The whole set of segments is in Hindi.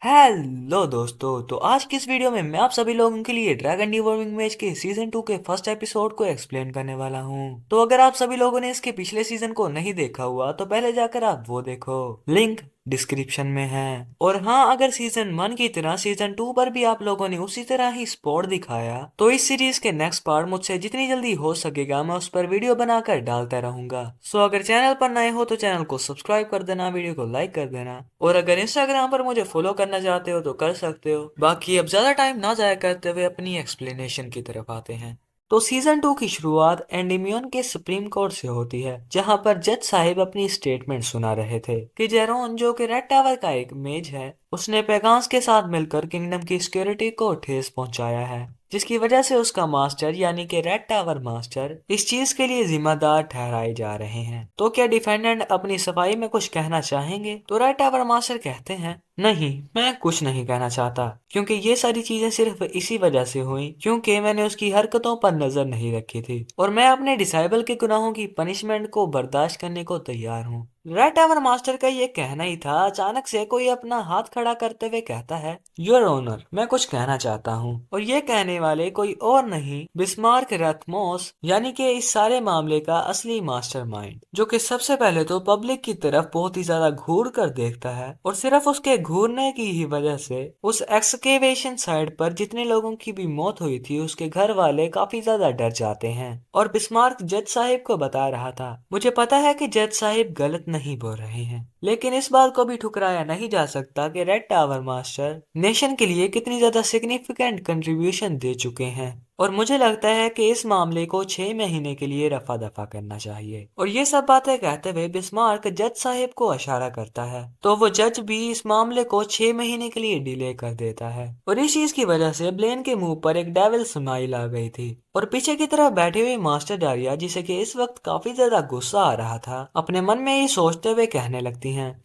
हेलो दोस्तों, तो आज की इस वीडियो में मैं आप सभी लोगों के लिए ड्रैगन डिवोर्मिंग मैच के सीजन 2 के फर्स्ट एपिसोड को एक्सप्लेन करने वाला हूं। तो अगर आप सभी लोगों ने इसके पिछले सीजन को नहीं देखा हुआ तो पहले जाकर आप वो देखो, लिंक डिस्क्रिप्शन में है। और हाँ, अगर सीजन 1 की तरह सीजन 2 पर भी आप लोगों ने उसी तरह ही स्पॉट दिखाया तो इस सीरीज के नेक्स्ट पार्ट मुझसे जितनी जल्दी हो सकेगा मैं उस पर वीडियो बनाकर डालता रहूंगा। सो अगर चैनल पर नए हो तो चैनल को सब्सक्राइब कर देना, वीडियो को लाइक कर देना, और अगर इंस्टाग्राम पर मुझे फॉलो करना चाहते हो तो कर सकते हो। बाकी अब ज्यादा टाइम ना जाया करते हुए अपनी एक्सप्लेनेशन की तरफ आते हैं। तो सीजन 2 की शुरुआत एंडीमियन के सुप्रीम कोर्ट से होती है, जहां पर जज साहिब अपनी स्टेटमेंट सुना रहे थे कि जेरोन, जो कि रेड टावर का एक मेज है, उसने पेगांस के साथ मिलकर किंगडम की सिक्योरिटी को ठेस पहुंचाया है, जिसकी वजह से उसका मास्टर यानी कि रेड टावर मास्टर इस चीज के लिए जिम्मेदार ठहराए जा रहे हैं। तो क्या डिफेंडेंट अपनी सफाई में कुछ कहना चाहेंगे? तो रेड टावर मास्टर कहते हैं, नहीं, मैं कुछ नहीं कहना चाहता, क्योंकि ये सारी चीजें सिर्फ इसी वजह से हुई क्योंकि मैंने उसकी हरकतों पर नजर नहीं रखी थी, और मैं अपने डिसाइबल के गुनाहों की पनिशमेंट को बर्दाश्त करने को तैयार हूँ। रेड टावर मास्टर का ये कहना ही था, अचानक से कोई अपना हाथ खड़ा करते हुए कहता है, योर ऑनर, मैं कुछ कहना चाहता हूँ। और ये कहने वाले कोई और नहीं, बिस्मार्क रथमोस, यानी कि इस सारे मामले का असली मास्टरमाइंड, जो कि सबसे पहले तो पब्लिक की तरफ बहुत ही ज्यादा घूर कर देखता है, और सिर्फ उसके घूरने की ही वजह से उस एक्सकेवेशन साइट पर जितने लोगों की भी मौत हुई थी उसके घर वाले काफी ज्यादा डर जाते हैं। और बिस्मार्क जज साहिब को बता रहा था, मुझे पता है कि जज साहिब गलत नहीं बोल रहे हैं, लेकिन इस बात को भी ठुकराया नहीं जा सकता कि रेड टावर मास्टर नेशन के लिए कितनी ज्यादा सिग्निफिकेंट कंट्रीब्यूशन दे चुके हैं, और मुझे लगता है कि इस मामले को 6 महीने के लिए रफा दफा करना चाहिए। और ये सब बातें कहते हुए बिस्मार्क जज साहिब को इशारा करता है, तो वो जज भी इस मामले को 6 महीने के लिए डिले कर देता है। और इस चीज की वजह से ब्लेन के मुंह पर एक डेविल स्माइल आ गई थी, और पीछे की तरफ बैठे हुए मास्टर डारिया, जिसे कि इस वक्त काफी ज्यादा गुस्सा आ रहा था, अपने मन में ही सोचते हुए कहने लगती हैं,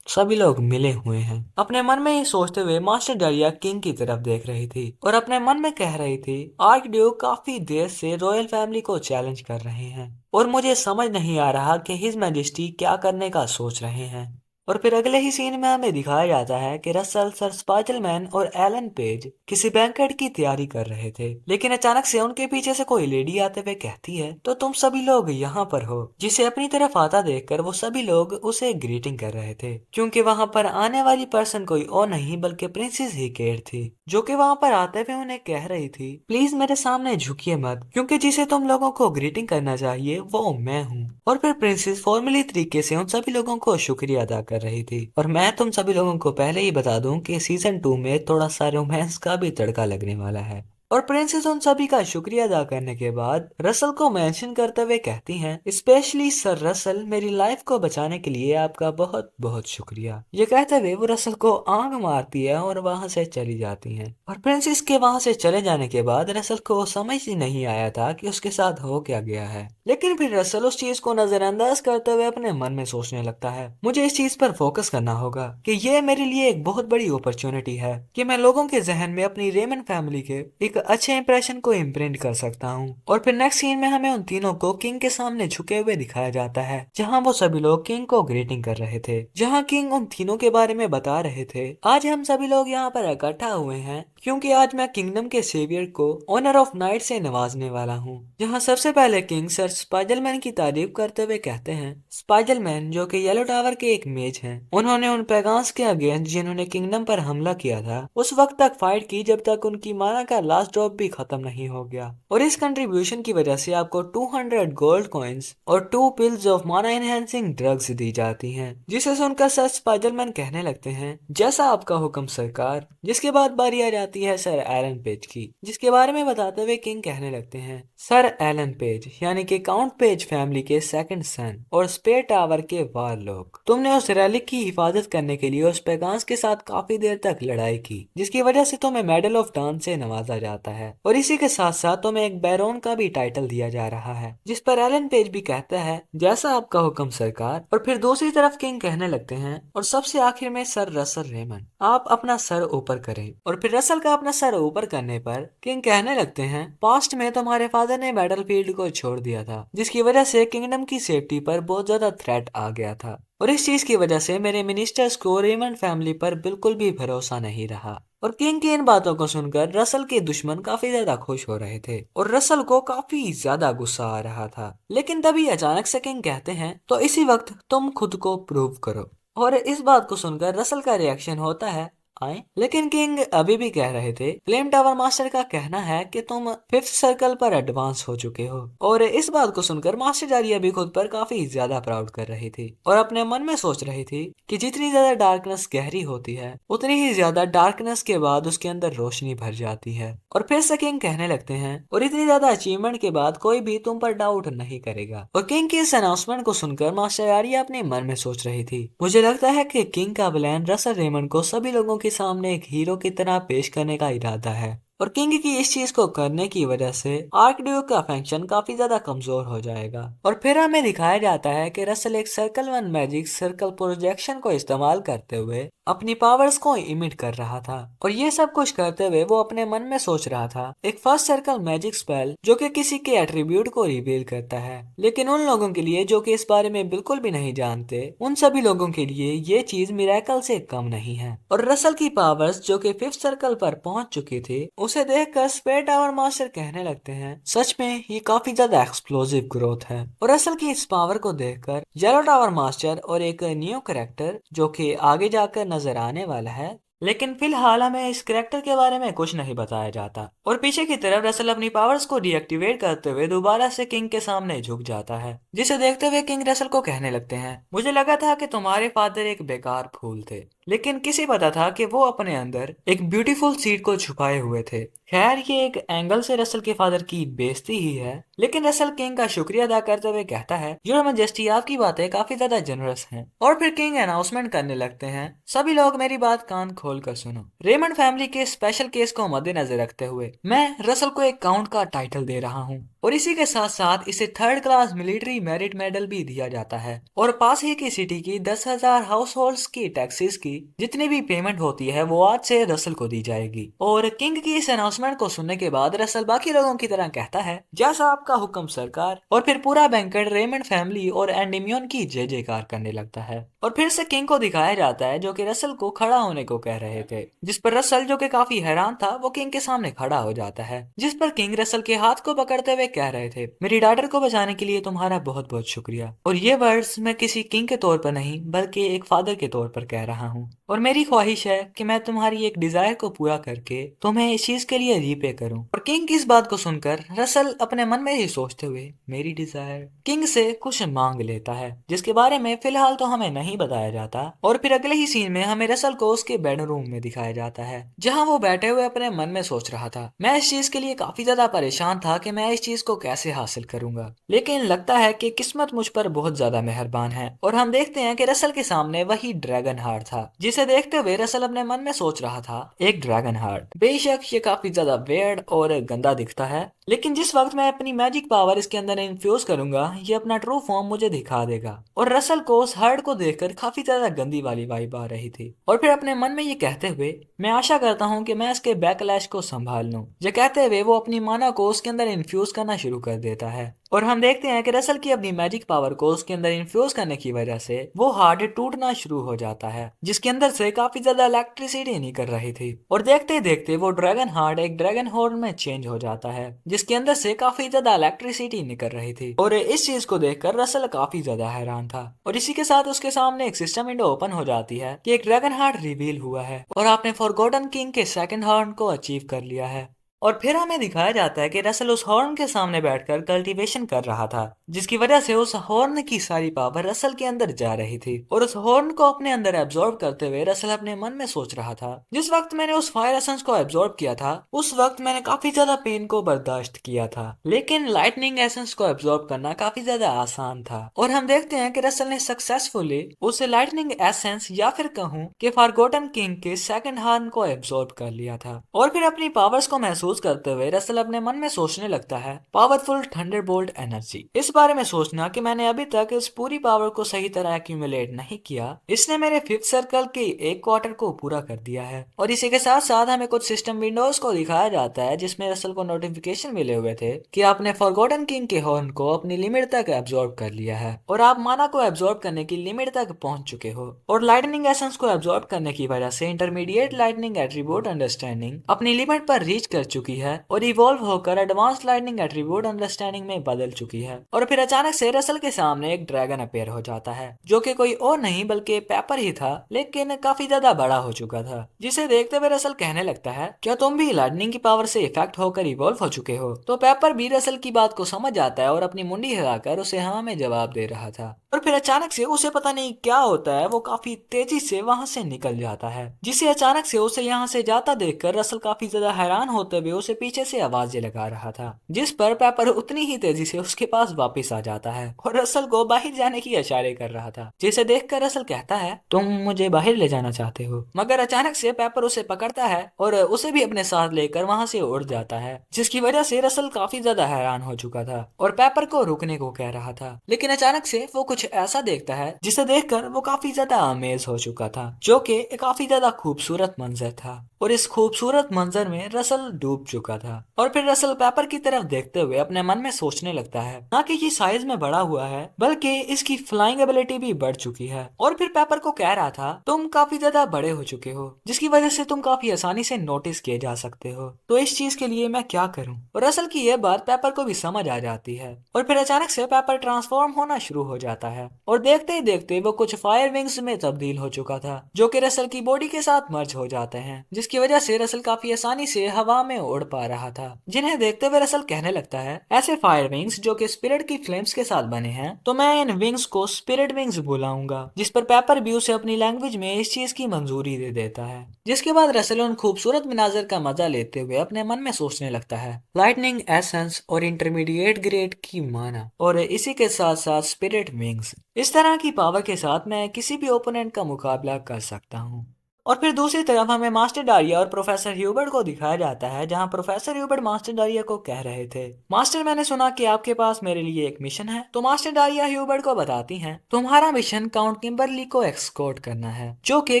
सभी लोग मिले हुए हैं। अपने मन में ही सोचते हुए मास्टर डारिया किंग की तरफ देख रही थी और अपने मन में कह रही थी, आर्क ड्यूक काफी देर से रॉयल फैमिली को चैलेंज कर रहे हैं, और मुझे समझ नहीं आ रहा कि हिज मैजेस्टी क्या करने का सोच रहे हैं। और फिर अगले ही सीन में हमें दिखाया जाता है कि रसल, सर स्पाइडरमैन और एलन पेज किसी बैंकेट की तैयारी कर रहे थे, लेकिन अचानक से उनके पीछे से कोई लेडी आते हुए कहती है, तो तुम सभी लोग यहाँ पर हो। जिसे अपनी तरफ आता देखकर वो सभी लोग उसे ग्रीटिंग कर रहे थे, क्योंकि वहाँ पर आने वाली पर्सन कोई और नहीं बल्कि प्रिंसेस ही केयर थी, जो कि वहाँ पर आते हुए उन्हें कह रही थी, प्लीज मेरे सामने झुकिए मत, क्योंकि जिसे तुम लोगों को ग्रीटिंग करना चाहिए वो मैं हूँ। और फिर प्रिंसेस फॉर्मली तरीके से उन सभी लोगों को शुक्रिया अदा कर रही थी। और मैं तुम सभी लोगों को पहले ही बता दूं कि सीजन 2 में थोड़ा सा रोमांस का भी तड़का लगने वाला है। और प्रिंसेस उन सभी का शुक्रिया अदा करने के बाद रसल को मेंशन करते हुए कहती हैं, स्पेशली सर रसल, मेरी लाइफ को बचाने के लिए आपका बहुत बहुत शुक्रिया। ये कहते हुए वो रसल को आंख मारती है और वहां से चली जाती हैं। और प्रिंसेस के वहां से चले जाने के बाद रसल को समझ ही नहीं आया था कि उसके साथ हो क्या गया है, लेकिन फिर रसल उस चीज को नजरअंदाज करते हुए अपने मन में सोचने लगता है, मुझे इस चीज पर फोकस करना होगा कि ये मेरे लिए एक बहुत बड़ी अपॉर्चुनिटी है कि मैं लोगों के जहन में अपनी रेमन फैमिली के एक अच्छे इंप्रेशन को इम्प्रिंट कर सकता हूँ। और फिर नेक्स्ट सीन में हमें उन तीनों को किंग के सामने झुके हुए दिखाया जाता है, जहाँ वो सभी लोग किंग को ग्रीटिंग कर रहे थे, जहाँ किंग उन तीनों के बारे में बता रहे थे, आज हम सभी लोग यहाँ पर इकट्ठा हुए हैं क्योंकि आज मैं किंगडम के सेवियर को ऑनर ऑफ नाइट से नवाजने वाला हूँ। जहाँ सबसे पहले किंग सर स्पाइडरमैन की तारीफ करते हुए कहते हैं, स्पाइडरमैन, जो कि येलो टावर के एक मेज हैं, उन्होंने उन पैगान्स के अगेंस्ट जिन्होंने किंगडम पर हमला किया था उस वक्त तक फाइट की जब तक उनकी माना का लास्ट ड्रॉप भी खत्म नहीं हो गया, और इस कंट्रीब्यूशन की वजह से आपको 200 गोल्ड कॉइन्स और 2 पिल्स ऑफ माना एनहेंसिंग ड्रग्स दी जाती हैं। जिसे सुनकर सर स्पाइडरमैन कहने लगते हैं, जैसा आपका हुक्म सरकार। जिसके बाद बारी आ जाती है सर एलन पेज की, जिसके बारे में बताते हुए किंग कहने लगते हैं, सर एलन पेज, यानी कि काउंट पेज फैमिली के सेकंड सन और स्पेयर टावर के वार लोग, तुमने उस रैलिक की हिफाजत करने के लिए उस पैगान्स के साथ काफी देर तक लड़ाई की, जिसकी वजह से तुम्हें मेडल ऑफ डांस से नवाजा जाता है, और इसी के साथ साथ तुम्हें एक बैरोन का भी टाइटल दिया जा रहा है। जिस पर एलन पेज भी कहता है, जैसा आपका हुक्म सरकार। और फिर दूसरी तरफ किंग कहने लगते हैं, और सबसे आखिर में सर रसल रेमन, आप अपना सर ऊपर करें। और फिर रसल का अपना सर ऊपर करने पर किंग कहने लगते हैं, पास्ट में तुम्हारे फादर ने बैटलफील्ड को छोड़ दिया था, जिसकी वजह से किंगडम की सेफ्टी पर बहुत ज्यादा थ्रेट आ गया था, और इस चीज की वजह से मेरे मिनिस्टर्स को रेमंड फैमिली पर बिल्कुल भी भरोसा नहीं रहा। और किंग की इन बातों को सुनकर रसल के दुश्मन काफी ज्यादा खुश हो रहे थे और रसल को काफी ज्यादा गुस्सा आ रहा था। लेकिन तभी अचानक से किंग कहते हैं, तो इसी वक्त तुम खुद को प्रूव करो। और इस बात को सुनकर रसल का रिएक्शन होता है, आए। लेकिन किंग अभी भी कह रहे थे, फ्लेम टावर मास्टर का कहना है कि तुम फिफ्थ सर्कल पर एडवांस हो चुके हो। और इस बात को सुनकर मास्टर जारी अभी खुद पर काफी ज्यादा प्राउड कर रही थी और अपने मन में सोच रही थी कि जितनी ज्यादा डार्कनेस गहरी होती है उतनी ही ज्यादा डार्कनेस के बाद उसके अंदर रोशनी भर जाती है। और फिर से किंग कहने लगते हैं, और इतनी ज्यादा अचीवमेंट के बाद कोई भी तुम पर डाउट नहीं करेगा। और किंग की इस अनाउंसमेंट को सुनकर मास्टर आर्या अपने मन में सोच रही थी, मुझे लगता है कि किंग का प्लान रसल रेमंड को सभी लोगों के सामने एक हीरो की तरह पेश करने का इरादा है। और किंग की इस चीज को करने की वजह से आर्क ड्यूक का फंक्शन काफी ज्यादा कमजोर हो जाएगा। और फिर हमें दिखाया जाता है कि रसल एक circle one magic circle projection को इस्तेमाल करते हुए अपनी पावर्स को इमिट कर रहा था। और ये सब कुछ करते हुए वो अपने मन में सोच रहा था, एक फर्स्ट सर्कल मैजिक स्पेल जो कि किसी के एट्रीब्यूट को रिवील करता है। लेकिन उन लोगों के लिए जो कि इस बारे में बिल्कुल भी नहीं जानते, उन सभी लोगों के लिए ये चीज मिरेकल से कम नहीं है। और रसल की पावर्स जो कि फिफ्थ सर्कल पर पहुंच चुकी थी, उसे देखकर स्पेयर टावर मास्टर कहने लगते हैं, सच में ये काफी ज्यादा एक्सप्लोसिव ग्रोथ है। और रसल की इस पावर को देखकर येलो टावर मास्टर और एक न्यू कैरेक्टर जो कि आगे जाकर नजर आने वाला है, लेकिन फिलहाल हमें इस करेक्टर के बारे में कुछ नहीं बताया जाता। और पीछे की तरफ रसल अपनी पावर्स को डीएक्टिवेट करते हुए दोबारा से किंग के सामने झुक जाता है, जिसे देखते हुए किंग रसल को कहने लगते हैं, मुझे लगा था कि तुम्हारे फादर एक बेकार फूल थे, लेकिन किसे पता था कि वो अपने अंदर एक ब्यूटीफुल सीड को छुपाए हुए थे। खैर ये एक एंगल से रसल के फादर की बेइज्जती ही है, लेकिन रसल किंग का शुक्रिया अदा करते हुए कहता है, योर मैजेस्टी आपकी बातें काफी ज्यादा जनरस हैं। और फिर किंग अनाउंसमेंट करने लगते हैं, सभी लोग मेरी बात कान खोल कर सुनो। रेमंड फैमिली के स्पेशल केस को मद्देनजर रखते हुए मैं रसल को एक काउंट का टाइटल दे रहा हूँ और इसी के साथ साथ इसे third class military merit medal भी दिया जाता है। और पास ही की सिटी की 10,000 हाउस होल्ड्स की टैक्सेस की जितनी भी पेमेंट होती है वो आज से रसल को दी जाएगी। और किंग की इस अनाउंसमेंट को सुनने के बाद रसल बाकी लोगों की तरह कहता है, जैसा आपका हुक्म सरकार। और फिर पूरा बैंकेट रेमंड फैमिली और एंडीमियन की जय जयकार करने लगता है। और फिर से किंग को दिखाया जाता है जो कि रसल को खड़ा होने को कह रहे थे, जिस पर रसल जो कि काफी हैरान था वो किंग के सामने खड़ा हो जाता है, जिस पर किंग रसल के हाथ को पकड़ते हुए कह रहे थे, मेरी डॉटर को बचाने के लिए तुम्हारा बहुत बहुत शुक्रिया। और ये वर्ड्स मैं किसी किंग के तौर पर नहीं बल्कि एक फादर के तौर पर कह रहा हूँ। और मेरी ख्वाहिश है कि मैं तुम्हारी एक डिजायर को पूरा करके तुम्हें इस चीज के लिए रीपे करूं। और किंग की इस बात को सुनकर रसल अपने मन में ही सोचते हुए मेरी डिजायर किंग से कुछ मांग लेता है, जिसके बारे में फिलहाल तो हमें नहीं बताया जाता। और फिर अगले ही सीन में हमें रसल को उसके बेडरूम में दिखाया जाता है, जहां वो बैठे हुए अपने मन में सोच रहा था, मैं इस चीज के लिए काफी ज्यादा परेशान था कि मैं इस चीज को कैसे हासिल करूंगा, लेकिन लगता है कि किस्मत मुझ पर बहुत ज्यादा मेहरबान है। और हम देखते हैं कि रसल के सामने वही ड्रैगन हार्ट था, जिसे देखते हुए रसल अपने मन में सोच रहा था, एक ड्रैगन हार्ट, बेशक ये काफी ज्यादा वेयर्ड और गंदा दिखता है, लेकिन जिस वक्त मैं अपनी मैजिक पावर इसके अंदर इन्फ्यूज करूंगा ये अपना ट्रू फॉर्म मुझे दिखा देगा। और रसल को उस हार्ट को देखकर काफी ज्यादा गंदी वाली वाइब आ रही थी। और फिर अपने मन में ये कहते हुए, मैं आशा करता हूँ कि मैं इसके बैकलैश को संभाल लूं, ये कहते हुए वो अपनी माना को उसके अंदर इन्फ्यूज करना शुरू कर देता है। और हम देखते हैं कि रसल की अपनी मैजिक पावर को उसके अंदर इन्फ्यूज करने की वजह से वो हार्ट टूटना शुरू हो जाता है, जिसके अंदर से काफी ज्यादा इलेक्ट्रिसिटी निकल रही थी। और देखते ही देखते वो ड्रैगन हार्ट एक ड्रैगन हॉर्न में चेंज हो जाता है, जिसके अंदर से काफी ज्यादा इलेक्ट्रिसिटी निकल रही थी। और इस चीज को देखकर रसल काफी ज्यादा हैरान था। और इसी के साथ उसके सामने एक सिस्टम विंडो ओपन हो जाती है कि एक ड्रैगन हार्ट रिवील हुआ है और आपने फॉरगॉटन किंग के सेकंड हॉर्न को अचीव कर लिया है। और फिर हमें दिखाया जाता है कि रसल उस हॉर्न के सामने बैठकर कल्टीवेशन कर रहा था, जिसकी वजह से उस हॉर्न की सारी पावर रसल के अंदर जा रही थी। और उस हॉर्न को अपने अंदर एब्जॉर्ब करते हुए रसल अपने मन में सोच रहा था, जिस वक्त मैंने उस फायर एसेंस को एब्जॉर्ब किया था उस वक्त मैंने काफी ज्यादा पेन को बर्दाश्त किया था, लेकिन लाइटनिंग एसेंस को एब्जॉर्ब करना काफी ज्यादा आसान था। और हम देखते हैं कि रसल ने सक्सेसफुली उस लाइटनिंग एसेंस या फिर कहूँ कि फॉरगॉटन किंग के सेकंड हॉर्न को एब्जॉर्ब कर लिया था। और फिर अपनी पावर्स को महसूस महसूस करते हुए रसल अपने मन में सोचने लगता है, पावरफुल थंडरबोल्ट एनर्जी। इस बारे में सोचना कि मैंने अभी तक इस पूरी पावर को सही तरह एक्यूमुलेट नहीं किया, इसने मेरे फिफ्थ सर्कल के एक क्वार्टर को पूरा कर दिया है। और इसी के साथ साथ हमें कुछ सिस्टम विंडोज को दिखाया जाता है जिसमें रसल को नोटिफिकेशन मिले हुए थे कि आपने फॉरगॉटन किंग के हॉर्न को अपनी लिमिट तक एब्जॉर्ब कर लिया है और आप माना को एब्जॉर्ब करने की लिमिट तक पहुंच चुके हो। और लाइटनिंग एसेंस को एब्जॉर्ब करने की वजह से इंटरमीडिएट लाइटनिंग एट्रीब्यूट अंडरस्टैंडिंग अपनी लिमिट पर रीच कर चुकी है और इवॉल्व होकर एडवांस लाइटनिंग एट्रीब्यूट अंडरस्टैंडिंग में बदल चुकी है। और फिर अचानक से रसल के सामने एक ड्रैगन अपेयर हो जाता है जो कि कोई और नहीं बल्कि पेपर ही था, लेकिन काफी ज्यादा बड़ा हो चुका था। जिसे देखते हुए रसल कहने लगता है, क्या तुम भी लाइटनिंग की पावर से इफेक्ट होकर इवॉल्व हो चुके हो? तो पेपर भी रसल की बात को समझ जाता है और अपनी मुंडी हिलाकर उसे हाँ में जवाब दे रहा था। और फिर अचानक से उसे पता नहीं क्या होता है, वो काफी तेजी से वहां से निकल जाता है। जिसे अचानक से उसे यहाँ से जाता देखकर रसल काफी ज्यादा हैरान होते हुए उसे पीछे से आवाजें लगा रहा था, जिस पर पेपर उतनी ही तेजी से उसके पास वापस आ जाता है और रसल को बाहर जाने की इशारे कर रहा था। जिसे देखकर रसल कहता है, तुम मुझे बाहर ले जाना चाहते हो? मगर अचानक से पेपर उसे पकड़ता है और उसे भी अपने साथ लेकर वहां से उड़ जाता है, जिसकी वजह से रसल काफी ज्यादा हैरान हो चुका था और पेपर को रुकने को कह रहा था। लेकिन अचानक से वो कुछ ऐसा देखता है जिसे देखकर वो काफी ज्यादा अमेज हो चुका था, जो कि काफी ज्यादा खूबसूरत मंजर था। और इस खूबसूरत मंजर में रसल डूब चुका था। और फिर रसल पेपर की तरफ देखते हुए अपने मन में सोचने लगता है, ना कि ये साइज में बड़ा हुआ है बल्कि इसकी फ्लाइंग एबिलिटी भी बढ़ चुकी है। और फिर पेपर को कह रहा था, तुम काफी ज्यादा बड़े हो चुके हो जिसकी वजह से तुम काफी आसानी से नोटिस किए जा सकते हो, तो इस चीज के लिए मैं क्या करूं? और रसल की यह बात पेपर को भी समझ आ जाती है। और फिर अचानक से पेपर ट्रांसफॉर्म होना शुरू हो जाता है और देखते ही देखते वो कुछ फायर विंग्स में तब्दील हो चुका था, जो कि रसल की बॉडी के साथ मर्ज हो जाते हैं, जिसकी वजह से रसल काफी आसानी से हवा में उड़ पा रहा था। जिन्हें देखते हुए रसल कहने लगता है, ऐसे फायर विंग्स जो कि स्पिरिट की फ्लेम्स के साथ बने हैं, तो मैं इन विंग्स को स्पिरिट विंग्स बुलाऊंगा। जिस पर पेपर भी उसे अपनी लैंग्वेज में इस चीज की मंजूरी दे देता है। जिसके बाद रसल उन खूबसूरत मनाजर का मजा लेते हुए अपने मन में सोचने लगता है, लाइटनिंग एसेंस और इंटरमीडिएट ग्रेड की माना और इसी के साथ साथ स्पिरिट विंग्स, इस तरह की पावर के साथ मैं किसी भी ओपोनेंट का मुकाबला कर सकता हूँ। और फिर दूसरी तरफ हमें मास्टर डारिया और प्रोफेसर ह्यूबर्ट को दिखाया जाता है, जहां प्रोफेसर ह्यूबर्ट मास्टर डारिया को कह रहे थे, मास्टर मैंने सुना कि आपके पास मेरे लिए एक मिशन है। तो मास्टर डारिया ह्यूबर्ट को बताती हैं, तुम्हारा मिशन काउंट किम्बरली को एक्सकोर्ट करना है, जो कि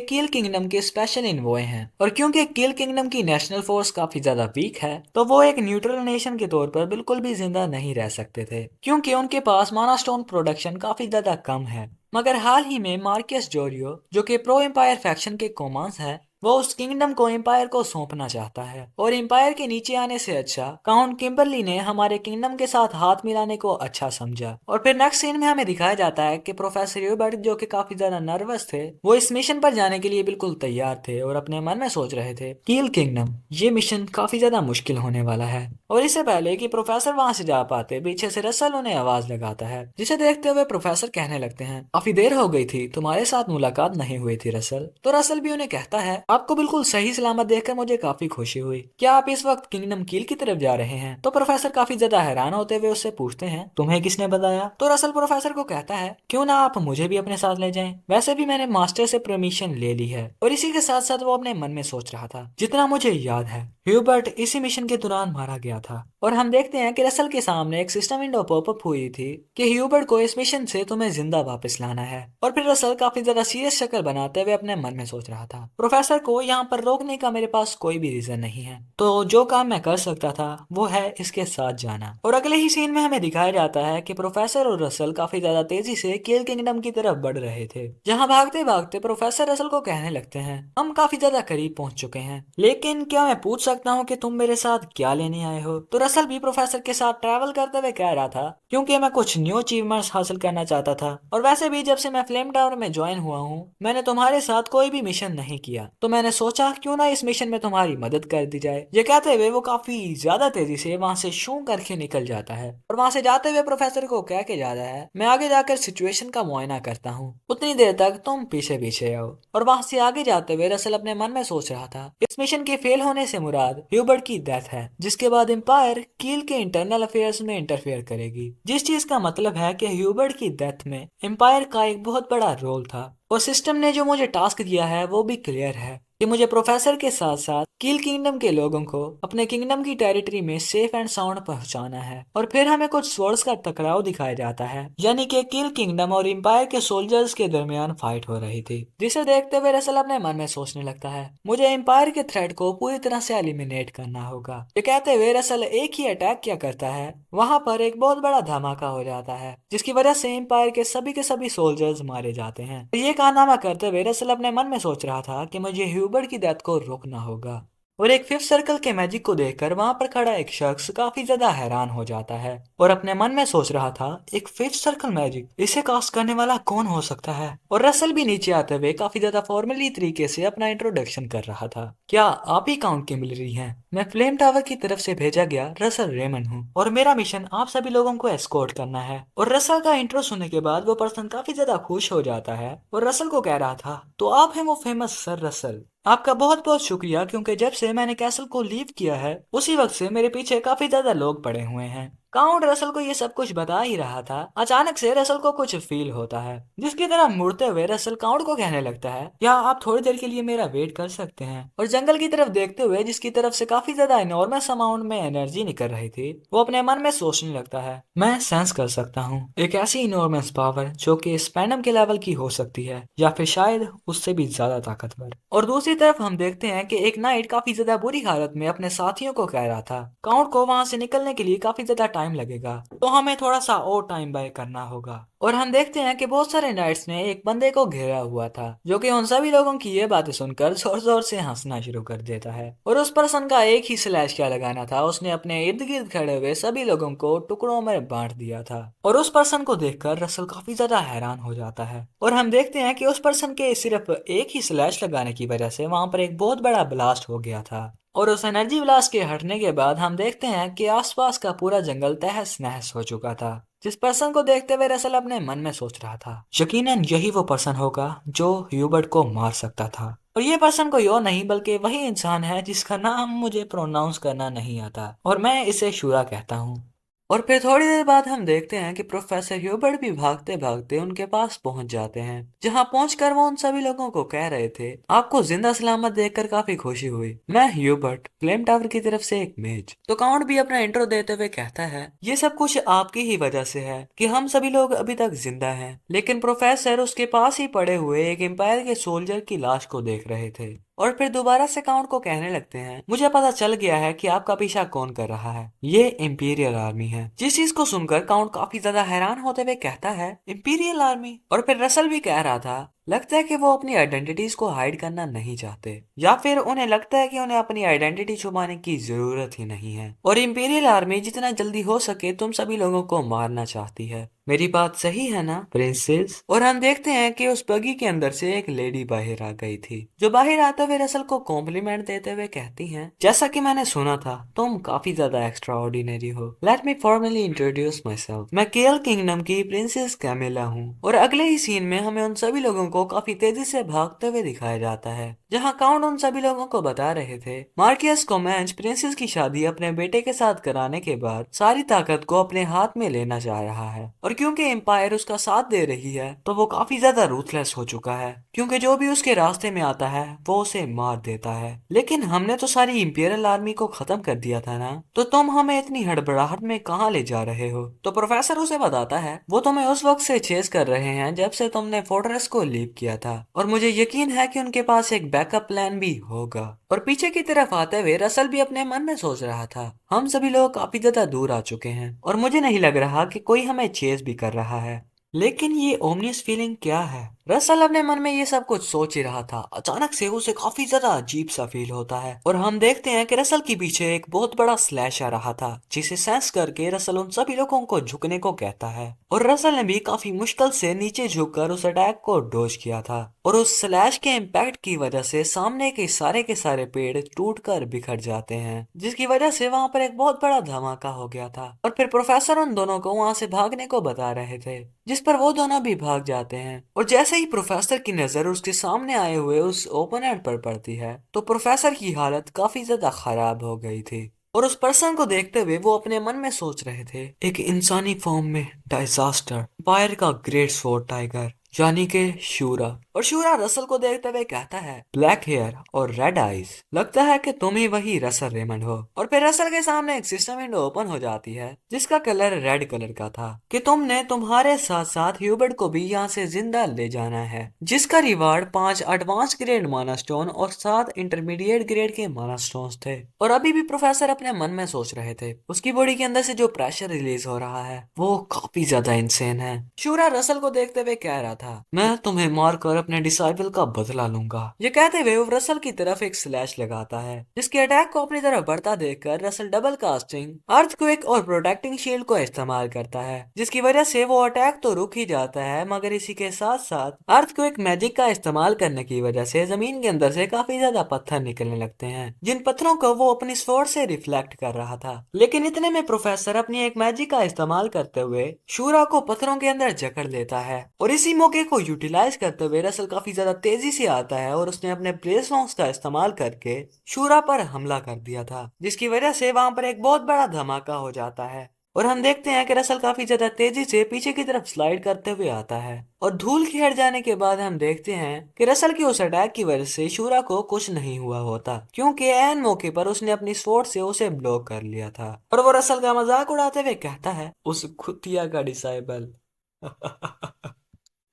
कील किंगडम के स्पेशल इन्वॉय हैं। और क्योंकि कील किंगडम की नेशनल फोर्स काफी ज्यादा वीक है, तो वो एक न्यूट्रल नेशन के तौर पर बिल्कुल भी जिंदा नहीं रह सकते थे, क्योंकि उनके पास माना स्टोन प्रोडक्शन काफी ज्यादा कम है। मगर हाल ही में मार्कियस जोरियो, जो कि प्रो एम्पायर फैक्शन के कॉमांस है, वो उस किंगडम को एम्पायर को सौंपना चाहता है। और एम्पायर के नीचे आने से अच्छा काउंट किम्बरली ने हमारे किंगडम के साथ हाथ मिलाने को अच्छा समझा। और फिर नेक्स्ट सीन में हमें दिखाया जाता है कि प्रोफेसर ह्यूबर्ट, जो कि काफी ज्यादा नर्वस थे, वो इस मिशन पर जाने के लिए बिल्कुल तैयार थे और अपने मन में सोच रहे थे, कील किंगडम, ये मिशन काफी ज्यादा मुश्किल होने वाला है। और इससे पहले कि प्रोफेसर वहां से जा पाते, पीछे से रसल उन्हें आवाज लगाता है, जिसे देखते हुए प्रोफेसर कहने लगते हैं, काफी देर हो गई थी, तुम्हारे साथ मुलाकात नहीं हुई थी रसल। तो रसल भी उन्हें कहता है, आपको बिल्कुल सही सलामत देखकर मुझे काफी खुशी हुई। क्या आप इस वक्त किंगडम कील की तरफ जा रहे हैं? तो प्रोफेसर काफी ज्यादा हैरान होते हुए उससे पूछते हैं, तुम्हें किसने बताया? तो रसल प्रोफेसर को कहता है, क्यों ना आप मुझे भी अपने साथ ले जाएं, वैसे भी मैंने मास्टर से परमिशन ले ली है। और इसी के साथ साथ वो अपने मन में सोच रहा था, जितना मुझे याद है ह्यूबर्ट इसी मिशन के दौरान मारा गया था। और हम देखते हैं कि रसल के सामने एक सिस्टम विंडो पॉपअप हुई थी कि ह्यूबर्ट को इस मिशन से तुम्हें जिंदा वापस लाना है। और फिर रसल काफी ज्यादा सीरियस शक्ल बनाते हुए अपने मन में सोच रहा था, प्रोफेसर को यहाँ पर रोकने का मेरे पास कोई भी रीजन नहीं है, तो जो काम मैं कर सकता था वो है इसके साथ जाना। और अगले ही सीन में हमें दिखाया जाता है कि प्रोफेसर और रसल काफी ज्यादा तेजी से कील किंगडम की तरफ बढ़ रहे थे, जहाँ भागते भागते प्रोफेसर रसल को कहने लगते हैं, हम काफी ज्यादा करीब पहुंच चुके हैं, लेकिन क्या मैं पूछ सकता हूँ कि तुम मेरे साथ क्या लेने आए हो? तो रसल भी प्रोफेसर के साथ ट्रैवल करते हुए कह रहा था, क्योंकि मैं कुछ न्यू अचीवमेंट्स हासिल करना चाहता था, और वैसे भी जब से मैं फ्लेम टावर में ज्वाइन हुआ हूँ मैंने तुम्हारे साथ कोई भी मिशन नहीं किया, तो मैंने सोचा क्यों ना इस मिशन में तुम्हारी मदद कर दी जाए। ये कहते हुए वो काफी ज्यादा तेजी से वहां से शू करके निकल जाता है और वहां से जाते हुए प्रोफेसर को कह के जाता है, मैं आगे जाकर सिचुएशन का मुआयना करता हूँ, उतनी देर तक तुम पीछे पीछे आओ। और वहां से आगे जाते हुए रसल अपने मन में सोच रहा था, इस मिशन के फेल होने से मुराद ह्यूबर्ट की डेथ है, जिसके बाद एम्पायर कील के इंटरनल अफेयर्स में इंटरफेयर करेगी, जिस चीज का मतलब है कि ह्यूबर्ट की डेथ में एम्पायर का एक बहुत बड़ा रोल था। और सिस्टम ने जो मुझे टास्क दिया है वो भी क्लियर है, कि मुझे प्रोफेसर के साथ साथ किल किंगडम के लोगों को अपने किंगडम की टेरिटरी में सेफ एंड साउंड पहुंचाना है। और फिर हमें कुछ स्वर्ड्स का टकराव दिखाया जाता है, यानी कि किल किंगडम और एम्पायर के सोल्जर्स के दरमियान फाइट हो रही थी, जिसे देखते हुए रसल अपने मन में सोचने लगता है मुझे एम्पायर के थ्रेट को पूरी तरह से एलिमिनेट करना होगा। ये कहते हुए रसल एक ही अटैक क्या करता है, वहां पर एक बहुत बड़ा धमाका हो जाता है जिसकी वजह से एम्पायर के सभी सोल्जर्स मारे जाते हैं। ये कारनामा करते हुए रसल अपने मन में सोच रहा था कि मुझे ह्यूबर्ट की डेथ को रोकना होगा। और एक फिफ्थ सर्कल के मैजिक को देखकर वहां पर खड़ा एक शख्स काफी ज्यादा हैरान हो जाता है और अपने मन में सोच रहा था एक फिफ्थ सर्कल मैजिक, इसे कास्ट करने वाला कौन हो सकता है। और रसल भी नीचे आते हुए काफी ज्यादा फॉर्मली तरीके से अपना इंट्रोडक्शन कर रहा था। क्या आप ही काउंट किम्बलरी हैं? मैं फ्लेम टावर की तरफ से भेजा गया रसल रेमन हूँ और मेरा मिशन आप सभी लोगों को एस्कॉर्ट करना है। और रसल का इंट्रो सुनने के बाद वो पर्सन काफी ज्यादा खुश हो जाता है और रसल को कह रहा था तो आप हैं वो फेमस सर रसल, आपका बहुत बहुत शुक्रिया, क्योंकि जब से मैंने कैसल को लीव किया है उसी वक्त से मेरे पीछे काफी ज्यादा लोग पड़े हुए हैं। काउंट रसल को ये सब कुछ बता ही रहा था, अचानक से रसल को कुछ फील होता है जिसकी तरह मुड़ते हुए रसल काउंट को कहने लगता है क्या आप थोड़ी देर के लिए मेरा वेट कर सकते हैं। और जंगल की तरफ देखते हुए जिसकी तरफ से काफी ज्यादा इनॉर्मस अमाउंट में एनर्जी निकल रही थी, वो अपने मन में सोचने लगता है मैं सेंस कर सकता हूँ एक ऐसी इनॉर्मस पावर जो कि स्पैनम के लेवल की हो सकती है या फिर शायद उससे भी ज्यादा ताकतवर। और दूसरी तरफ हम देखते हैं कि एक नाइट काफी ज्यादा बुरी हालत में अपने साथियों को कह रहा था काउंट को वहां से निकलने के लिए काफी ज्यादा टाइम लगेगा, तो हमें थोड़ा सा और टाइम बाय करना होगा। और हम देखते हैं कि बहुत सारे नाइट्स ने एक बंदे को घेरा हुआ था जो कि उन सभी लोगों की ये बातें सुनकर जोर जोर से हंसना शुरू कर देता है। और उस पर्सन का एक ही स्लैश क्या लगाना था, उसने अपने इर्द गिर्द खड़े हुए सभी लोगों को टुकड़ों में बांट दिया था। और उस पर्सन को देखकर रसल काफी ज्यादा हैरान हो जाता है और हम देखते हैं कि उस पर्सन के सिर्फ एक ही स्लैश लगाने की वजह से वहां पर एक बहुत बड़ा ब्लास्ट हो गया था। और उस एनर्जी ब्लास्ट के हटने के बाद हम देखते हैं कि आसपास का पूरा जंगल तहस नहस हो चुका था। जिस पर्सन को देखते हुए रसल अपने मन में सोच रहा था यकीनन यही वो पर्सन होगा जो ह्यूबर्ट को मार सकता था। और ये पर्सन कोई और नहीं बल्कि वही इंसान है जिसका नाम मुझे प्रोनाउंस करना नहीं आता और मैं इसे शूरा कहता हूँ। और फिर थोड़ी देर बाद हम देखते हैं कि प्रोफेसर ह्यूबर्ट भी भागते भागते उनके पास पहुंच जाते हैं, जहां पहुंचकर वो उन सभी लोगों को कह रहे थे आपको जिंदा सलामत देखकर काफी खुशी हुई, मैं ह्यूबर्ट फ्लेम टावर की तरफ से एक मेज। तो काउंट भी अपना इंट्रो देते हुए कहता है ये सब कुछ आपकी ही वजह से है कि हम सभी लोग अभी तक जिंदा हैं। लेकिन प्रोफेसर उसके पास ही पड़े हुए एक एम्पायर के सोल्जर की लाश को देख रहे थे। और फिर दोबारा से काउंट को कहने लगते हैं मुझे पता चल गया है कि आपका पीछा कौन कर रहा है, ये इंपीरियल आर्मी है। जिस चीज को सुनकर काउंट काफी ज्यादा हैरान होते हुए कहता है इंपीरियल आर्मी। और फिर रसल भी कह रहा था लगता है कि वो अपनी आइडेंटिटीज को हाइड करना नहीं चाहते या फिर उन्हें लगता है कि उन्हें अपनी आइडेंटिटी छुपाने की जरूरत ही नहीं है और इंपीरियल आर्मी जितना जल्दी हो सके तुम सभी लोगों को मारना चाहती है। मेरी बात सही है ना प्रिंसेस? और हम देखते हैं कि उस बगी के अंदर से एक लेडी बाहर आ गई थी जो बाहर आते हुए रसल को कॉम्प्लीमेंट देते हुए कहती हैं जैसा कि मैंने सुना था तुम काफी ज्यादा एक्स्ट्रा ऑर्डिनरी हो। Let me formally introduce my self, मैं केएल किंगडम की प्रिंसेस कैमिला हूँ। और अगले ही सीन में हमें उन सभी लोगों को काफी तेजी से भागते हुए दिखाया जाता है जहाँ काउंट उन सभी लोगों को बता रहे थे मार्कियस कोमेंच प्रिंसेस की शादी अपने बेटे के साथ कराने के बाद सारी ताकत को अपने हाथ में लेना चाह रहा है। और क्योंकि एम्पायर उसका साथ दे रही है तो वो काफी ज्यादा रूथलेस हो चुका है क्योंकि जो भी उसके रास्ते में आता है वो उसे मार देता है। लेकिन हमने तो सारी इंपीरियल आर्मी को खत्म कर दिया था ना, तो तुम हमें इतनी हड़बड़ाहट में कहाँ ले जा रहे हो? तो प्रोफेसर उसे बताता है वो तुम्हें उस वक्त से चेस कर रहे हैं जब से तुमने फोर्ट्रेस को लीव किया था और मुझे यकीन है कि उनके पास एक बैकअप प्लान भी होगा। और पीछे की तरफ आते हुए रसल भी अपने मन में सोच रहा था हम सभी लोग काफी ज्यादा दूर आ चुके हैं और मुझे नहीं लग रहा कि कोई हमें चेस भी कर रहा है। लेकिन ये ओमनियस फीलिंग क्या है? रसल अपने मन में ये सब कुछ सोच ही रहा था, अचानक से उसे काफी ज्यादा अजीब सा फील होता है और हम देखते हैं कि रसल के पीछे एक बहुत बड़ा स्लैश आ रहा था जिसे सेंस करके रसल उन सभी लोगों को झुकने को कहता है। और रसल ने भी काफी मुश्किल से नीचे झुककर उस अटैक को डोज किया था और उस स्लैश के इम्पैक्ट की वजह से सामने के सारे पेड़ टूटकर बिखर जाते हैं जिसकी वजह से वहां पर एक बहुत बड़ा धमाका हो गया था। और फिर प्रोफेसर उन दोनों को वहां से भागने को बता रहे थे जिस पर वो दोनों भी भाग जाते हैं। और जैसे ही प्रोफेसर की नजर उसके सामने आए हुए उस ओपोनेंट पर पड़ती है तो प्रोफेसर की हालत काफी ज्यादा खराब हो गई थी। और उस पर्सन को देखते हुए वो अपने मन में सोच रहे थे एक इंसानी फॉर्म में डिजास्टर, फायर का ग्रेट स्वॉर्ड टाइगर यानी के शूरा, और शूरा रसल को देखते हुए कहता है, ब्लैक हेयर और रेड आईज, लगता है कि तुम ही वही रसल रेमंड हो। और फिर रसल के सामने एक सिस्टम विंडो ओपन हो जाती है जिसका कलर रेड कलर का था कि तुमने तुम्हारे साथ साथ ह्यूबर्ट को भी यहाँ से जिंदा ले जाना है, जिसका रिवार्ड 5 एडवांस ग्रेड माना स्टोन और 7 इंटरमीडिएट ग्रेड के माना स्टोन्स थे। और अभी भी प्रोफेसर अपने मन में सोच रहे थे, उसकी बॉडी के अंदर से जो प्रेशर रिलीज हो रहा है वो काफी ज्यादा इंसेन है। शूरा रसल को देखते हुए कह रहा था, मैं तुम्हें मारकर अपने डिसाइपल का बदला लूंगा। ये कहते हुए वो रसल की तरफ एक स्लैश लगाता है, जिसके अटैक को अपनी तरफ बढ़ता देखकर रसल डबल कास्टिंग, अर्थक्वेक और प्रोटेक्टिंग शील्ड को इस्तेमाल करता है, जिसकी वजह से वो अटैक तो रुक ही जाता है, मगर इसी के साथ साथ अर्थक्वेक मैजिक का इस्तेमाल करने की वजह से जमीन के अंदर से काफी ज्यादा पत्थर निकलने लगते हैं, जिन पत्थरों को वो अपनी स्वॉर्ड से रिफ्लेक्ट कर रहा था। लेकिन इतने में प्रोफेसर अपनी एक मैजिक का इस्तेमाल करते हुए शूरा को पत्थरों के अंदर जकड़ लेता है, और इसी मौके को यूटिलाइज करते हुए रसल काफी ज्यादा तेजी से आता है और उसने अपने ब्लेस लॉन्ग्स का इस्तेमाल करके शूरा पर हमला कर दिया था, जिसकी वजह से वहां पर एक बहुत बड़ा धमाका हो जाता है। और हम देखते हैं कि रसल काफी ज्यादा तेजी से पीछे की तरफ स्लाइड करते हुए आता है, और धूल की हट जाने के बाद हम देखते हैं कि रसल की उस अटैक की वजह से शूरा को कुछ नहीं हुआ होता, क्योंकि ऐन मौके पर उसने अपनी स्वॉर्ड से उसे ब्लॉक कर लिया था। और वो रसल का मजाक उड़ाते हुए कहता है, उस खुतिया का डिसाइबल।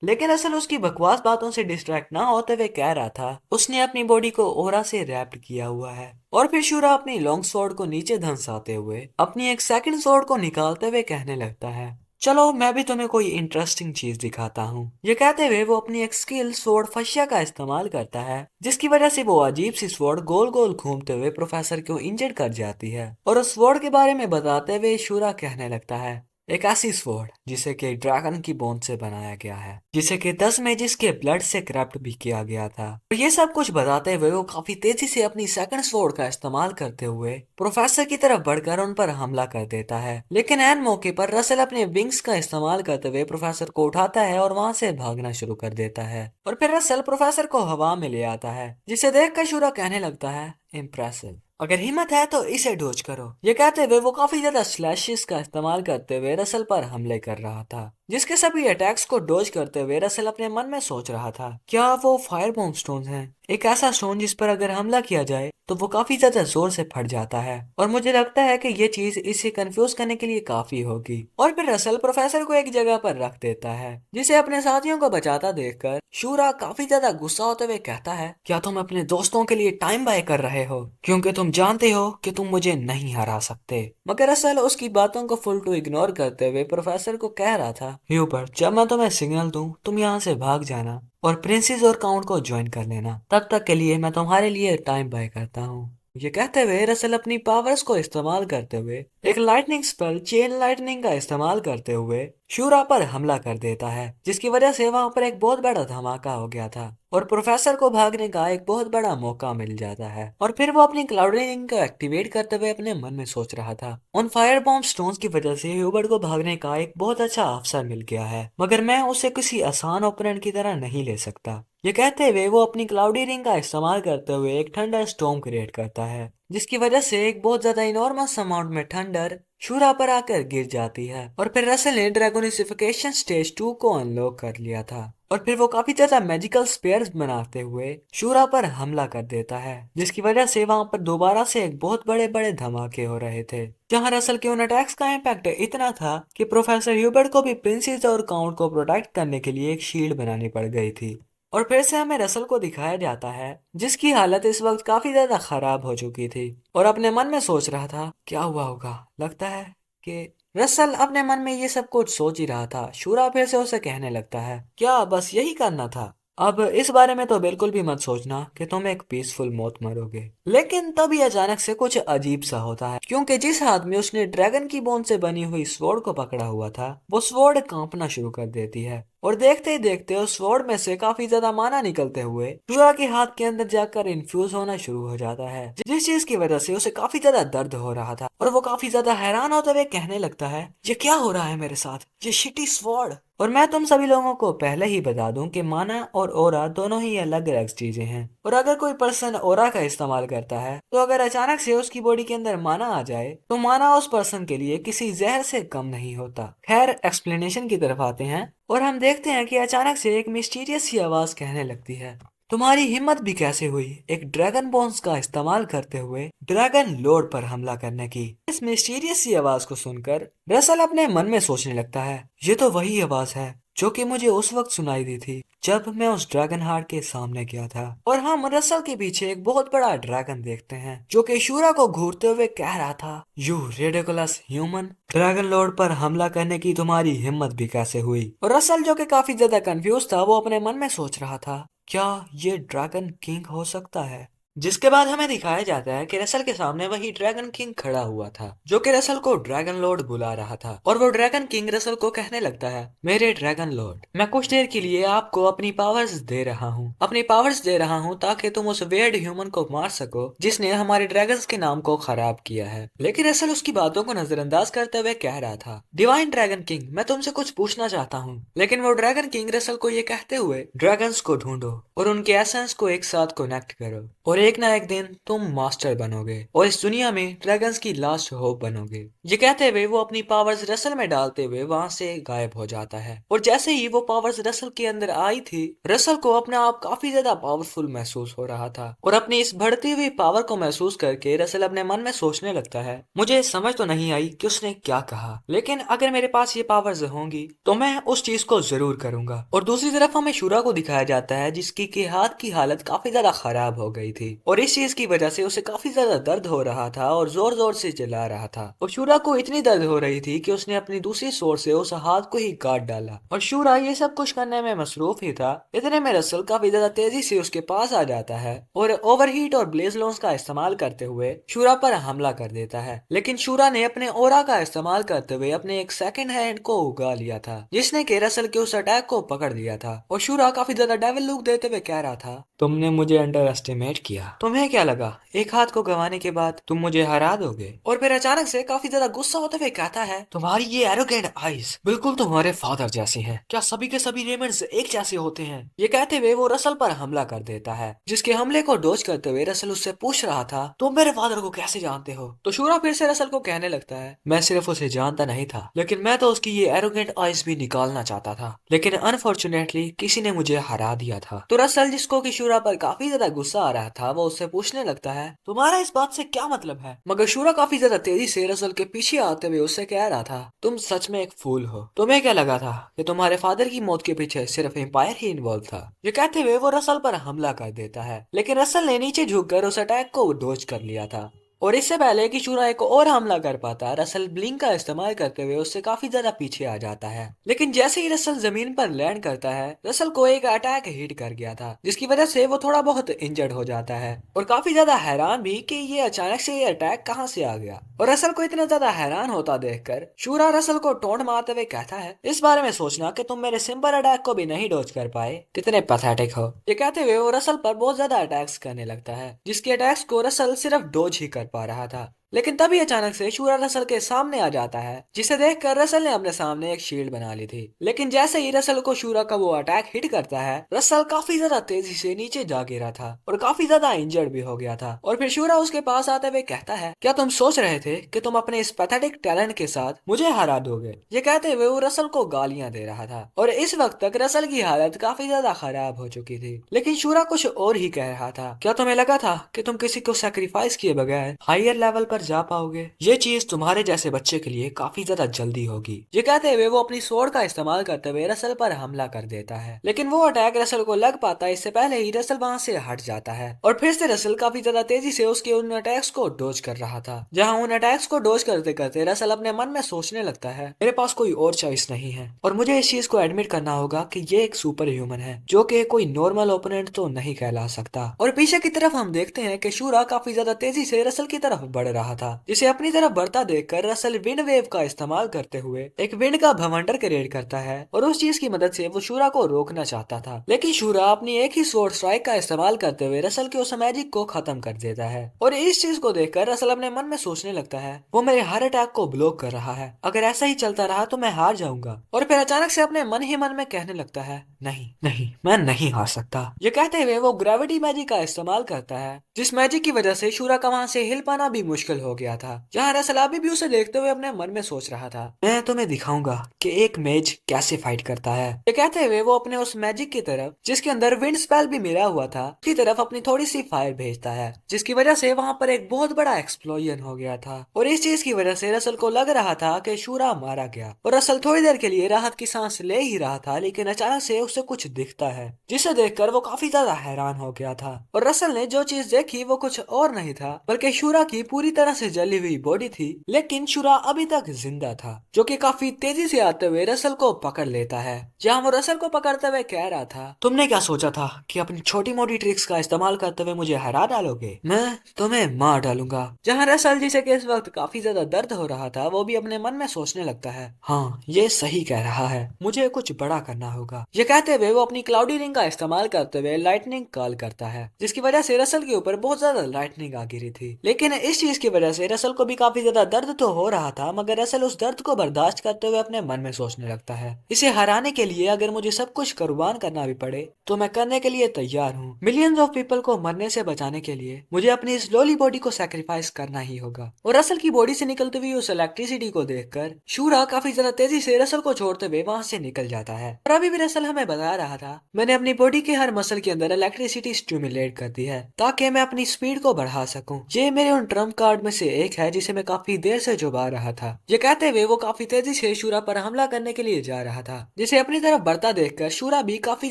लेकिन असल उसकी बकवास बातों से डिस्ट्रैक्ट ना होते हुए कह रहा था, उसने अपनी बॉडी को ओरा से रैप्ड किया हुआ है। और फिर शूरा अपनी लॉन्ग स्वॉर्ड को नीचे धंसाते हुए अपनी एक सेकंड स्वॉर्ड को निकालते हुए कहने लगता है, चलो मैं भी तुम्हें कोई इंटरेस्टिंग चीज दिखाता हूँ। ये कहते हुए वो अपनी एक स्किल स्वॉर्ड फशिया का इस्तेमाल करता है, जिसकी वजह से वो अजीब सी स्वॉर्ड गोल गोल घूमते हुए प्रोफेसर को इंजर्ड कर जाती है। और उस स्वॉर्ड के बारे में बताते हुए शूरा कहने लगता है, एक ऐसी स्वॉर्ड जिसे कि ड्रैगन की बोन से बनाया गया है, जिसे कि 10 मेजिस के ब्लड से करप्ट भी किया गया था। और ये सब कुछ बताते हुए वो काफी तेजी से अपनी सेकंड स्वॉर्ड का इस्तेमाल करते हुए प्रोफेसर की तरफ बढ़कर उन पर हमला कर देता है। लेकिन एन मौके पर रसल अपने विंग्स का इस्तेमाल करते हुए प्रोफेसर को उठाता है और वहां से भागना शुरू कर देता है। और फिर रसल प्रोफेसर को हवा में ले आता है, जिसे देखकर शूरा कहने लगता है, इम्प्रेसिव, अगर हिम्मत है तो इसे डोज करो। ये कहते हुए वो काफी ज्यादा स्लैशेस का इस्तेमाल करते हुए रसल पर हमले कर रहा था, जिसके सभी अटैक्स को डोज करते हुए रसल अपने मन में सोच रहा था, क्या वो फायर बॉम्ब स्टोन हैं, एक ऐसा स्टोन जिस पर अगर हमला किया जाए तो वो काफी ज्यादा जोर से फट जाता है। और मुझे लगता है कि ये चीज इसे कंफ्यूज करने के लिए काफी होगी। और फिर रसल प्रोफेसर को एक जगह पर रख देता है, जिसे अपने साथियों को बचाता देखकर शूरा काफी ज्यादा गुस्सा होते हुए कहता है, क्या तुम अपने दोस्तों के लिए टाइम बाय कर रहे हो, क्योंकि तुम जानते हो कि तुम मुझे नहीं हरा सकते। मगर असल उसकी बातों को फुल टू इग्नोर करते हुए प्रोफेसर को कह रहा था, ह्यूबर्ट, जब मैं तुम्हें सिग्नल दूं तुम यहाँ से भाग जाना और प्रिंसेस और काउंट को ज्वाइन कर लेना, तब तक के लिए मैं तुम्हारे लिए टाइम बाय करता हूँ। ये कहते हुए रसल अपनी पावर्स को इस्तेमाल करते हुए एक लाइटनिंग स्पेल चेन लाइटनिंग का इस्तेमाल करते हुए शूरा पर हमला कर देता है, जिसकी वजह से वहां पर एक बहुत बड़ा धमाका हो गया था और प्रोफेसर को भागने का एक बहुत बड़ा मौका मिल जाता है। और फिर वो अपनी क्लाउडनिंग को एक्टिवेट करते हुए अपने मन में सोच रहा था, उन फायर बॉम्ब स्टोन्स की वजह से ह्यूबर्ट को भागने का एक बहुत अच्छा अवसर मिल गया है, मगर मैं उसे किसी आसान ओपोनेंट की तरह नहीं ले सकता। ये कहते हुए वो अपनी क्लाउडी रिंग का इस्तेमाल करते हुए एक ठंडर स्टॉर्म क्रिएट करता है, जिसकी वजह से एक बहुत ज्यादा इनॉर्मस अमाउंट में ठंडर शूरा पर आकर गिर जाती है। और फिर रसल ने ड्रैगोनिफिकेशन स्टेज 2 को अनलॉक कर लिया था, और फिर वो काफी ज्यादा मैजिकल स्पेयर्स बनाते हुए शूरा पर हमला कर देता है, जिसकी वजह से वहां पर दोबारा से एक बहुत बड़े बड़े धमाके हो रहे थे, जहां रसल के उन अटैक्स का इम्पैक्ट इतना था कि प्रोफेसर ह्यूबर्ट को भी प्रिंसेस और काउंट को प्रोटेक्ट करने के लिए एक शील्ड बनानी पड़ गई थी। और फिर से हमें रसल को दिखाया जाता है, जिसकी हालत इस वक्त काफी ज्यादा खराब हो चुकी थी और अपने मन में सोच रहा था, क्या हुआ होगा। लगता है कि रसल अपने मन में ये सब कुछ सोच ही रहा था। शूरा फिर से उसे कहने लगता है, क्या बस यही करना था, अब इस बारे में तो बिल्कुल भी मत सोचना कि तुम एक पीसफुल मौत मरोगे। लेकिन तभी अचानक से कुछ अजीब सा होता है, क्योंकि जिस हाथ में उसने ड्रैगन की बोन से बनी हुई स्वॉर्ड को पकड़ा हुआ था वो स्वॉर्ड कांपना शुरू कर देती है, और देखते ही देखते उस स्वॉर्ड में से काफी ज्यादा माना निकलते हुए शूरा के हाथ के अंदर जाकर इन्फ्यूज होना शुरू हो जाता है, जिस चीज की वजह से उसे काफी ज्यादा दर्द हो रहा था। और वो काफी ज्यादा हैरान होते हुए कहने लगता है, ये क्या हो रहा है मेरे साथ, ये शिटी स्वॉर्ड। और मैं तुम सभी लोगों को पहले ही बता दूं कि माना और ओरा दोनों ही अलग अलग चीजें हैं, और अगर कोई पर्सन ओरा का इस्तेमाल करता है तो अगर अचानक से उसकी बॉडी के अंदर माना आ जाए तो माना उस पर्सन के लिए किसी जहर से कम नहीं होता। खैर एक्सप्लेनेशन की तरफ आते हैं। और हम देखते हैं कि अचानक से एक मिस्टीरियस सी आवाज कहने लगती है, तुम्हारी हिम्मत भी कैसे हुई एक ड्रैगन बोन्स का इस्तेमाल करते हुए ड्रैगन लॉर्ड पर हमला करने की। इस मिस्टीरियस सी आवाज को सुनकर रसल अपने मन में सोचने लगता है, ये तो वही आवाज है जो कि मुझे उस वक्त सुनाई दी थी जब मैं उस ड्रैगन हार्ट के सामने गया था। और हम रसल के पीछे एक बहुत बड़ा ड्रैगन देखते हैं जो कि शूरा को घूरते हुए कह रहा था, you ridiculous human, dragon Lord पर हमला करने की तुम्हारी हिम्मत भी कैसे हुई। और रसल जो कि काफी ज्यादा कंफ्यूज था वो अपने मन में सोच रहा था, क्या ये ड्रैगन किंग हो सकता है। जिसके बाद हमें दिखाया जाता है कि रसल के सामने वही ड्रैगन किंग खड़ा हुआ था जो कि रसल को ड्रैगन लॉर्ड बुला रहा था। और वो ड्रैगन किंग रसल को कहने लगता है, मेरे ड्रैगन लॉर्ड, मैं कुछ देर के लिए आपको अपनी पावर्स दे रहा हूँ, अपनी पावर्स दे रहा हूँ ताकि तुम उस वेयर्ड ह्यूमन को मार सको जिसने हमारे ड्रैगन्स के नाम को खराब किया है। लेकिन रसल उसकी बातों को नजरअंदाज करते हुए कह रहा था, डिवाइन ड्रैगन किंग, मैं तुमसे कुछ पूछना चाहता हूँ। लेकिन वो ड्रैगन किंग रसल को ये कहते हुए, ड्रैगन्स को ढूंढो और उनके एसेंस को एक साथ कनेक्ट करो और एक ना एक दिन तुम मास्टर बनोगे और इस दुनिया में ड्रैगन्स की लास्ट होप बनोगे। ये कहते हुए वो अपनी पावर्स रसल में डालते हुए वहां से गायब हो जाता है। और जैसे ही वो पावर्स रसल के अंदर आई थी, रसल को अपने आप काफी ज्यादा पावरफुल महसूस हो रहा था। और अपनी इस बढ़ती हुई पावर को महसूस करके रसल अपने मन में सोचने लगता है, मुझे समझ तो नहीं आई कि उसने क्या कहा, लेकिन अगर मेरे पास ये पावर्स होंगी तो मैं उस चीज को जरूर करूंगा। और दूसरी तरफ हमें शूरा को दिखाया जाता है जिसकी के हाथ की हालत काफी ज्यादा खराब हो गई थी और इस चीज की वजह से उसे काफी ज्यादा दर्द हो रहा था और जोर जोर से चिल्ला रहा था। और शूरा को इतनी दर्द हो रही थी कि उसने अपनी दूसरी सोर से उस हाथ को ही काट डाला। और शूरा ये सब कुछ करने में मसरूफ ही था। इतने में रसल काफी ज्यादा तेजी से उसके पास आ जाता है और ओवरहीट और ब्लेज लोन्स का इस्तेमाल करते हुए शूरा पर हमला कर देता है। लेकिन शूरा ने अपने ओरा का इस्तेमाल करते हुए अपने एक सेकंड हैंड को उगा लिया था जिसने के रसल के उस अटैक को पकड़ लिया था। और शूरा काफी ज्यादा डेविल लुक देते हुए कह रहा था, तुमने मुझे अंडर एस्टिमेट किया, तुम्हें क्या लगा एक हाथ को गंवाने के बाद तुम मुझे हरा दोगे। और फिर अचानक से काफी ज्यादा गुस्सा होते हुए कहता है, तुम्हारी ये एरोगेंट आईज बिल्कुल तुम्हारे फादर जैसी हैं। क्या सभी के सभी रेमंड्स एक जैसे होते हैं। ये कहते हुए वो रसल पर हमला कर देता है जिसके हमले को डोज करते हुए रसल उससे पूछ रहा था, तुम मेरे फादर को कैसे जानते हो। तो शूरा फिर से रसल को कहने लगता है, मैं सिर्फ उसे जानता नहीं था लेकिन मैं तो उसकी ये एरोगेंट आईज भी निकालना चाहता था, लेकिन अनफॉर्चुनेटली किसी ने मुझे हरा दिया था। तो रसल जिसको कि शूरा पर काफी ज्यादा गुस्सा आ रहा था वो उससे पूछने लगता है, तुम्हारा इस बात से क्या मतलब है। मगर शूरा काफी ज्यादा तेजी से रसल के पीछे आते हुए उससे कह रहा था, तुम सच में एक फूल हो, तुम्हें क्या लगा था कि तुम्हारे फादर की मौत के पीछे सिर्फ एम्पायर ही इन्वॉल्व था। ये कहते हुए वो रसल पर हमला कर देता है लेकिन रसल ने नीचे झुककर उस अटैक को डोज कर लिया था। और इससे पहले कि शूरा एक और हमला कर पाता, रसल ब्लिंक का इस्तेमाल करते हुए उससे काफी ज्यादा पीछे आ जाता है। लेकिन जैसे ही रसल जमीन पर लैंड करता है, रसल को एक अटैक हिट कर गया था जिसकी वजह से वो थोड़ा बहुत इंजर्ड हो जाता है और काफी ज्यादा हैरान भी कि ये अचानक से ये अटैक कहाँ से आ गया। और रसल को इतना ज्यादा हैरान होता देखकर शूरा रसल को टोंट मारते हुए कहता है, इस बारे में सोचना कि तुम मेरे सिंपल अटैक को भी नहीं डॉज कर पाए, कितने पैथेटिक हो। ये कहते हुए वो रसल पर बहुत ज्यादा अटैक्स करने लगता है जिसके अटैक्स को रसल सिर्फ डॉज ही कर पा रहा था। लेकिन तभी अचानक से शूरा रसल के सामने आ जाता है जिसे देखकर रसल ने अपने सामने एक शील्ड बना ली थी। लेकिन जैसे ही रसल को शूरा का वो अटैक हिट करता है, रसल काफी ज्यादा तेजी से नीचे जा गिरा था और काफी ज्यादा इंजर्ड भी हो गया था। और फिर शूरा उसके पास आते हुए कहता है, क्या तुम सोच रहे थे कि तुम अपने इस पैथेटिक टैलेंट के साथ मुझे हरा दोगे। ये कहते हुए वो रसल को गालियां दे रहा था और इस वक्त तक रसल की हालत काफी ज्यादा खराब हो चुकी थी। लेकिन शूरा कुछ और ही कह रहा था, क्या तुम्हें लगा था कि तुम किसी को सेक्रीफाइस किए बगैर हायर लेवल पर जा पाओगे। ये चीज तुम्हारे जैसे बच्चे के लिए काफी ज्यादा जल्दी होगी। ये कहते हुए वो अपनी स्वॉर्ड का इस्तेमाल करते हुए रसल पर हमला कर देता है लेकिन वो अटैक रसल को लग पाता है इससे पहले ही रसल वहां से हट जाता है। और फिर से रसल काफी ज्यादा तेजी से उसके उन अटैक्स को डोज कर रहा था। जहां उन अटैक्स को डोज करते करते रसल अपने मन में सोचने लगता है, मेरे पास कोई और चॉइस नहीं है और मुझे इस चीज को एडमिट करना होगा कि ये एक सुपर ह्यूमन है जो कि कोई नॉर्मल ओपोनेंट तो नहीं कहला सकता। और पीछे की तरफ हम देखते हैं कि शूरा काफी ज्यादा तेजी से रसल की तरफ बढ़ रहा था जिसे अपनी तरफ बढ़ता देखकर रसल विंड वेव का इस्तेमाल करते हुए एक विंड का भवंडर क्रिएट करता है और उस चीज की मदद से वो शूरा को रोकना चाहता था। लेकिन शूरा अपनी एक ही स्वॉर्ड स्ट्राइक का इस्तेमाल करते हुए रसल के उस मैजिक को खत्म कर देता है। और इस चीज को देखकर रसल अपने मन में सोचने लगता है, वो मेरे हर अटैक को ब्लॉक कर रहा है, अगर ऐसा ही चलता रहा तो मैं हार जाऊंगा। और फिर अचानक से अपने मन ही मन में कहने लगता है, नहीं नहीं, मैं नहीं हार सकता। ये कहते हुए वो ग्रेविटी मैजिक का इस्तेमाल करता है जिस मैजिक की वजह से शूरा का वहां से हिल पाना भी मुश्किल मुश्किल हो गया था, जहाँ रसल अभी भी उसे देखते हुए अपने मन में सोच रहा था, मैं तुम्हें दिखाऊंगा कि एक मेज कैसे फाइट करता है। ये कहते हुए वो अपने उस मैजिक की तरफ, जिसके अंदर विंड स्पेल भी मिला हुआ था, उसकी तरफ अपनी थोड़ी सी फायर भेजता है, जिसकी वजह से वहां पर एक बहुत बड़ा एक्सप्लोजन हो गया था। और इस चीज की वजह से रसल को लग रहा था कि शूरा मारा गया, और रसल थोड़ी देर के लिए राहत की सांस ले ही रहा था, लेकिन अचानक से उसे कुछ दिखता है, जिसे देखकर वो काफी ज्यादा हैरान हो गया था। और रसल ने जो चीज देखी वो कुछ और नहीं था, बल्कि शूरा की पूरी तरह से जली हुई बॉडी थी, लेकिन शूरा अभी तक जिंदा था, जो कि काफी तेजी से आते हुए रसल को पकड़ लेता है। जहां वो रसल को पकड़ते हुए कह रहा था, तुमने क्या सोचा था कि अपनी छोटी मोटी ट्रिक्स का इस्तेमाल करते हुए मुझे हरा डालोगे? मैं तुम्हें मार डालूंगा। जहां रसल, जिसे कि इस वक्त काफी ज्यादा दर्द हो रहा था, वो भी अपने मन में सोचने लगता है, हाँ ये सही कह रहा है, मुझे कुछ बड़ा करना होगा। ये कहते हुए वो अपनी क्लाउडी रिंग का इस्तेमाल करते हुए लाइटनिंग कॉल करता है, जिसकी वजह से रसल के ऊपर बहुत ज्यादा लाइटनिंग आ गिरी थी। लेकिन इस चीज की वजह से रसल को भी काफी ज्यादा दर्द तो हो रहा था, मगर रसल उस दर्द को बर्दाश्त करते हुए अपने मन में सोचने लगता है, इसे हराने के लिए अगर मुझे सब कुछ कुर्बान करना भी पड़े तो मैं करने के लिए तैयार हूँ। मिलियंस ऑफ पीपल को मरने से बचाने के लिए मुझे अपनी इस लोली बॉडी को सैक्रिफाइस करना ही होगा। और रसल की बॉडी से निकलती हुई उस इलेक्ट्रिसिटी को देखकर शूरा काफी ज्यादा तेजी से रसल को छोड़ते हुए वहां से निकल जाता है। और अभी भी रसल हमें बता रहा था, मैंने अपनी बॉडी के हर मसल के अंदर इलेक्ट्रिसिटी स्टिमुलेट कर दी है ताकि मैं अपनी स्पीड को बढ़ा सकूं। ये मेरे उन ट्रम्प कार्ड में से एक है जिसे मैं काफी देर से जुबा रहा था। ये कहते हुए वो काफी तेजी से शूरा पर हमला करने के लिए जा रहा था, जिसे अपनी तरफ बढ़ता देखकर शूरा भी काफी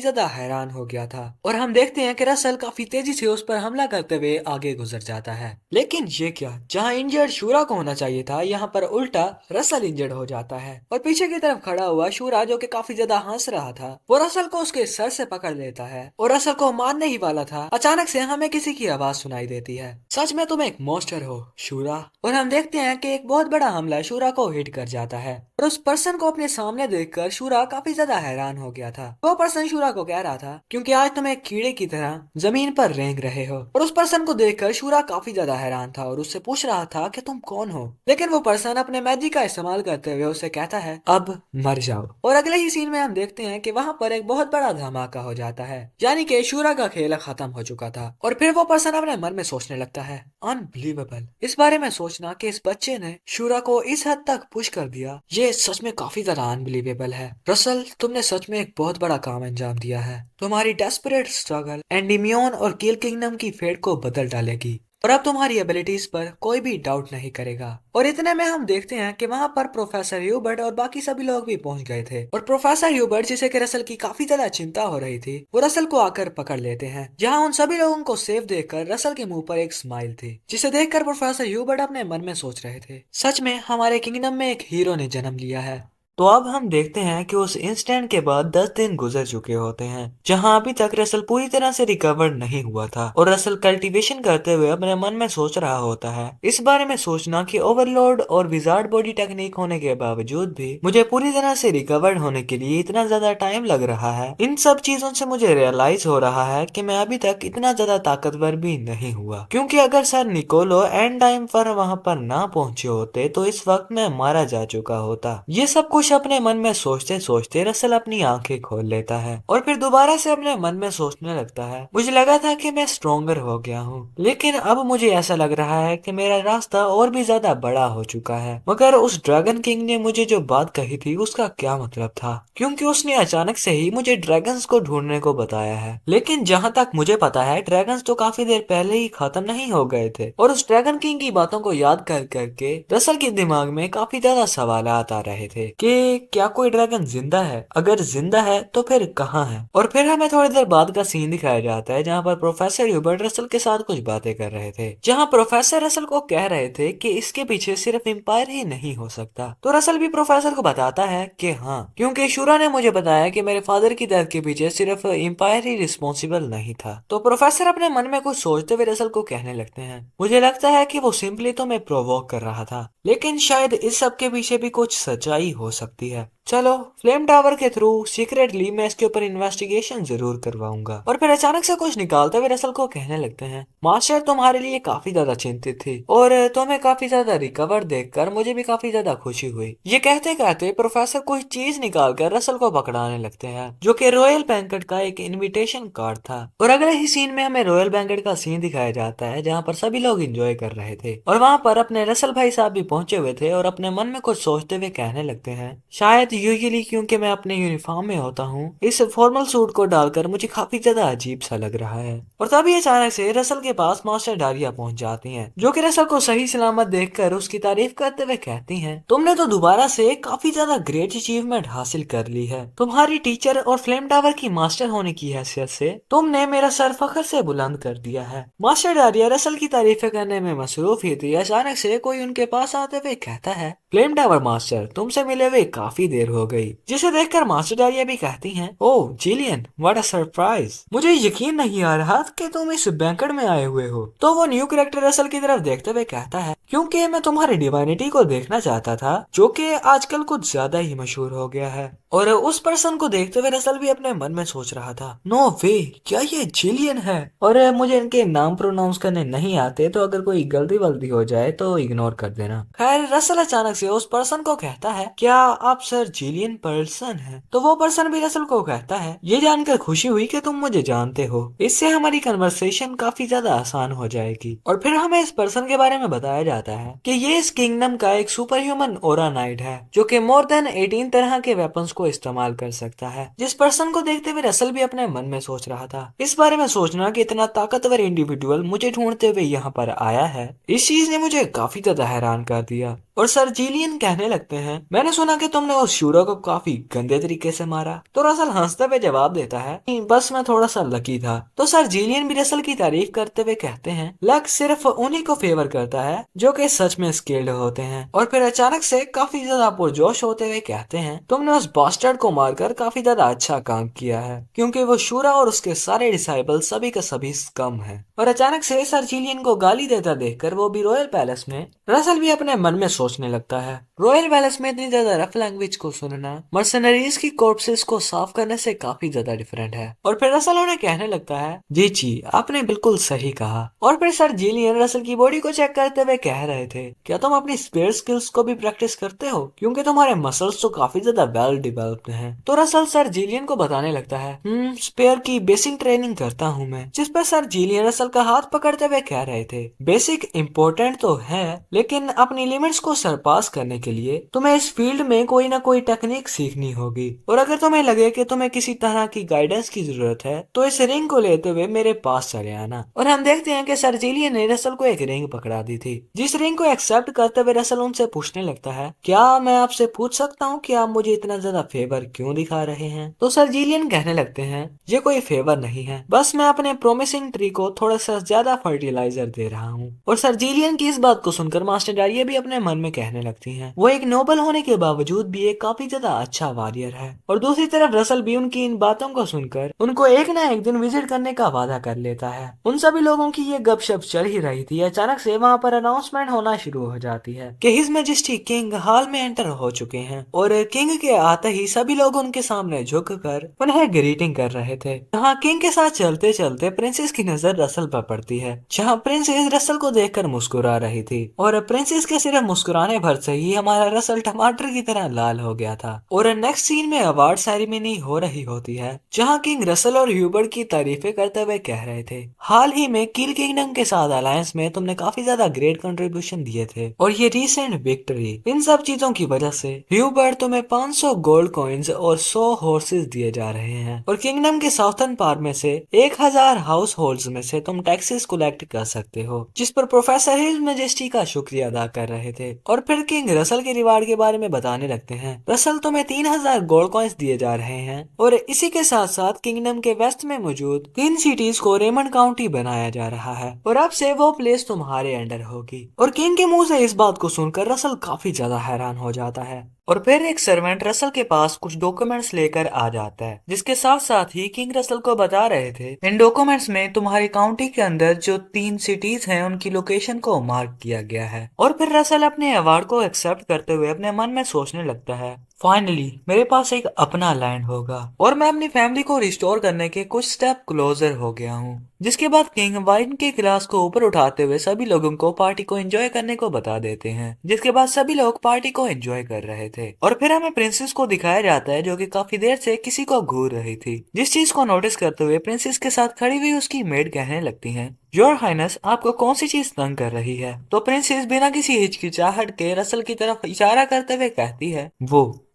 ज्यादा हैरान हो गया था। और हम देखते हैं कि रसल काफी तेजी से उस पर हमला करते हुए आगे गुजर जाता है। लेकिन ये क्या, जहाँ इंजर्ड शूरा को होना चाहिए था, यहाँ पर उल्टा रसल इंजर्ड हो जाता है। और पीछे की तरफ खड़ा हुआ शूरा, जो कि काफी ज्यादा हंस रहा था, वो रसल को उसके सर से पकड़ लेता है और रसल को मारने ही वाला था। अचानक से हमें किसी की आवाज सुनाई देती है, सच में तुम एक मॉन्स्टर हो शूरा। और हम देखते हैं कि एक बहुत बड़ा हमला शूरा को हिट कर जाता है, और उस पर्सन को अपने सामने देखकर शूरा काफी ज्यादा हैरान हो गया था। वो पर्सन शूरा को कह रहा था, क्योंकि आज तुम एक कीड़े की तरह जमीन पर रेंग रहे हो। और उस पर्सन को देखकर शूरा काफी ज्यादा हैरान था और उससे पूछ रहा था कि तुम कौन हो। लेकिन वो पर्सन अपने मैजिक का इस्तेमाल करते हुए उसे कहता है, अब मर जाओ। और अगले ही सीन में हम देखते हैं कि वहां पर एक बहुत बड़ा धमाका हो जाता है, यानी कि शूरा का खेल खत्म हो चुका था। और फिर वो पर्सन अपने मन में सोचने लगता है, अनबिलीवेबल, इस बारे में सोचना कि इस बच्चे ने शूरा को इस हद तक पुश कर दिया, ये सच में काफी ज्यादा अनबिलीवेबल है। रसल, तुमने सच में एक बहुत बड़ा काम अंजाम दिया है। तुम्हारी डेस्परेट स्ट्रगल एंडीमियन और किल किंगडम की फेट को बदल डालेगी, और अब तुम्हारी एबिलिटीज पर कोई भी डाउट नहीं करेगा। और इतने में हम देखते हैं कि वहां पर प्रोफेसर ह्यूबर्ट और बाकी सभी लोग भी पहुंच गए थे। और प्रोफेसर ह्यूबर्ट, जिसे कि रसल की काफी ज्यादा चिंता हो रही थी, वो रसल को आकर पकड़ लेते हैं। जहां उन सभी लोगों को सेफ देखकर रसल के मुंह पर एक स्माइल थी, जिसे देखकर प्रोफेसर ह्यूबर्ट अपने मन में सोच रहे थे, सच में हमारे किंगडम में एक हीरो ने जन्म लिया है। तो अब हम देखते हैं कि उस इंसिडेंट के बाद 10 दिन गुजर चुके होते हैं, जहां अभी तक रसल पूरी तरह से रिकवर नहीं हुआ था। और रसल कल्टीवेशन करते हुए अपने मन में सोच रहा होता है, इस बारे में सोचना कि ओवरलोड और विजार्ड बॉडी टेक्निक होने के बावजूद भी मुझे पूरी तरह से रिकवर्ड होने के लिए इतना ज्यादा टाइम लग रहा है। इन सब चीजों से मुझे रियलाइज हो रहा है कि मैं अभी तक इतना ज्यादा ताकतवर भी नहीं हुआ, क्योंकि अगर सर निकोलो एंड टाइम पर वहां पर ना पहुंचे होते तो इस वक्त मैं मारा जा चुका होता। ये सब कुछ अपने मन में सोचते सोचते रसल अपनी आंखें खोल लेता है और फिर दोबारा से अपने मन में सोचने लगता है, मुझे लगा था कि मैं स्ट्रोंगर हो गया हूँ, लेकिन अब मुझे ऐसा लग रहा है कि मेरा रास्ता और भी ज्यादा बड़ा हो चुका है। मगर उस ड्रैगन किंग ने मुझे जो बात कही थी उसका क्या मतलब था, क्योंकि उसने अचानक से ही मुझे ड्रैगन्स को ढूंढने को बताया है। लेकिन जहाँ तक मुझे पता है ड्रैगन्स तो काफी देर पहले ही खत्म नहीं हो गए थे। और उस ड्रैगन किंग की बातों को याद कर करके रसल के दिमाग में काफी ज्यादा सवालात आ रहे थे कि क्या कोई ड्रैगन जिंदा है, अगर जिंदा है तो फिर कहाँ है। और फिर हमें थोड़ी देर बाद का सीन दिखाया जाता है जहाँ पर प्रोफेसर ह्यूबर्ट रसल के साथ कुछ बातें कर रहे थे, जहाँ प्रोफेसर रसल को कह रहे थे कि इसके पीछे सिर्फ एम्पायर ही नहीं हो सकता। तो रसल भी प्रोफेसर को बताता है कि हाँ, क्योंकि शूरा ने मुझे बताया कि मेरे फादर की डेथ के पीछे सिर्फ एम्पायर ही रिस्पॉन्सिबल नहीं था। तो प्रोफेसर अपने मन में कुछ सोचते हुए रसल को कहने लगते हैं, मुझे लगता है कि वो सिंपली तो मैं प्रोवोक कर रहा था, लेकिन शायद इस सब के पीछे भी कुछ सच्चाई हो सकती है। चलो फ्लेम टावर के थ्रू सीक्रेटली मैं इसके ऊपर इन्वेस्टिगेशन जरूर करवाऊंगा। और फिर अचानक से कुछ निकालते हुए रसल को कहने लगते हैं, मास्टर तुम्हारे लिए काफी ज्यादा चिंतित थी और तुम्हें काफी ज्यादा रिकवर देखकर मुझे भी काफी ज्यादा खुशी हुई। ये कहते कहते प्रोफेसर कोई चीज निकाल कर रसल को पकड़ाने लगते हैं, जो कि रॉयल बैंकेट का एक इनविटेशन कार्ड था। और अगले ही सीन में हमें रॉयल बैंकेट का सीन दिखाया जाता है, जहाँ पर सभी लोग एंजॉय कर रहे थे और वहाँ पर अपने रसल भाई साहब भी पहुंचे हुए थे और अपने मन में कुछ सोचते हुए कहने लगते हैं, शायद यूजुअली क्योंकि मैं अपने यूनिफॉर्म में होता हूँ, इस फॉर्मल सूट को डालकर मुझे काफी ज्यादा अजीब सा लग रहा है। और तभी अचानक से रसल के पास मास्टर डारिया पहुंच जाती हैं, जो कि रसल को सही सलामत देखकर उसकी तारीफ करते हुए कहती हैं, तुमने तो दोबारा से काफी ज्यादा ग्रेट अचीवमेंट हासिल कर ली है। तुम्हारी टीचर और फ्लेम टावर की मास्टर होने की हैसियत से तुमने मेरा सर फख्र से बुलंद कर दिया है। मास्टर डारिया रसल की तारीफें करने में मसरूफ ही थी, अचानक से कोई उनके पास आते हुए कहता है, फ्लेम टावर मास्टर तुमसे मिले हुए काफी देर हो गई। जिसे देखकर मास्टर डारिया भी कहती हैं, ओह जिलियन व्हाट अ सरप्राइज, मुझे यकीन नहीं आ रहा कि तुम इस बैंकेट में आए हुए हो। तो वो न्यू कैरेक्टर रसल की तरफ देखते हुए कहता है, क्योंकि मैं तुम्हारी डिवाइनिटी को देखना चाहता था, जो कि आजकल कुछ ज्यादा ही मशहूर हो गया है। और उस पर्सन को देखते हुए रसल भी अपने मन में सोच रहा था, नो वे, क्या ये जिलियन है? और मुझे इनके नाम प्रोनाउंस करने नहीं आते, तो अगर कोई गलती वलती हो जाए तो इग्नोर कर देना। खैर रसल अचानक से उस पर्सन को कहता है, क्या आप सर जिलियन पर्सन हैं? तो वो पर्सन भी रसल को कहता है, ये जानकर खुशी हुई कि तुम मुझे जानते हो, इससे हमारी कन्वर्सेशन काफी ज्यादा आसान हो जाएगी। और फिर हमें इस पर्सन के बारे में बताया जाता है कि ये इस किंगडम का एक सुपर ह्यूमन ओरा नाइट है, जो कि मोर देन 18 तरह के वेपन्स को इस्तेमाल कर सकता है। जिस पर्सन को देखते हुए रसल भी अपने मन में सोच रहा था, इस बारे में सोचना कि इतना ताकतवर इंडिविजुअल मुझे ढूंढते हुए यहाँ पर आया है, इस चीज ने मुझे काफी ज्यादा हैरान कर दिया। और सर जिलियन कहने लगते हैं, मैंने सुना कि तुमने उस शूरा को काफी गंदे तरीके से मारा। तो रसल हंसते हुए जवाब देता है, "नहीं, बस मैं थोड़ा सा लकी था।" तो सर जिलियन भी रसल की तारीफ करते हुए कहते हैं, लक सिर्फ उन्हीं को फेवर करता है जो कि सच में स्किल्ड होते हैं। और फिर अचानक से काफी ज्यादा पुरजोश होते हुए कहते हैं, तुमने उस बास्टर्ड को मारकर काफी ज्यादा अच्छा काम किया है, क्योंकि वो शूरा और उसके सारे डिसाइबल सभी का सभी कम है। और अचानक से सर जिलियन को गाली देता देखकर वो भी रॉयल पैलेस में, रसल भी अपने मन में सोचने लगता है, रॉयल पैलेस में इतनी ज्यादा रफ लैंग्वेज को सुनना मर्सनरीज की कॉर्प्सेस को साफ करने से काफी ज्यादा डिफरेंट है। और फिर रसल उन्हें कहने लगता है, जी आपने बिल्कुल सही कहा। और फिर सर जिलियन रसल की बॉडी को चेक करते हुए कह रहे थे, क्या तुम अपनी स्पेयर स्किल्स को भी प्रैक्टिस करते हो, क्योंकि तुम्हारे मसल्स तो काफी ज्यादा वेल डेवलप्ड हैं। तो रसल सर जिलियन को बताने लगता है, स्पेयर की बेसिक ट्रेनिंग करता हूँ मैं। जिस पर सर जिलियन रसल का हाथ पकड़ते हुए कह रहे थे, बेसिक इम्पोर्टेंट तो है, लेकिन अपनी लिमिट्स को सरपास करने के लिए तुम्हें इस फील्ड में कोई ना कोई टेक्निक सीखनी होगी। और अगर तुम्हें लगे कि तुम्हें किसी तरह की गाइडेंस की जरूरत है, तो इस रिंग को लेते हुए मेरे पास चले आना। और हम देखते हैं कि सर जिलियन ने रसल को एक रिंग पकड़ा दी थी, जिस रिंग को एक्सेप्ट करते हुए रसल उनसे पूछने लगता है, क्या मैं आपसे पूछ सकता हूँ कि आप मुझे इतना ज्यादा फेवर क्यों दिखा रहे हैं? तो सर जिलियन कहने लगते हैं, ये कोई फेवर नहीं है, बस मैं अपने प्रोमिसिंग ट्री को थोड़ा सा ज्यादा फर्टिलाइजर दे रहा हूँ। और सर जिलियन की इस बात को सुनकर मास्टर डारिया भी अपने मन में कहने लगती हैं, वो एक नोबल होने के बावजूद भी एक काफी ज्यादा अच्छा वॉरियर है। और दूसरी तरफ रसल भी उनकी इन बातों को सुनकर उनको एक ना एक दिन विजिट करने का वादा कर लेता है। उन सभी लोगों की ये गपशप चल ही रही थी, अचानक से वहाँ पर अनाउंसमेंट होना शुरू हो जाती है कि हिज मैजेस्टी किंग हॉल में एंटर हो चुके हैं। और किंग के आते ही सभी लोग उनके सामने झुककर उन्हें ग्रीटिंग कर रहे थे। जहाँ किंग के साथ चलते चलते प्रिंसेस की नजर रसल पर पड़ती है, जहाँ प्रिंसेस रसल को देखकर मुस्कुरा रही थी। और प्रिंसेस के सिर्फ मुस्कुराने भर से ही हमारा रसल टमाटर की तरह लाल हो गया था। और नेक्स्ट सीन में अवार्ड सेरेमनी हो रही होती है, जहाँ किंग रसल और ह्यूबर्ट की तारीफें करते हुए कह रहे थे, हाल ही में किल किंगडम के साथ अलायंस में तुमने काफी ज्यादा ग्रेट कंट्रीब्यूशन दिए थे, और ये रिसेंट विक्ट्री, इन सब चीजों की वजह से ह्यूबर्ट तुम्हें 500 गोल्ड कॉइन्स और 100 हॉर्सेस दिए जा रहे हैं। और किंगडम के साउथर्न पार्ट में से 1000 हाउस होल्ड में से तुम टैक्सेस कलेक्ट कर सकते हो। जिस पर प्रोफेसर हिज मैजेस्टी का शुक्रिया अदा कर रहे थे। और फिर किंग रसल के रिवार्ड के बारे में बताने लगते हैं, रसल तुम्हें 3000 गोल्ड कॉइन्स दिए जा रहे हैं, और इसी के साथ साथ किंगडम के वेस्ट में मौजूद 3 सिटीज को रेमंड काउंटी बनाया जा रहा है, और अब से वो प्लेस तुम्हारे अंडर होगी। और किंग के मुंह से इस बात को सुनकर रसल काफी ज्यादा हैरान हो जाता है। और फिर एक सर्वेंट रसल के पास कुछ डॉक्यूमेंट्स लेकर आ जाता है, जिसके साथ साथ ही किंग रसल को बता रहे थे, इन डॉक्यूमेंट्स में तुम्हारी काउंटी के अंदर जो 3 सिटीज हैं उनकी लोकेशन को मार्क किया गया है। और फिर रसल अपने अवार्ड को एक्सेप्ट करते हुए अपने मन में सोचने लगता है, फाइनली मेरे पास एक अपना लैंड होगा और मैं अपनी फैमिली को रिस्टोर करने के कुछ स्टेप क्लोजर हो गया हूँ। जिसके बाद किंग वाइन के गिलास को ऊपर उठाते हुए सभी लोगों को पार्टी को एंजॉय करने को बता देते हैं। जिसके बाद सभी लोग पार्टी को एंजॉय कर रहे थे और फिर हमें प्रिंसेस को दिखाया जाता है जो कि काफी देर से किसी को घूर रही थी। जिस चीज को नोटिस करते हुए प्रिंसेस के साथ खड़ी हुई उसकी मेड कहने लगती है, योर हाइनेस आपको कौन सी चीज तंग कर रही है? तो प्रिंसेस बिना किसी हिचकिचाहट के रसल की तरफ इशारा करते हुए कहती है,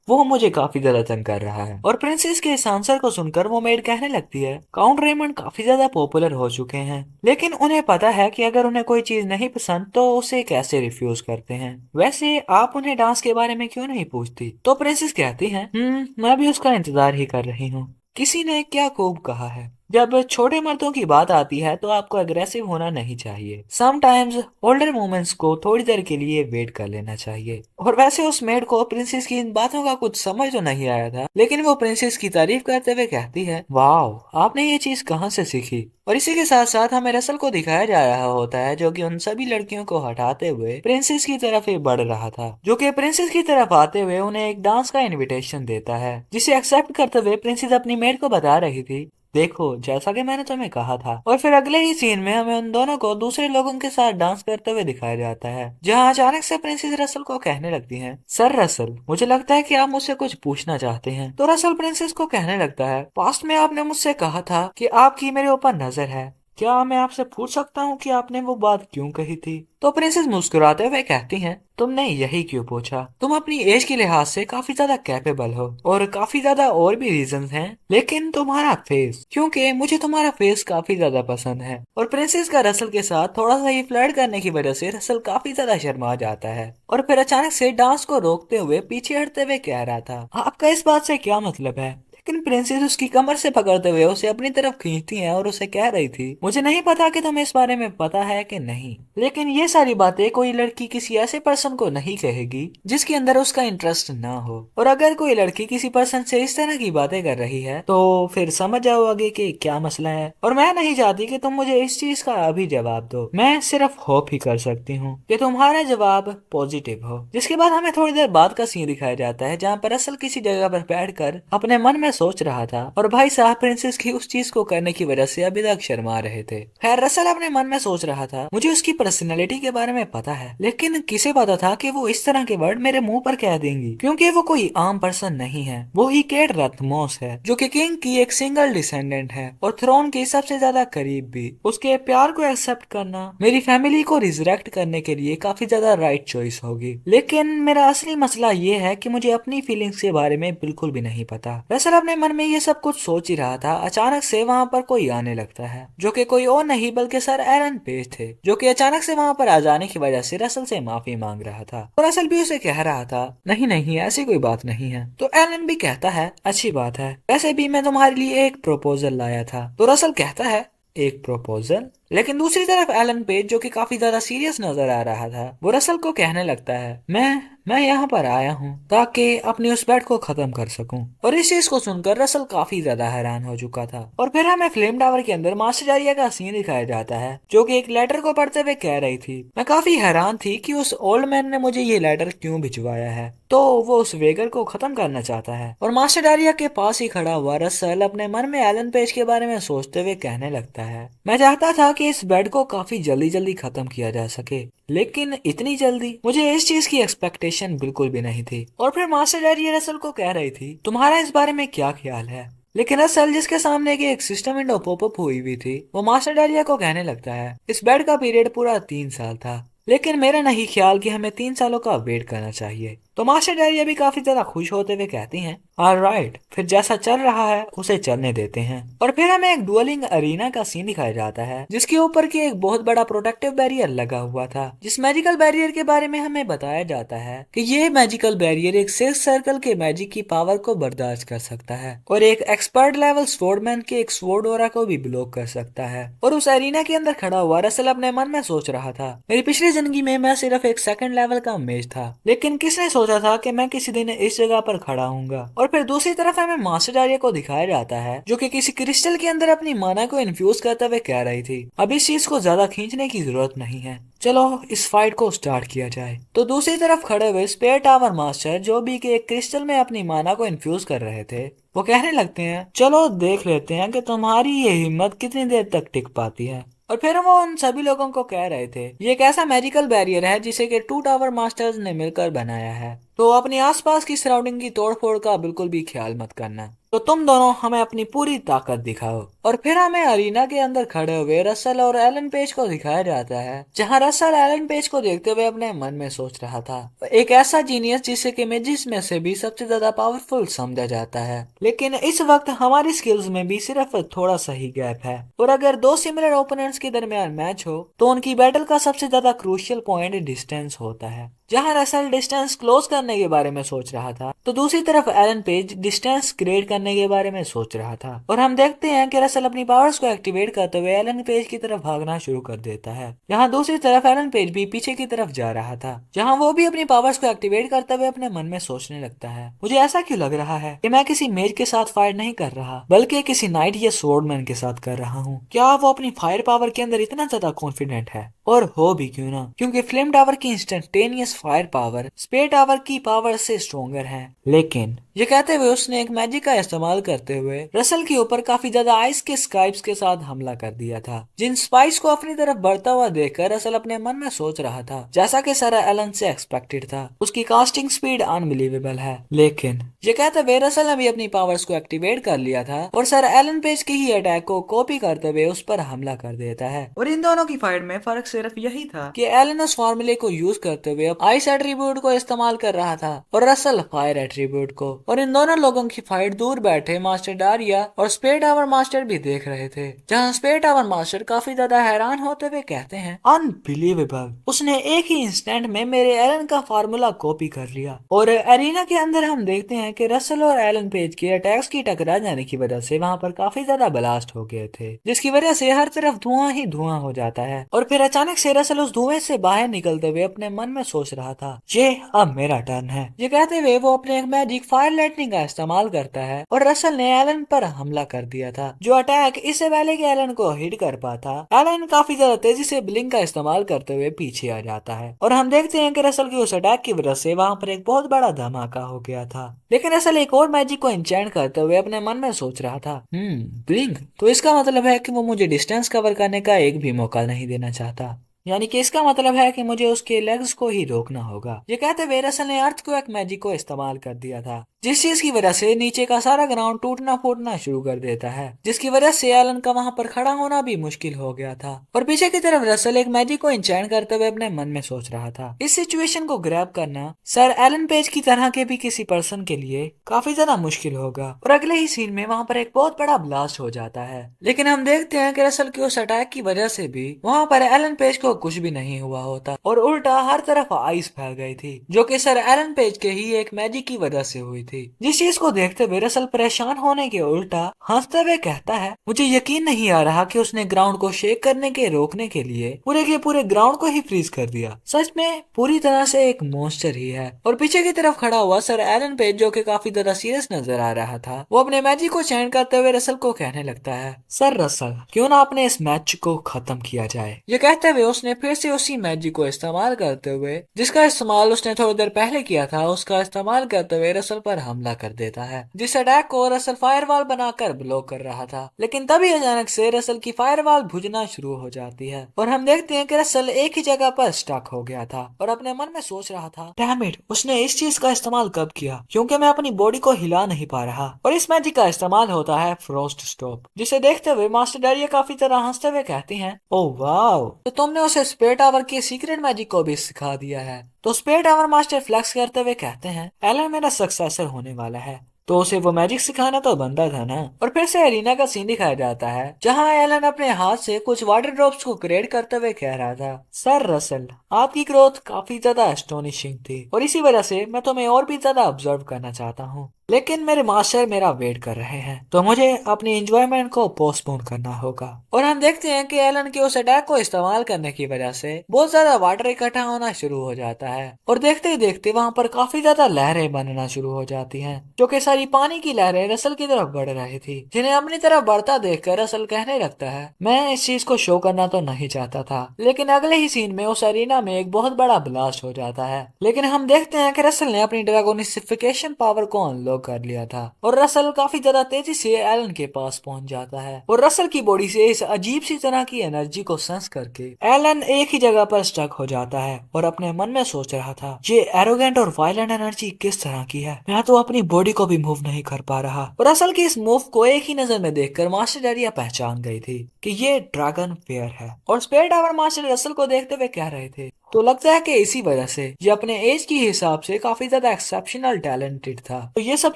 वो मुझे काफी ज्यादा तंग कर रहा है। और प्रिंसेस के इस आंसर को सुनकर वो मेड कहने लगती है, काउंट रेमंड काफी ज्यादा पॉपुलर हो चुके हैं, लेकिन उन्हें पता है कि अगर उन्हें कोई चीज नहीं पसंद तो उसे कैसे रिफ्यूज करते हैं। वैसे आप उन्हें डांस के बारे में क्यों नहीं पूछती? तो प्रिंसेस कहती है, मैं भी उसका इंतजार ही कर रही हूँ। किसी ने क्या खूब कहा है, जब छोटे मर्दों की बात आती है तो आपको अग्रेसिव होना नहीं चाहिए। समटाइम्स ओल्डर वुमेन्स को थोड़ी देर के लिए वेट कर लेना चाहिए। और वैसे उस मेड को प्रिंसेस की इन बातों का कुछ समझ तो नहीं आया था, लेकिन वो प्रिंसेस की तारीफ करते हुए कहती है, वाह आपने ये चीज कहाँ से सीखी? और इसी के साथ साथ हमें रसल को दिखाया जा रहा होता है जो कि उन सभी लड़कियों को हटाते हुए प्रिंसेस की तरफ ही बढ़ रहा था, जो कि प्रिंसेस की तरफ आते हुए उन्हें एक डांस का इनविटेशन देता है, जिसे एक्सेप्ट करते हुए प्रिंसेस अपनी मेड को बता रही थी, देखो जैसा कि मैंने तुम्हें कहा था। और फिर अगले ही सीन में हमें उन दोनों को दूसरे लोगों के साथ डांस करते हुए दिखाया जाता है, जहां अचानक से प्रिंसेस रसल को कहने लगती हैं, सर रसल मुझे लगता है कि आप मुझसे कुछ पूछना चाहते हैं। तो रसल प्रिंसेस को कहने लगता है, पास्ट में आपने मुझसे कहा था कि आपकी मेरे ऊपर नजर है, क्या मैं आपसे पूछ सकता हूँ कि आपने वो बात क्यों कही थी? तो प्रिंसेस मुस्कुराते हुए कहती हैं, तुमने यही क्यों पूछा? तुम अपनी एज के लिहाज से काफी ज्यादा कैपेबल हो और काफी ज्यादा और भी रीजंस हैं, लेकिन तुम्हारा फेस, क्योंकि मुझे तुम्हारा फेस काफी ज्यादा पसंद है। और प्रिंसेस का रसल के साथ थोड़ा सा ही फ्लर्ट करने की वजह से रसल काफी ज्यादा शर्मा जाता है और फिर अचानक से डांस को रोकते हुए पीछे हटते हुए कह रहा था, आपका इस बात से क्या मतलब है? लेकिन प्रिंसेस उसकी कमर से पकड़ते हुए उसे अपनी तरफ खींचती हैं और उसे कह रही थी, मुझे नहीं पता कि तुम्हें इस बारे में पता है कि नहीं, लेकिन ये सारी बातें कोई लड़की किसी ऐसे पर्सन को नहीं कहेगी जिसके अंदर उसका इंटरेस्ट ना हो। और अगर कोई लड़की किसी पर्सन से इस तरह की बातें कर रही है तो फिर समझ जाओ आगे कि क्या मसला है। और मैं नहीं चाहती कि तुम मुझे इस चीज का अभी जवाब दो, मैं सिर्फ होप ही कर सकती हूँ कि तुम्हारा जवाब पॉजिटिव हो। जिसके बाद हमें थोड़ी देर बाद का सीन दिखाया जाता है जहाँ पर असल किसी जगह पर बैठकर अपने मन में सोच रहा था और भाई साहब प्रिंसेस की उस चीज को करने की वजह से अभी तक शर्मा रहे थे। खैर रसल अपने मन में सोच रहा था, मुझे उसकी पर्सनैलिटी के बारे में पता है, लेकिन किसे पता था कि वो इस तरह के वर्ड मेरे मुंह पर कह देंगी, क्योंकि वो कोई आम पर्सन नहीं है, वो ही केट रथमोस है जो कि किंग की एक सिंगल डिसेंडेंट है और थ्रोन के सबसे ज्यादा करीब भी। उसके प्यार को एक्सेप्ट करना मेरी फैमिली को रिजरेक्ट करने के लिए काफी ज्यादा राइट चॉइस होगी। लेकिन मेरा असली मसला ये है कि मुझे अपनी फीलिंग्स के बारे में बिल्कुल भी नहीं पता। रसल अपने मन में ये सब कुछ सोच ही रहा था, अचानक से वहाँ पर कोई आने लगता है जो कि कोई और नहीं बल्कि सर एलन पेज थे, जो कि अचानक से वहाँ पर आ जाने की वजह से रसल से माफी मांग रहा था। और रसल भी उसे कह रहा था, नहीं नहीं ऐसी कोई बात नहीं है। तो एलन भी कहता है, अच्छी बात है, वैसे भी मैं तुम्हारे लिए एक प्रपोजल लाया था। तो रसल कहता है, एक प्रपोजल? लेकिन दूसरी तरफ एलन पेज जो कि काफी ज्यादा सीरियस नजर आ रहा था, वो रसल को कहने लगता है, मैं यहाँ पर आया हूँ ताकि अपनी उस बैट को खत्म कर सकूं। और इस चीज को सुनकर रसल काफी ज्यादा हैरान हो चुका था। और फिर हमें फ्लेम टावर के अंदर मास्टर जारिया का सीन दिखाया जाता है जो कि एक लेटर को पढ़ते हुए कह रही थी, मैं काफी हैरान थी कि उस ओल्ड मैन ने मुझे ये लेटर क्यों भिजवाया है, तो वो उस वेगर को खत्म करना चाहता है। और मास्टर डारिया के पास ही खड़ा हुआ रसल अपने मन में एलन पेज के बारे में सोचते हुए कहने लगता है, मैं चाहता था कि इस बेड को काफी जल्दी जल्दी खत्म किया जा सके, लेकिन इतनी जल्दी मुझे इस चीज की एक्सपेक्टेशन बिल्कुल भी नहीं थी। और फिर मास्टर डारिया रसल को कह रही थी, तुम्हारा इस बारे में क्या ख्याल है? लेकिन रसल जिसके सामने की एक सिस्टम विंडो पॉपअप हुई हुई थी, वो मास्टर डारिया को कहने लगता है, इस बेड का पीरियड पूरा 3 साल था, लेकिन मेरा नहीं ख्याल कि हमें 3 सालों का वेट करना चाहिए। तो मास्टर डारिया भी काफी ज्यादा खुश होते हुए कहती हैं, ऑलराइट, फिर जैसा चल रहा है उसे चलने देते हैं। और फिर हमें एक डुअलिंग अरीना का सीन दिखाया जाता है जिसके ऊपर की एक बहुत बड़ा प्रोटेक्टिव बैरियर लगा हुआ था। जिस मैजिकल बैरियर के बारे में हमें बताया जाता है कि ये मैजिकल बैरियर एक 6 सर्कल के मैजिक की पावर को बर्दाश्त कर सकता है और एक एक्सपर्ट लेवल स्वॉर्डमैन के एक स्वॉर्ड ऑरा को भी ब्लॉक कर सकता है। और उस अरीना के अंदर खड़ा हुआ रसल अपने मन में सोच रहा था, मेरी पिछली जिंदगी में मैं सिर्फ एक सेकंड लेवल का मेज था, लेकिन किसने सोचा सोचा था कि मैं किसी दिन इस जगह पर खड़ा हूँगा। और फिर दूसरी तरफ हमें मास्टर डारिया को दिखाया जाता है जो कि किसी क्रिस्टल के अंदर अपनी माना को इन्फ्यूज करते हुए कह रही थी अब इस चीज को ज्यादा खींचने की जरूरत नहीं है, चलो इस फाइट को स्टार्ट किया जाए। तो दूसरी तरफ खड़े हुए स्पेयर टावर मास्टर जो भी के एक क्रिस्टल में अपनी माना को इन्फ्यूज कर रहे थे वो कहने लगते हैं चलो देख लेते हैं कि तुम्हारी ये हिम्मत कितनी देर तक टिक पाती है। और फिर वो उन सभी लोगों को कह रहे थे ये एक ऐसा मैजिकल बैरियर है जिसे कि टू टावर मास्टर्स ने मिलकर बनाया है, तो अपने आसपास की सराउंडिंग की तोड़फोड़ का बिल्कुल भी ख्याल मत करना, तो तुम दोनों हमें अपनी पूरी ताकत दिखाओ। और फिर हमें अरीना के अंदर खड़े हुए रसल और एलन पेज को दिखाया जाता है जहां रसल एलन पेज को देखते हुए अपने मन में सोच रहा था एक ऐसा जीनियस जिसे कि मैजिस में से भी सबसे ज्यादा पावरफुल समझा जाता है, लेकिन इस वक्त हमारी स्किल्स में भी सिर्फ थोड़ा सा ही गैप है और अगर दो सिमिलर ओपोनेंट्स के दरमियान मैच हो तो उनकी बैटल का सबसे ज्यादा क्रूशियल पॉइंट डिस्टेंस होता है। जहां रसल डिस्टेंस क्लोज करने के बारे में सोच रहा था तो दूसरी तरफ एलन पेज डिस्टेंस क्रिएट करने के बारे में सोच रहा था और हम देखते हैं कि रसल अपनी पावर्स को एक्टिवेट करते हुए एलन पेज की तरफ भागना शुरू कर देता है। जहां दूसरी तरफ एलन पेज भी पीछे की तरफ जा रहा था जहां वो भी अपनी पावर्स को एक्टिवेट करते हुए अपने मन में सोचने लगता है मुझे ऐसा क्यों लग रहा है कि मैं किसी मेज के साथ फाइट नहीं कर रहा बल्कि किसी नाइट या स्वॉर्डमैन के साथ कर रहा हूँ। क्या वो अपनी फायर पावर के अंदर इतना ज्यादा कॉन्फिडेंट है? और हो भी क्यों ना, क्योंकि फ्लेम टावर की instantaneous fire power sprayer tower की पावर से स्ट्रोंगर है। लेकिन ये कहते हुए उसने एक मैजिक का इस्तेमाल करते हुए रसल के ऊपर काफी ज्यादा आइस के स्काइप्स के साथ हमला कर दिया था, जिन स्पाइस को अपनी तरफ बढ़ता हुआ देखकर रसल अपने मन में सोच रहा था जैसा कि सारा एलन से एक्सपेक्टेड था उसकी कास्टिंग स्पीड अनबिलीवेबल है। लेकिन ये कहते हुए रसल ने भी अपनी पावर्स को एक्टिवेट कर लिया था और सर एलन पेज के ही अटैक को कॉपी करते हुए उस पर हमला कर देता है। और इन दोनों की फाइट में फर्क सिर्फ यही था कि एलन उस फॉर्मूले को यूज करते हुए आइस एट्रीब्यूट को इस्तेमाल कर रहा था और रसल फायर एट्रीब्यूट को। और इन दोनों लोगों की फाइट दूर बैठे मास्टर डारिया और स्पेयर टावर मास्टर भी देख रहे थे, जहां स्पेयर टावर मास्टर काफी ज्यादा हैरान होते हुए कहते हैं अनबिलीवेबल, उसने एक ही इंस्टेंट में मेरे एलन का फार्मूला कॉपी कर लिया। और एरिना के अंदर हम देखते हैं कि रसल और एलन पेज के अटैक्स की टकरा जाने की वजह से वहां पर काफी ज्यादा ब्लास्ट हो गए थे जिसकी वजह से हर तरफ धुआं ही धुआं हो जाता है। और फिर अचानक से रसल उस धुएं से बाहर निकलते हुए अपने मन में सोच रहा था ये अब मेरा टर्न है। ये कहते हुए वो अपने एक मैजिक फायर लाइटनिंग का इस्तेमाल करता है और रसल ने एलन पर हमला कर दिया था जो अटैक इससे पहले के एलन को हिट कर पाता। एलन काफी ज्यादा तेजी से ब्लिंक का इस्तेमाल करते हुए पीछे आ जाता है और हम देखते हैं कि रसल की उस अटैक की वजह से वहां पर एक बहुत बड़ा धमाका हो गया था। लेकिन रसल एक और मैजिक को इंचेंट करते हुए अपने मन में सोच रहा था ब्लिंक, तो इसका मतलब है कि वो मुझे डिस्टेंस कवर करने का एक भी मौका नहीं देना चाहता, यानी कि इसका मतलब है कि मुझे उसके लेग्स को ही रोकना होगा। ये कहते हुए रसल ने अर्थ क्वेक मैजिक को इस्तेमाल कर दिया था जिस चीज की वजह से नीचे का सारा ग्राउंड टूटना फूटना शुरू कर देता है जिसकी वजह से एलन का वहां पर खड़ा होना भी मुश्किल हो गया था। और पीछे की तरफ रसल एक मैजिक को इंचेंट करते हुए अपने मन में सोच रहा था इस सिचुएशन को ग्रैब करना सर एलन पेज की तरह के भी किसी पर्सन के लिए काफी ज्यादा मुश्किल होगा। और अगले ही सीन में वहां पर एक बहुत बड़ा ब्लास्ट हो जाता है, लेकिन हम देखते हैं कि रसल की उस अटैक की वजह से भी वहां पर एलन पेज को कुछ भी नहीं हुआ होता और उल्टा हर तरफ आइस फैल गई थी जो कि सर एलन पेज के ही एक मैजिक की वजह से हुई थी। जिस चीज को देखते हुए रसल परेशान होने के उल्टा हंसते हुए कहता है मुझे यकीन नहीं आ रहा कि उसने ग्राउंड को शेक करने के रोकने के लिए पूरे के पूरे ग्राउंड को ही फ्रीज कर दिया, सच में पूरी तरह से एक मॉन्स्टर ही है। और पीछे की तरफ खड़ा हुआ सर एलन पेज जो कि काफी ज्यादा सीरियस नजर आ रहा था वो अपने मैजिक को चैन करते हुए रसल को कहने लगता है सर रसल क्यों ना अपने इस मैच को खत्म किया जाए। ये कहते हुए उसने फिर से उसी मैजिक को इस्तेमाल करते हुए जिसका इस्तेमाल उसने थोड़ी देर पहले किया था उसका इस्तेमाल करते हुए रसल पर हमला कर देता है जिस अटैक को रसल फायरवॉल बनाकर ब्लॉक कर रहा था। लेकिन तभी अचानक से रसल की फायरवॉल बुझना शुरू हो जाती है और हम देखते हैं कि रसल एक ही जगह पर स्टक हो गया था और अपने मन में सोच रहा था डैम इट, उसने इस चीज का इस्तेमाल कब किया क्योंकि मैं अपनी बॉडी को हिला नहीं पा रहा। और इस मैजिक का इस्तेमाल होता है फ्रोस्ट स्टॉप, जिसे देखते हुए मास्टर डारिया काफी तरह हंसते हुए कहती हैं ओह वाओ, तो तुमने उसे स्पेयर टावर के सीक्रेट मैजिक को भी सिखा दिया है। तो स्पेयर टावर मास्टर फ्लेक्स करते हुए कहते हैं एलन मेरा सक्सेसर होने वाला है, तो उसे वो मैजिक सिखाना तो बनता था ना। और फिर से एरिना का सीन दिखाया जाता है जहाँ एलन अपने हाथ से कुछ वाटर ड्रॉप्स को क्रिएट करते हुए कह रहा था, सर रसल, आपकी ग्रोथ काफी ज्यादा एस्टोनिशिंग थी और इसी वजह से मैं तुम्हें और भी ज्यादा ऑब्जर्व करना चाहता हूँ, लेकिन मेरे मास्टर मेरा वेट कर रहे हैं तो मुझे अपनी एंजॉयमेंट को पोस्टपोन करना होगा। और हम देखते हैं कि एलन के उस अटैक को इस्तेमाल करने की वजह से बहुत ज्यादा वाटर इकट्ठा होना शुरू हो जाता है और देखते ही देखते वहां पर काफी ज्यादा लहरें बनना शुरू हो जाती हैं, जो कि सारी पानी की लहरें रसल की तरफ बढ़ रही थी, जिन्हें अपनी तरफ बढ़ता देखकर रसल कहने लगता है, मैं इस चीज को शो करना तो नहीं चाहता था, लेकिन अगले ही सीन में उस अरीना में एक बहुत बड़ा ब्लास्ट हो जाता है। लेकिन हम देखते हैं कि रसल ने अपनी ड्रैगोनिफिकेशन पावर को अनलॉक कर लिया था और रसल काफी ज्यादा तेजी से एलन के पास पहुंच जाता है और रसल की बॉडी से इस अजीब सी तरह की एनर्जी को सेंस करके एलन एक ही जगह पर स्टक हो जाता है और अपने मन में सोच रहा था, ये एरोगेंट और वायलेंट एनर्जी किस तरह की है, मैं तो अपनी बॉडी को भी मूव नहीं कर पा रहा। और रसल की इस मूव को एक ही नजर में देखकर मास्टर डैरिया पहचान गई थी कि ये ड्रैगन फेयर है और स्पेयर टावर मास्टर रसल को देखते हुए कह रहे थे, तो लगता है कि इसी वजह से ये अपने एज के हिसाब से काफी ज्यादा एक्सेप्शनल टैलेंटेड था। तो ये सब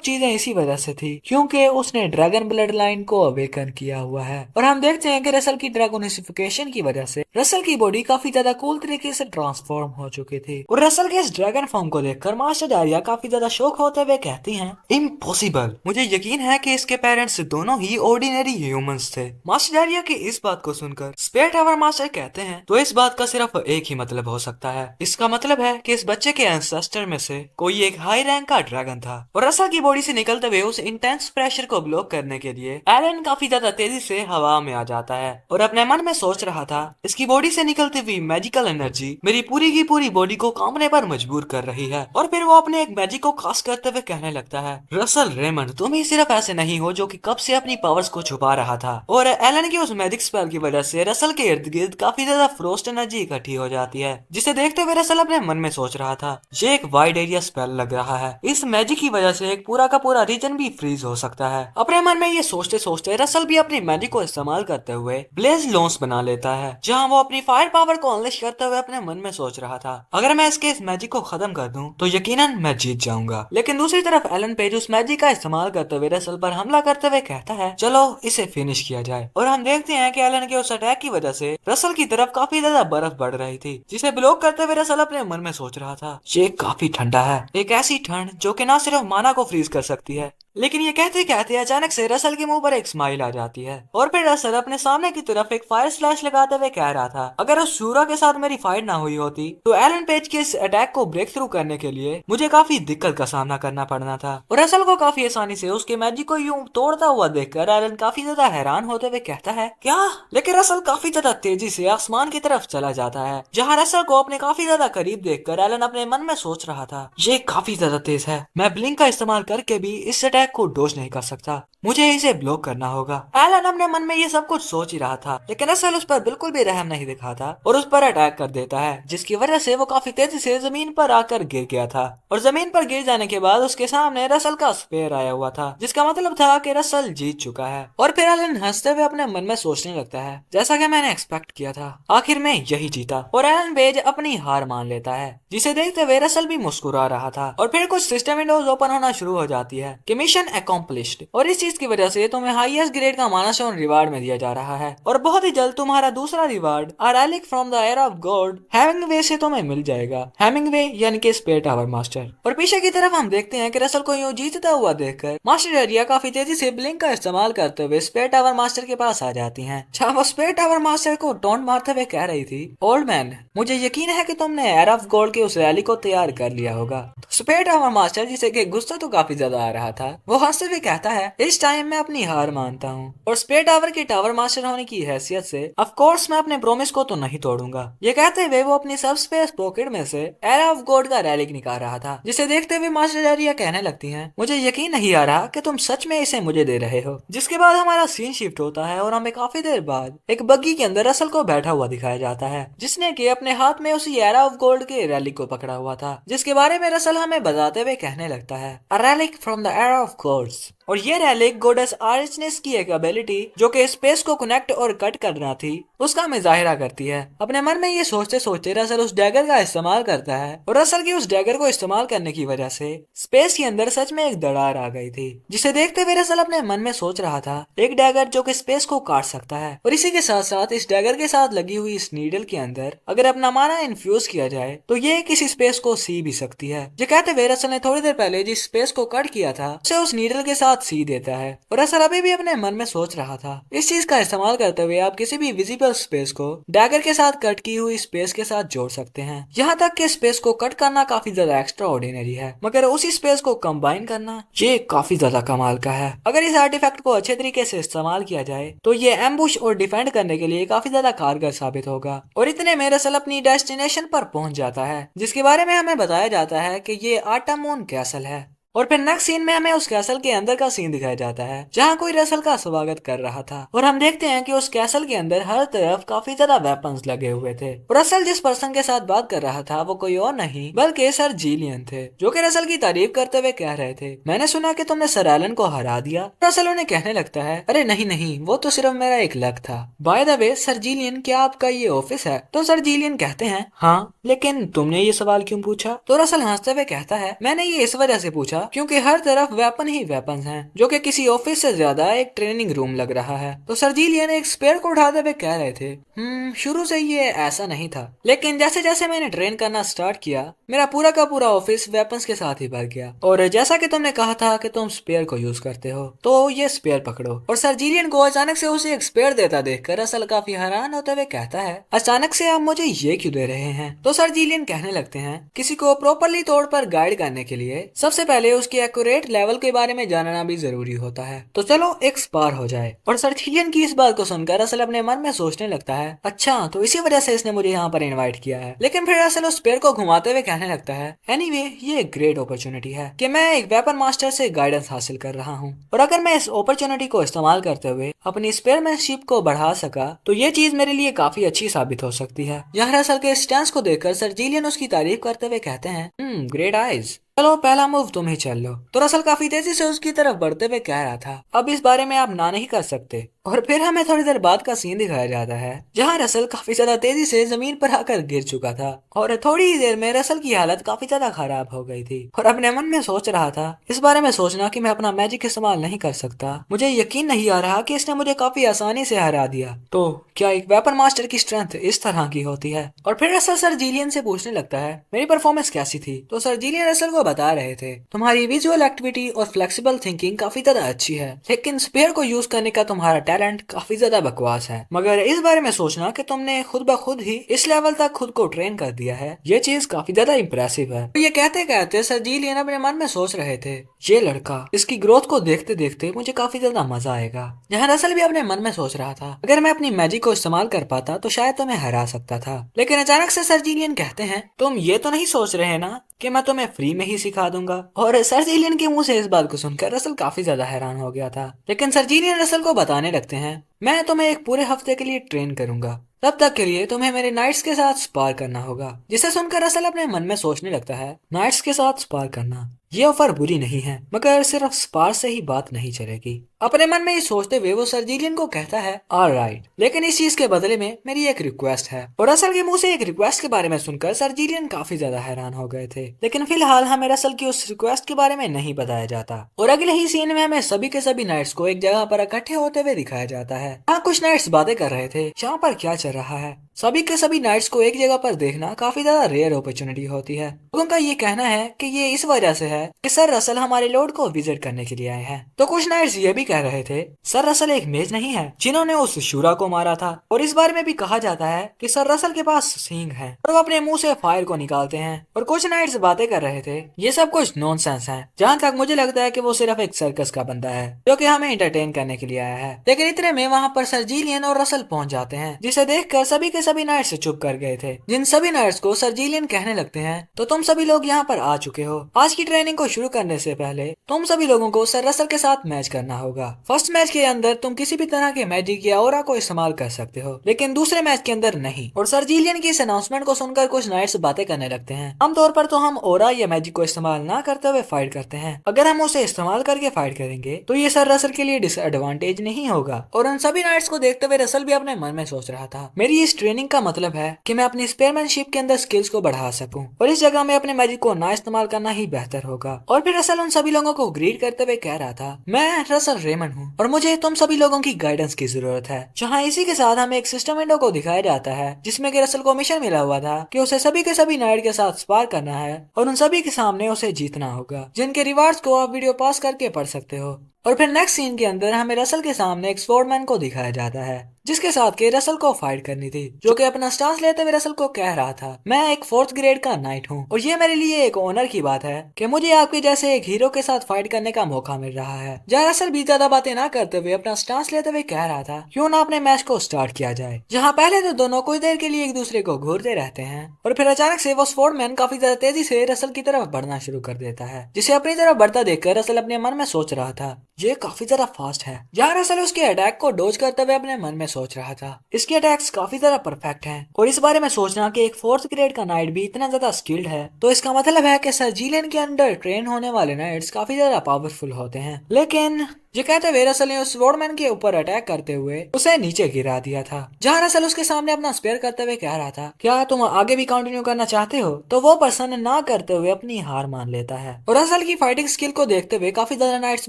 चीजें इसी वजह से थी क्योंकि उसने ड्रैगन ब्लड लाइन को अवेकन किया हुआ है। और हम देखते हैं कि रसल की ड्रैगोनिफिकेशन की वजह से रसल की बॉडी काफी ज्यादा कूल तरीके से ट्रांसफॉर्म हो चुकी थी और रसल के इस ड्रैगन फॉर्म को देखकर मास्टर डारिया काफी ज्यादा शौक होते हुए कहती हैं, इम्पॉसिबल, मुझे यकीन है कि इसके पेरेंट्स दोनों ही ऑर्डिनरी ह्यूमंस थे। मास्टर डारिया की इस बात को सुनकर स्पेयर टावर मास्टर कहते हैं, तो इस बात का सिर्फ एक ही मतलब हो सकता है, इसका मतलब है कि इस बच्चे के एंसेस्टर में से कोई एक हाई रैंक का ड्रैगन था। और रसल की बॉडी से निकलते हुए उस इंटेंस प्रेशर को ब्लॉक करने के लिए एलन काफी ज्यादा तेजी से हवा में आ जाता है और अपने मन में सोच रहा था, इसकी बॉडी से निकलती हुई मैजिकल एनर्जी मेरी पूरी की पूरी बॉडी को कांपने पर मजबूर कर रही है। और फिर वो अपने एक मैजिक को कास्ट करते हुए कहने लगता है, रसल रेमंड, तुम ही सिर्फ ऐसे नहीं हो जो कि कब से अपनी पावर्स को छुपा रहा था। और एलन की उस मैजिक स्पेल की वजह से रसल के इर्द गिर्द काफी ज्यादा फ्रोस्ट एनर्जी इकट्ठी हो जाती है, जिसे देखते हुए रसल अपने मन में सोच रहा था, ये एक वाइड एरिया स्पेल लग रहा है, इस मैजिक की वजह से एक पूरा का पूरा रीजन भी फ्रीज हो सकता है। अपने मन में ये सोचते सोचते रसल भी अपनी मैजिक को इस्तेमाल करते हुए ब्लेज लॉन्च बना लेता है, जहां वो अपनी फायर पावर को अनलिश करते हुए अपने मन में सोच रहा था, अगर मैं इसके इस मैजिक को खत्म कर दूं तो यकीनन मैं जीत जाऊंगा। लेकिन दूसरी तरफ एलन पेज उस मैजिक का इस्तेमाल करते हुए रसल पर हमला करते हुए कहता है, चलो इसे फिनिश किया जाए। और हम देखते हैं कि एलन के उस अटैक की वजह से रसल की तरफ काफी ज्यादा बर्फ बढ़ रही थी, जिसे ब्लॉक करते हुए रसल अपने मन में सोच रहा था, ये काफी ठंडा है, एक ऐसी ठंड जो कि ना सिर्फ माना को फ्रीज कर सकती है। लेकिन ये कहते कहते अचानक से रसल के मुंह पर एक स्माइल आ जाती है और फिर रसल अपने सामने की तरफ एक फायर स्लैश लगाते हुए कह रहा था, अगर उस शूरा के साथ मेरी फाइट ना हुई होती तो एलन पेज के इस अटैक को ब्रेक थ्रू करने के लिए मुझे काफी दिक्कत का सामना करना पड़ना था। और रसल को काफी आसानी से उसके मैजिक को यूं तोड़ता हुआ देखकर एलन काफी ज्यादा हैरान होते हुए कहता है, क्या? लेकिन रसल काफी ज्यादा तेजी से आसमान की तरफ चला जाता है, जहाँ रसल को अपने काफी ज्यादा करीब देखकर एलन अपने मन में सोच रहा था, ये काफी ज्यादा तेज है, मैं ब्लिंक का इस्तेमाल करके भी इस अटैक को डोज नहीं कर सकता, मुझे इसे ब्लॉक करना होगा। एलन अपने मन में ये सब कुछ सोच ही रहा था, लेकिन रसल उस पर बिल्कुल भी रहम नहीं दिखाता और उस पर अटैक कर देता है, जिसकी वजह से वो काफी तेजी से जमीन पर आकर गिर गया था। और जमीन पर गिर जाने के बाद उसके सामने रसल का स्पेयर आया हुआ था, जिसका मतलब था कि रसल जीत चुका है। और फिर एलन हंसते हुए अपने मन में सोचने लगता है, जैसा कि मैंने एक्सपेक्ट किया था, आखिर में यही जीता। और एलन पेज अपनी हार मान लेता है, जिसे देखते हुए रसल भी मुस्कुरा रहा था। और फिर कुछ सिस्टम विंडोज ओपन होना शुरू हो जाती है कि मिशन अकॉम्प्लिश्ड, और इस चीज की वजह से तुम्हें हाईएस्ट ग्रेड का मानासोन रिवार्ड में दिया जा रहा है और बहुत ही जल्द तुम्हारा दूसरा reward a relic from the heir of god Hemingway से तुम्हें मिल जाएगा। हेमिंगवे यानी कि स्पेयर टावर मास्टर। और पीछे की तरफ हम देखते हैं कि रसल को यूं जीतता हुआ देखकर मास्टर एरिया काफी तेजी से ब्लिंक का इस्तेमाल करते हुए स्पेयर टावर मास्टर के पास आ जाती हैं, जहां वो स्पेयर टावर मास्टर को टोंट मारते हुए कह रही थी, ओल्ड मैन, मुझे यकीन है कि तुमने एयर ऑफ गॉड के उस रैली को तैयार कर लिया होगा। स्पेयर टावर मास्टर, जिसे कि गुस्सा तो काफी ज्यादा आ रहा था, वो हंसते हुए कहता है, इस टाइम मैं अपनी हार मानता हूँ और स्पेयर टावर के टावर मास्टर होने की हैसियत से ऑफ कोर्स मैं अपने प्रोमिस को तो नहीं तोड़ूंगा। ये कहते हुए वो अपनी सब स्पेस पॉकेट में से एयर ऑफ गॉड का रैलिक निकाल रहा था, जिसे देखते हुए मास्टर एरिया कहने लगती हैं, मुझे यकीन नहीं आ रहा कि तुम सच में इसे मुझे दे रहे हो। जिसके बाद हमारा सीन शिफ्ट होता है और हमें काफी देर बाद एक बग्गी के अंदर रसल को बैठा हुआ दिखाया जाता है, जिसने कि अपने हाथ में उसी एयर ऑफ गोल्ड के रैलिक को पकड़ा हुआ था, जिसके बारे में रसल हमें बताते हुए कहने लगता है, a relic from the heir of gods. और ये रेलिक गोडेस आर्चनेस की एक एबिलिटी जो कि स्पेस को कनेक्ट और कट करना थी उसका मुजाहिरा करती है। अपने मन में ये सोचते सोचते रसल उस डैगर का इस्तेमाल करता है और रसल की उस डैगर को इस्तेमाल करने की वजह से स्पेस के अंदर सच में एक दरार आ गई थी, जिसे देखते हुए रसल अपने मन में सोच रहा था एक डैगर जो कि स्पेस को काट सकता है। और इसी के साथ साथ इस डैगर के साथ लगी हुई इस नीडल के अंदर अगर अपना माना इन्फ्यूज किया जाए तो ये किसी स्पेस को सी भी सकती है। जो कहते हुए रसल ने थोड़ी देर पहले जिस स्पेस को कट किया था उसे उस नीडल के साथ सी देता है। और रसल अभी भी अपने मन में सोच रहा था इस चीज का इस्तेमाल करते हुए आप किसी भी विजिबल स्पेस को डैगर के साथ कट की हुई स्पेस के साथ जोड़ सकते हैं। यहाँ तक कि स्पेस को कट करना काफी ज्यादा एक्स्ट्रा ऑर्डिनरी है, मगर उसी स्पेस को कंबाइन करना ये काफी ज्यादा कमाल का है। अगर इस आर्टिफैक्ट को अच्छे तरीके से इस्तेमाल किया जाए तो ये एम्बुश और डिफेंड करने के लिए काफी ज्यादा कारगर साबित होगा। और इतने में रसल अपनी डेस्टिनेशन पर पहुंच जाता है जिसके बारे में हमें बताया जाता है कि ये आटामून कैसल है। और फिर नेक्स्ट सीन में हमें उस कैसल के अंदर का सीन दिखाया जाता है जहाँ कोई रसल का स्वागत कर रहा था और हम देखते हैं कि उस कैसल के अंदर हर तरफ काफी ज्यादा वेपन्स लगे हुए थे। और रसल जिस पर्सन के साथ बात कर रहा था वो कोई और नहीं बल्कि सर जीलियन थे, जो कि रसल की तारीफ करते हुए कह रहे थे मैंने सुना कि तुमने सर एलन को हरा दिया। रसल उन्हें कहने लगता है अरे नहीं नहीं, वो तो सिर्फ मेरा एक लक था। बाय द वे सर जीलियन, क्या आपका ये ऑफिस है? तो सर जीलियन कहते हैं हाँ, लेकिन तुमने ये सवाल क्यों पूछा? तो रसल हंसते हुए कहता है मैंने ये इस वजह से पूछा क्योंकि हर तरफ वेपन ही वेपन हैं, जो कि किसी ऑफिस से ज्यादा एक ट्रेनिंग रूम लग रहा है। तो सर जीलियन एक स्पेयर को उठाते हुए कह रहे थे शुरू से ये ऐसा नहीं था, लेकिन जैसे जैसे मैंने ट्रेन करना स्टार्ट किया मेरा पूरा का पूरा ऑफिस वेपन्स के साथ ही भर गया। और जैसा कि तुमने कहा था कि तुम स्पेयर को यूज करते हो तो ये स्पेयर पकड़ो। और सर जीलियन को अचानक से उसे एक स्पेयर देता देखकर रसल काफी हैरान होते हुए कहता है अचानक से आप मुझे ये क्यों दे रहे हैं? तो सर जीलियन कहने लगते हैं किसी को प्रॉपरली तौर पर गाइड करने के लिए सबसे पहले उसकी एक्यूरेट लेवल के बारे में जानना भी जरूरी होता है, तो चलो एक स्पार हो जाए। और सर जीलियन की इस बात को सुनकर रसल अपने मन में सोचने लगता है अच्छा तो इसी वजह से इसने मुझे यहाँ पर इनवाइट किया है। लेकिन फिर रसल उस पेड़ को घुमाते हुए कहने लगता है एनीवे ये एक ग्रेट अपॉर्चुनिटी है कि मैं एक वेपन मास्टर से गाइडेंस हासिल कर रहा हूँ, और अगर मैं इस अपॉर्चुनिटी को इस्तेमाल करते हुए अपनी स्पेयरमैनशिप को बढ़ा सका तो ये चीज मेरे लिए काफी अच्छी साबित हो सकती है। यहाँ रसल के स्टैंस को देखकर सर जीलियन उसकी तारीफ करते हुए कहते हैं ग्रेट आइज, चलो पहला मूव तुम ही चल लो। तो रसल काफी तेजी से उसकी तरफ बढ़ते हुए कह रहा था अब इस बारे में आप ना नहीं कर सकते। और फिर हमें थोड़ी देर बाद का सीन दिखाया जाता है जहाँ रसल काफी ज्यादा तेजी से जमीन पर आकर गिर चुका था और थोड़ी ही देर में रसल की हालत काफी ज्यादा खराब हो गई थी। और अपने मन में सोच रहा था इस बारे में सोचना कि मैं अपना मैजिक इस्तेमाल नहीं कर सकता, मुझे यकीन नहीं आ रहा कि इसने मुझे काफी आसानी से हरा दिया। तो क्या एक वेपन मास्टर की स्ट्रेंथ इस तरह की होती है? और फिर रसल सर जीलियन से पूछने लगता है मेरी परफॉर्मेंस कैसी थी? तो सर जीलियन रसल को बता रहे थे तुम्हारी विजुअल एक्टिविटी और फ्लेक्सिबल थिंकिंग काफी ज्यादा अच्छी है, लेकिन स्पेयर को यूज करने का तुम्हारा टैलेंट काफी ज्यादा बकवास है। मगर इस बारे में सोचना कि तुमने खुद ब खुद ही इस लेवल तक खुद को ट्रेन कर दिया है, ये चीज काफी ज्यादा इंप्रेसिव है। ये कहते कहते सर जीलियन अपने मन में सोच रहे थे ये लड़का, इसकी ग्रोथ को देखते देखते मुझे काफी ज्यादा मजा आएगा। जहाँ रसल भी अपने मन में सोच रहा था अगर मैं अपनी मैजिक को इस्तेमाल कर पाता तो शायद तुम्हें हरा सकता था। लेकिन अचानक से सर जीलियन कहते हैं तुम ये तो नहीं सोच रहे ना कि मैं तुम्हें फ्री में ही सिखा दूंगा? और सर जीलियन के मुंह से इस बात को सुनकर रसल काफी ज्यादा हैरान हो गया था। लेकिन सर जीलियन रसल को बताने लगते हैं मैं तुम्हें एक पूरे हफ्ते के लिए ट्रेन करूंगा, तब तक के लिए तुम्हें मेरे नाइट्स के साथ स्पार करना होगा। जिसे सुनकर रसल अपने मन में सोचने लगता है नाइट्स के साथ स्पार करना ये ऑफर बुरी नहीं है, मगर सिर्फ स्पार से ही बात नहीं चलेगी। अपने मन में ये सोचते हुए वो सर जीलियन को कहता है ऑलराइट, लेकिन इस चीज के बदले में मेरी एक रिक्वेस्ट है। और रसल के मुंह से एक रिक्वेस्ट के बारे में सुनकर सर जीलियन काफी ज्यादा हैरान हो गए थे। लेकिन फिलहाल हमें रसल की उस रिक्वेस्ट के बारे में नहीं बताया जाता और अगले ही सीन में हमें सभी के सभी नाइट्स को एक जगह पर इकट्ठे होते हुए दिखाया जाता है। यहाँ कुछ नाइट्स बातें कर रहे थे यहाँ पर क्या चल रहा है। सभी के सभी नाइट्स को एक जगह पर देखना काफी ज्यादा रेयर अपॉर्चुनिटी होती है। लोगों का ये कहना है कि ये इस वजह से है कि सर रसल हमारे लॉर्ड को विजिट करने के लिए आए हैं। तो कुछ नाइट्स ये भी कह रहे थे सर रसल एक मेज नहीं है जिन्होंने उस शूरा को मारा था। और इस बारे में भी कहा जाता है कि सर रसल के पास सींग है और वो अपने मुंह से फायर को निकालते हैं। और कुछ नाइट्स बातें कर रहे थे ये सब कुछ नॉनसेंस है। जहाँ तक मुझे लगता है कि वो सिर्फ एक सर्कस का बंदा है जो कि हमें एंटरटेन करने के लिए आया है। लेकिन इतने में वहाँ पर सर जीलियन और रसल पहुंच जाते हैं, जिसे देखकर सभी के सभी नाइट्स चुप कर गए थे, जिन सभी नाइट्स को सर जिलियन कहने लगते हैं, तो तुम सभी लोग यहाँ पर आ चुके हो। आज की ट्रेनिंग को शुरू करने से पहले तुम सभी लोगों को सर रसल के साथ मैच करना होगा। फर्स्ट मैच के अंदर तुम किसी भी तरह के मैजिक या ऑरा को इस्तेमाल कर सकते हो, लेकिन दूसरे मैच के अंदर नहीं। और सर जिलियन की इस अनाउंसमेंट को सुनकर कुछ नाइट्स बातें करने लगते हैं। आमतौर पर तो हम ऑरा या मैजिक को इस्तेमाल ना करते हुए फाइट करते हैं, अगर हम उसे इस्तेमाल करके फाइट करेंगे तो ये सर रसल के लिए डिसएडवांटेज नहीं होगा। और उन सभी नाइट्स को देखते हुए रसल भी अपने मन में सोच रहा था, मेरी इस ट्रेनिंग का मतलब है कि मैं अपनी स्पेयरमैनशिप के अंदर स्किल्स को बढ़ा सकूं, और इस जगह में अपने मैजिक को ना इस्तेमाल करना ही बेहतर होगा। और फिर रसल उन सभी लोगों को ग्रीट करते हुए कह रहा था, मैं रसल रेमन हूँ और मुझे तुम सभी लोगों की गाइडेंस की जरूरत है। जहाँ इसी के साथ हमें एक सिस्टम विंडो को दिखाया जाता है, जिसमें कि रसल को मिशन मिला हुआ था कि उसे सभी के सभी नाइट के साथ स्पार करना है और उन सभी के सामने उसे जीतना होगा, जिनके रिवार्ड्स को आप वीडियो पास करके पढ़ सकते हो। और फिर नेक्स्ट सीन के अंदर हमें रसल के सामने एक स्वॉर्डमैन को दिखाया जाता है, जिसके साथ के रसल को फाइट करनी थी, जो कि अपना स्टांस लेते हुए रसल को कह रहा था, मैं एक 4th ग्रेड का नाइट हूँ और ये मेरे लिए एक ऑनर की बात है कि मुझे आपके जैसे एक हीरो के साथ फाइट करने का मौका मिल रहा है। जहाँ रसल भी ज्यादा बातें ना करते हुए अपना स्टांस लेते हुए कह रहा था, क्यों ना अपने मैच को स्टार्ट किया जाए। जहाँ पहले तो दोनों कुछ देर के लिए एक दूसरे को घूरते रहते हैं और फिर अचानक से वो स्वॉर्डमैन काफी ज्यादा तेजी से रसल की तरफ बढ़ना शुरू कर देता है, जिसे अपनी तरफ बढ़ता देखकर रसल अपने मन में सोच रहा था, ये काफी ज्यादा फास्ट है। जहाँ रसल उसके अटैक को डोज करते हुए अपने मन में सोच रहा था, इसके अटैक्स काफी ज्यादा परफेक्ट हैं। और इस बारे में सोचना कि एक 4th ग्रेड का नाइट भी इतना ज्यादा स्किल्ड है, तो इसका मतलब है कि सर जिलियन के अंडर ट्रेन होने वाले नाइट्स काफी ज्यादा पावरफुल होते हैं। लेकिन ये कहते हुए रसल ने उस स्वॉर्डमैन के ऊपर अटैक करते हुए उसे नीचे गिरा दिया था। जहाँ रसल उसके सामने अपना स्पेयर करते हुए कह रहा था, क्या तुम आगे भी कंटिन्यू करना चाहते हो, तो वो पर्सन ना करते हुए अपनी हार मान लेता है। और रसल की फाइटिंग स्किल को देखते हुए काफी ज्यादा नाइट्स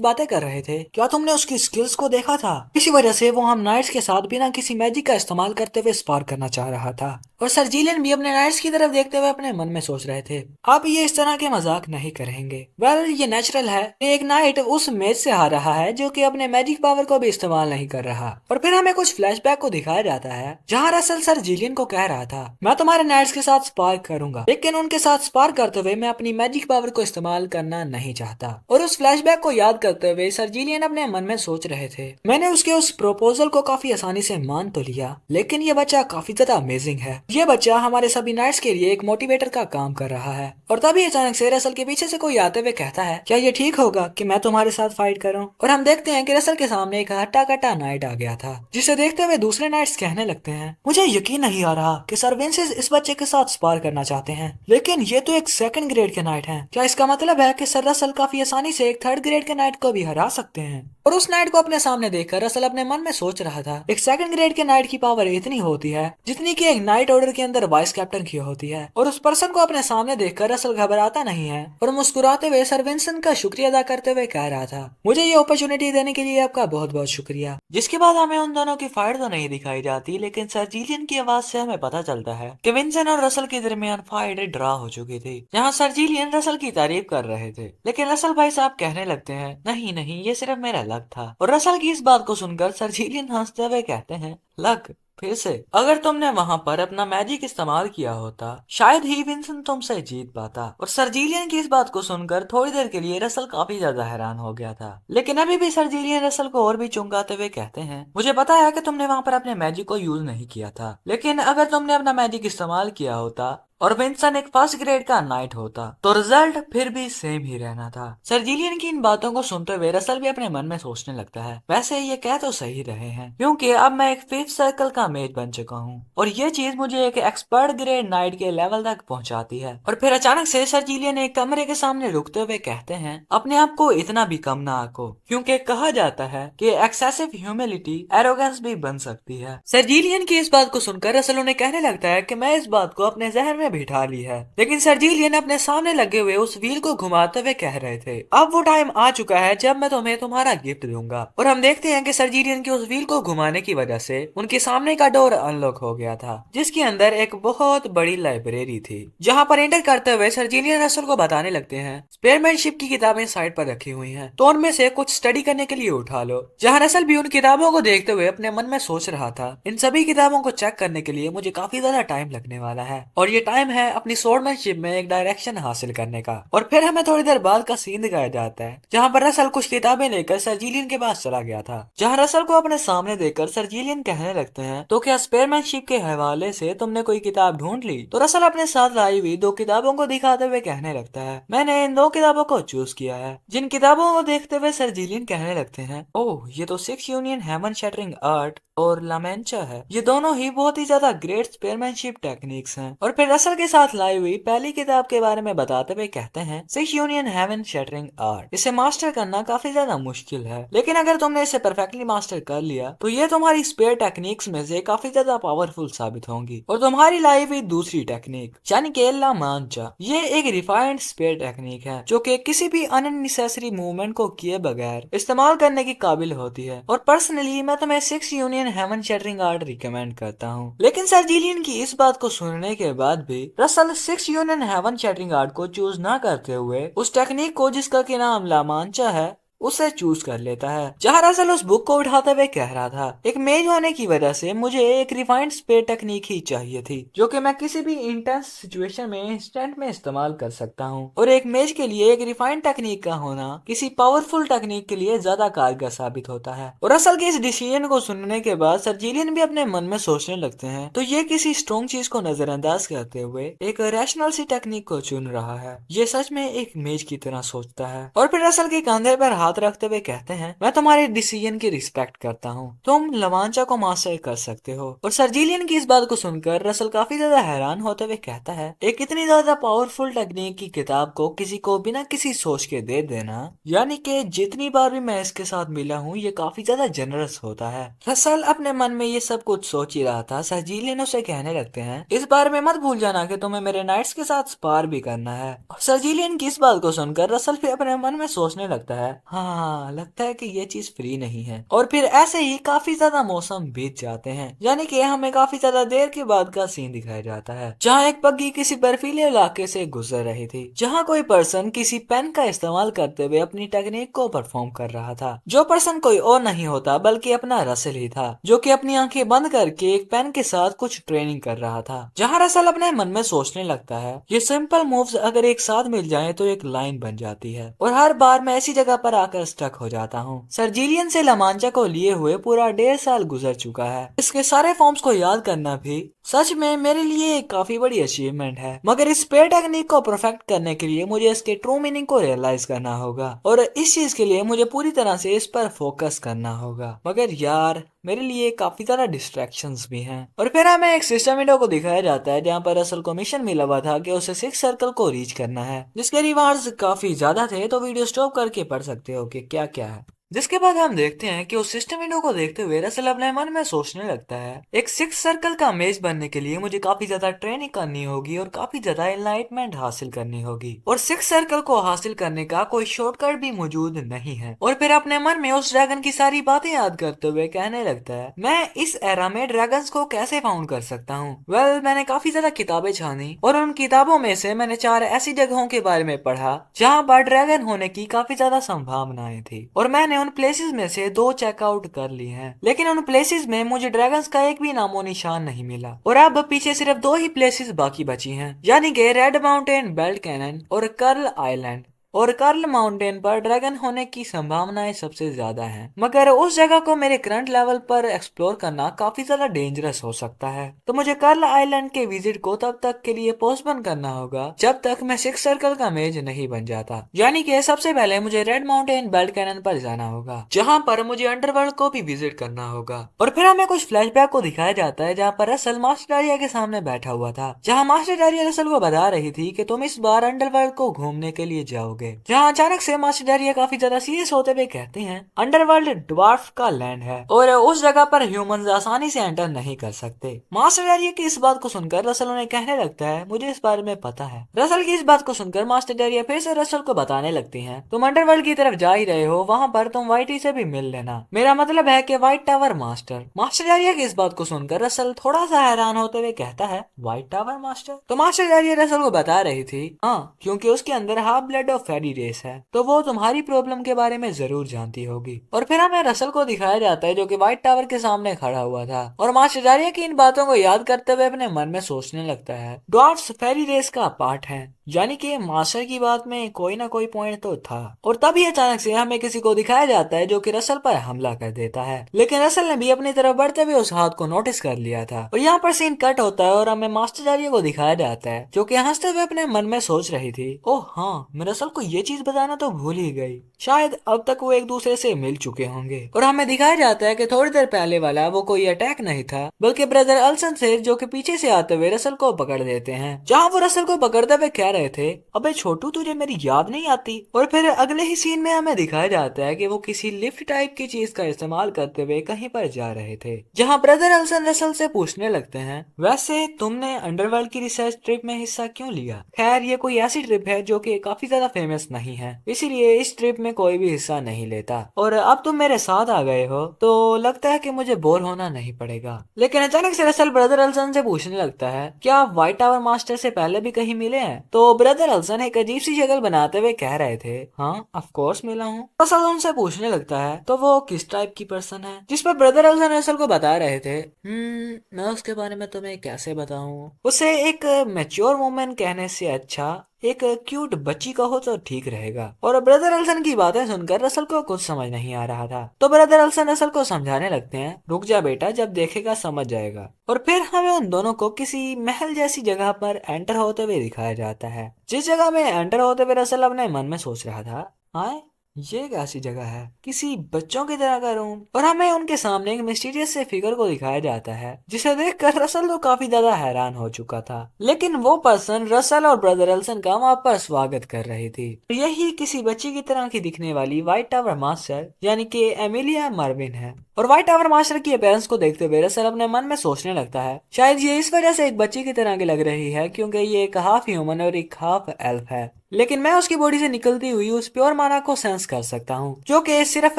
बातें कर रहे थे, क्या तुमने उसकी स्किल्स को देखा था। इसी वजह से वो हम नाइट्स के साथ बिना किसी मैजिक का इस्तेमाल करते हुए स्पार करना चाह रहा था। और सर जिलियन भी अपने नाइट्स की तरफ देखते हुए अपने मन में सोच रहे थे, आप ये इस तरह के मजाक नहीं करेंगे। वेल ये नेचुरल है, एक नाइट उस मैच से हार रहा है जो कि अपने मैजिक पावर को भी इस्तेमाल नहीं कर रहा। और फिर हमें कुछ फ्लैशबैक को दिखाया जाता है, जहाँ रसल सर जिलियन को कह रहा था, मैं तुम्हारे नाइट्स के साथ स्पार करूंगा, लेकिन उनके साथ स्पार करते हुए मैं अपनी मैजिक पावर को इस्तेमाल करना नहीं चाहता। और उस फ्लैशबैक को याद करते हुए सर जिलियन अपने मन में सोच रहे थे, मैंने उसके उस प्रपोजल को काफी आसानी से मान तो लिया, लेकिन ये बच्चा काफी ज्यादा अमेजिंग है। ये बच्चा हमारे सभी नाइट्स के लिए एक मोटिवेटर का काम कर रहा है। और तभी अचानक से रसल के पीछे से कोई आते हुए कहता है, क्या ये ठीक होगा कि मैं तुम्हारे साथ फाइट करूं। और हम देखते हैं कि रसल के सामने एक हट्टा कट्टा नाइट आ गया था, जिसे देखते हुए दूसरे नाइट्स कहने लगते हैं, मुझे यकीन नहीं आ रहा कि सर विंसेस इस बच्चे के साथ स्पार करना चाहते हैं, लेकिन ये तो एक 2nd ग्रेड के नाइट हैं। क्या इसका मतलब है कि सर रसल काफी आसानी से एक 3rd ग्रेड के नाइट को भी हरा सकते हैं। और उस नाइट को अपने सामने देखकर रसल अपने मन में सोच रहा था, एक 2nd ग्रेड के नाइट की पावर इतनी होती है जितनी की एक नाइट ऑर्डर के अंदर वाइस कैप्टन की होती है। और उस पर्सन को अपने सामने देखकर रसल घबराता नहीं है और मुस्कुराते हुए सर विंसन का शुक्रिया अदा करते हुए कह रहा था, मुझे ये अपॉर्चुनिटी देने के लिए आपका बहुत बहुत शुक्रिया। जिसके बाद हमें उन दोनों की फाइट तो नहीं दिखाई जाती, लेकिन सर जिलियन की आवाज से हमें पता चलता है कि विंसन और रसल के दरमियान फाइट ड्रा हो चुकी थी, जहाँ सर जिलियन रसल की तारीफ कर रहे थे, लेकिन रसल भाई साहब कहने लगते हैं, नहीं नहीं ये सिर्फ मेरा लक था। और रसल की इस बात को सुनकर सर जिलियन हंसते हुए कहते हैं, लक फिर से, अगर तुमने वहां पर अपना मैजिक इस्तेमाल किया होता शायद ही विंसन तुमसे जीत पाता। और सर जिलियन की इस बात को सुनकर थोड़ी देर के लिए रसल काफी ज्यादा हैरान हो गया था, लेकिन अभी भी सर जिलियन रसल को और भी चुंगाते हुए कहते हैं, मुझे पता है कि तुमने वहां पर अपने मैजिक को यूज नहीं किया था, लेकिन अगर तुमने अपना मैजिक इस्तेमाल किया होता और विंसन एक 1st ग्रेड का नाइट होता तो रिजल्ट फिर भी सेम ही रहना था। सर जिलियन की इन बातों को सुनते हुए रसल भी अपने मन में सोचने लगता है, वैसे ये कह तो सही रहे हैं, क्योंकि अब मैं एक 5th सर्कल का मेज बन चुका हूँ और ये चीज मुझे एक एक्सपर्ट ग्रेड नाइट के लेवल तक पहुंचाती है। और फिर अचानक से सर जिलियन एक कमरे के सामने रुकते हुए कहते हैं, अपने आप को इतना भी कम ना आंको, क्योंकि कहा जाता है कि एक्सेसिव ह्यूमिलिटी एरोगेंस भी बन सकती है। सर जिलियन की इस बात को सुनकर रसल उन्हें कहने लगता है कि मैं इस बात को अपने जहन में बिठा ली है, लेकिन सर जिलियन अपने सामने लगे हुए उस व्हील को घुमाते हुए कह रहे थे, अब वो टाइम आ चुका है जब मैं तुम्हें तुम्हारा गिफ्ट दूंगा। और हम देखते हैं कि सर जिलियन के उस व्हील को घुमाने की वजह से उनके सामने का डोर अनलॉक हो गया था, जिसके अंदर एक बहुत बड़ी लाइब्रेरी थी, जहाँ पर एंटर करते हुए सर जिलियन रसल को बताने लगते हैं, स्पेयरमैनशिप की किताबें साइड पर रखी हुई हैं, तो उनमें से कुछ स्टडी करने के लिए उठा लो। जहाँ रसल भी उन किताबों को देखते हुए अपने मन में सोच रहा था, इन सभी किताबों को चेक करने के लिए मुझे काफी ज्यादा टाइम लगने वाला है और ये टाइम है अपनी स्वॉर्डमैनशिप में एक डायरेक्शन हासिल करने का। और फिर हमें थोड़ी देर बाद का सीन दिखाया जाता है जहाँ पर रसल कुछ किताबें लेकर सर जिलियन के पास चला गया था, जहाँ रसल को अपने सामने देखकर सर जिलियन कहने लगते हैं, तो क्या स्पेयरमैनशिप के हवाले से तुमने कोई किताब ढूंढ ली? तो रसल अपने साथ लाई हुई दो किताबों को दिखाते हुए कहने लगता है, मैंने इन दो किताबों को चूज किया है। जिन किताबों को देखते हुए सर जिलियन कहने लगते हैं, ओह ये तो सिक्स यूनियन हेमन शैटरिंग आर्ट और लामेंचा है। ये दोनों ही बहुत ही ज्यादा ग्रेट स्पेयरमैनशिप टेक्निक्स हैं। और फिर रसल के साथ लाई हुई पहली किताब के बारे में बताते हुए कहते हैं, six union heaven shattering art, इसे मास्टर करना काफी ज्यादा मुश्किल है, लेकिन अगर तुमने इसे परफेक्टली मास्टर कर लिया तो ये तुम्हारी स्पेयर टेक्निक्स में से काफी ज्यादा पावरफुल साबित होंगी। और तुम्हारी लाई हुई दूसरी टेक्निक यानी कि लामांचा, ये एक रिफाइंड स्पेयर टेक्निक है जो कि किसी भी अननेसेसरी मूवमेंट को किए बगैर इस्तेमाल करने की काबिल होती है। और पर्सनली मैं तुम्हें six union heaven shattering art recommend करता हूँ। लेकिन सर जिलियन की इस बात को सुनने के बाद भी Russell six union heaven shattering art को चूज ना करते हुए उस टेक्निक को जिसका कि नाम लामांचा है उसे चूज कर लेता है। जहाँ रसल उस बुक को उठाते हुए कह रहा था, एक मेज होने की वजह से मुझे एक रिफाइंड स्पेयर टेक्निक ही चाहिए थी जो कि मैं किसी भी इंटेंस सिचुएशन में इंस्टेंट में इस्तेमाल कर सकता हूँ। और एक मेज के लिए एक रिफाइंड टेक्निक का होना किसी पावरफुल टेक्निक के लिए ज्यादा कारगर साबित होता है। और रसल के इस डिसीजन को सुनने के बाद सर जिलियन भी अपने मन में सोचने लगते हैं, तो ये किसी स्ट्रॉन्ग चीज को नजरअंदाज करते हुए एक रैशनल सी टेक्निक को चुन रहा है। ये सच में एक मेज की तरह सोचता है। और फिर रसल के कंधे पर हाथ रखते हुए कहते हैं, मैं तुम्हारे डिसीजन की रिस्पेक्ट करता हूँ, तुम लवांचा को मास्टर कर सकते हो। और सर जिलियन की इस बात को सुनकर रसल काफी ज्यादा हैरान होते हुए कहता है, एक इतनी ज्यादा पावरफुल टेक्निक की किताब को किसी को बिना किसी सोच के दे देना, यानी कि जितनी बार भी मैं इसके साथ मिला हूँ ये काफी ज्यादा जनरस होता है। रसल अपने मन में ये सब कुछ सोच ही रहा था। सर जिलियन उसे कहने लगते हैं, इस बार में मत भूल जाना कि तुम्हें मेरे नाइट्स के साथ स्पार भी करना है। और सर जिलियन की इस बात को सुनकर रसल भी अपने मन में सोचने लगता है, हाँ लगता है कि ये चीज फ्री नहीं है। और फिर ऐसे ही काफी ज्यादा मौसम बीत जाते हैं, यानी कि हमें काफी ज्यादा देर के बाद का सीन दिखाया जाता है जहाँ एक बग्गी किसी बर्फीले इलाके से गुजर रही थी, जहाँ कोई पर्सन किसी पेन का इस्तेमाल करते हुए अपनी टेक्निक को परफॉर्म कर रहा था। जो पर्सन कोई और नहीं होता बल्कि अपना रसल ही था, जो कि अपनी आंखें बंद करके एक पेन के साथ कुछ ट्रेनिंग कर रहा था। जहाँ रसल अपने मन में सोचने लगता है, ये सिंपल मूव्स अगर एक साथ मिल जाए तो एक लाइन बन जाती है और हर बार मैं ऐसी जगह पर आकर स्टक हो जाता हूँ। सर जिलियन से लामांचा को लिए हुए पूरा 1.5 साल गुजर चुका है। इसके सारे फॉर्म्स को याद करना भी सच में मेरे लिए एक काफी बड़ी अचीवमेंट है, मगर इस स्पेयर टेक्निक को परफेक्ट करने के लिए मुझे इसके ट्रू मीनिंग को रियलाइज करना होगा और इस चीज के लिए मुझे पूरी तरह से इस पर फोकस करना होगा। मगर यार मेरे लिए काफी ज्यादा डिस्ट्रैक्शंस भी हैं। और फिर हमें एक सिस्टम विंडो को दिखाया जाता है जहाँ पर रसल को मिशन मिला हुआ था कि उसे सिक्स सर्कल को रीच करना है, जिसके रिवार्ड्स काफी ज्यादा थे, तो वीडियो स्टॉप करके पढ़ सकते हो कि क्या क्या है। जिसके बाद हम देखते हैं कि उस सिस्टम विंडो को देखते हुए रसल अपने मन में सोचने लगता है, एक सिक्स सर्कल का मेज बनने के लिए मुझे काफी ज्यादा ट्रेनिंग करनी होगी और काफी ज्यादा एनलाइटमेंट हासिल करनी होगी, और सिक्स सर्कल को हासिल करने का कोई शॉर्टकट भी मौजूद नहीं है। और फिर अपने मन में उस ड्रैगन की सारी बातें याद करते हुए कहने लगता है, मैं इस एरा में ड्रैगन्स को कैसे फाउंड कर सकता हूँ। मैंने काफी ज्यादा किताबें छानी और उन किताबों में से मैंने 4 ऐसी जगहों के बारे में पढ़ा जहाँ पर ड्रैगन होने की काफी ज्यादा संभावनाएं थी, और मैंने उन प्लेसेस में से 2 चेकआउट कर ली हैं, लेकिन उन प्लेसेस में मुझे ड्रैगन्स का एक भी नामो निशान नहीं मिला। और अब पीछे सिर्फ 2 ही प्लेसेस बाकी बची हैं, यानी कि रेड माउंटेन बेल्ट कैनन और कर्ल आइलैंड। और कर्ल माउंटेन पर ड्रैगन होने की संभावनाएं सबसे ज्यादा हैं, मगर उस जगह को मेरे करंट लेवल पर एक्सप्लोर करना काफी ज्यादा डेंजरस हो सकता है, तो मुझे कर्ल आइलैंड के विजिट को तब तक के लिए पोस्टपोन करना होगा जब तक मैं सिक्स सर्कल का मेज नहीं बन जाता। यानी कि सबसे पहले मुझे रेड माउंटेन बेल्ट कैनन पर जाना होगा, जहाँ पर मुझे अंडरवर्ल्ड को भी विजिट करना होगा। और फिर हमें कुछ फ्लैशबैक को दिखाया जाता है जहाँ पर रसल मास्टर डारिया के सामने बैठा हुआ था, जहाँ मास्टर डारिया रसल को बता रही थी कि तुम इस बार अंडरवर्ल्ड को घूमने के लिए जाओगे। जहाँ अचानक से मास्टर डारिया काफी ज्यादा सीरियस होते हुए कहते हैं, अंडरवर्ल्ड ड्वार्फ का लैंड है और उस जगह पर ह्यूमंस आसानी से एंटर नहीं कर सकते। मास्टर डारिया की इस बात को सुनकर रसल उन्हें कहने लगता है, मुझे इस बारे में पता है। रसल की इस बात को सुनकर मास्टर डारिया फिर से रसल को बताने लगती हैं, तुम अंडरवर्ल्ड की तरफ जा ही रहे हो, वहाँ पर तुम वाइटी से भी मिल लेना, मेरा मतलब है कि white tower master. Master Daria की इस बात को सुनकर रसल थोड़ा सा हैरान होते हुए कहता है, व्हाइट टावर मास्टर? तो मास्टर डारिया रसल को बता रही थी, हाँ क्योंकि उसके अंदर half blood of fairy race है, तो वो तुम्हारी प्रॉब्लम के बारे में जरूर जानती होगी। और फिर हमें रसल को दिखाया जाता है जो कि व्हाइट टावर के सामने खड़ा हुआ था और मास्टर की इन बातों को याद करते हुए अपने मन में सोचने लगता है ड्वार्फ्स फेरी रेस का पार्ट है, यानी कि मास्टर की बात में कोई ना कोई पॉइंट तो था। और तभी अचानक से हमें किसी को दिखाया जाता है जो कि रसल पर हमला कर देता है, लेकिन रसल ने भी अपनी तरफ बढ़ते हुए उस हाथ को नोटिस कर लिया था। और यहाँ पर सीन कट होता है और हमें मास्टर को दिखाया जाता है जो कि हंसते हुए अपने मन में सोच रही थी, ओह हाँ, मैं रसल को ये चीज बताना तो भूल ही गई, शायद अब तक वो एक दूसरे से मिल चुके होंगे। और हमें दिखाया जाता है कि थोड़ी देर पहले वाला वो कोई अटैक नहीं था, बल्कि ब्रदर अल्सन से जो कि पीछे से आते हुए रसल को पकड़ देते हैं। जहाँ वो रसल को पकड़ते हुए कह रहे थे, अबे छोटू तुझे मेरी याद नहीं आती। और फिर अगले ही सीन में हमें दिखाया जाता है कि वो किसी लिफ्ट टाइप की चीज का इस्तेमाल करते हुए कहीं पर जा रहे थे, जहाँ ब्रदर अल्सन रसल से पूछने लगते हैं, वैसे तुमने अंडरवर्ल्ड की रिसर्च ट्रिप में हिस्सा क्यों लिया? खैर ये कोई ऐसी ट्रिप है जो कि काफी ज्यादा फेमस नहीं है, इसीलिए इस ट्रिप में कोई भी हिस्सा नहीं लेता, और अब तुम मेरे साथ आ गए हो तो लगता है कि मुझे बोर होना नहीं पड़ेगा। लेकिन अचानक से रसल ब्रदर अल्सन से पूछने लगता है, क्या आप व्हाइट टावर मास्टर से पहले भी कहीं मिले हैं? तो ब्रदर अल्सन एक अजीब सी शक्ल बनाते हुए कह रहे थे, हाँ ऑफ कोर्स मिला हूँ। रसल उनसे पूछने लगता है, तो वो किस टाइप की पर्सन है? जिस पर ब्रदर अल्सन रसल को बता रहे थे, मैं उसके बारे में तुम्हें कैसे बताऊं, उसे एक मैच्योर वुमेन कहने से अच्छा एक क्यूट बच्ची कहो तो ठीक रहेगा। और ब्रदर अल्सन की बातें सुनकर रसल को कुछ समझ नहीं आ रहा था, तो ब्रदर अल्सन रसल को समझाने लगते हैं, रुक जा बेटा, जब देखेगा समझ जाएगा। और फिर हमें उन दोनों को किसी महल जैसी जगह पर एंटर होते हुए दिखाया जाता है, जिस जगह में एंटर होते हुए रसल अपने मन में सोच रहा था, हाँ ये कैसी जगह है, किसी बच्चों की तरह का रूम। और हमें उनके सामने एक मिस्टीरियस से फिगर को दिखाया जाता है, जिसे देखकर रसल तो काफी ज्यादा हैरान हो चुका था, लेकिन वो पर्सन रसल और ब्रदर एल्सन का वहाँ पर स्वागत कर रही थी। यही किसी बच्ची की तरह की दिखने वाली व्हाइट टावर मास्टर यानी कि एमिलिया मार्विन है। और व्हाइट टावर मास्टर की अपीयरेंस को देखते हुए रसल अपने मन में सोचने लगता है, शायद ये इस वजह से एक बच्ची की तरह की लग रही है क्योंकि ये एक हाफ ह्यूमन और एक हाफ एल्फ है, लेकिन मैं उसकी बॉडी से निकलती हुई उस प्योर माना को सेंस कर सकता हूँ जो कि सिर्फ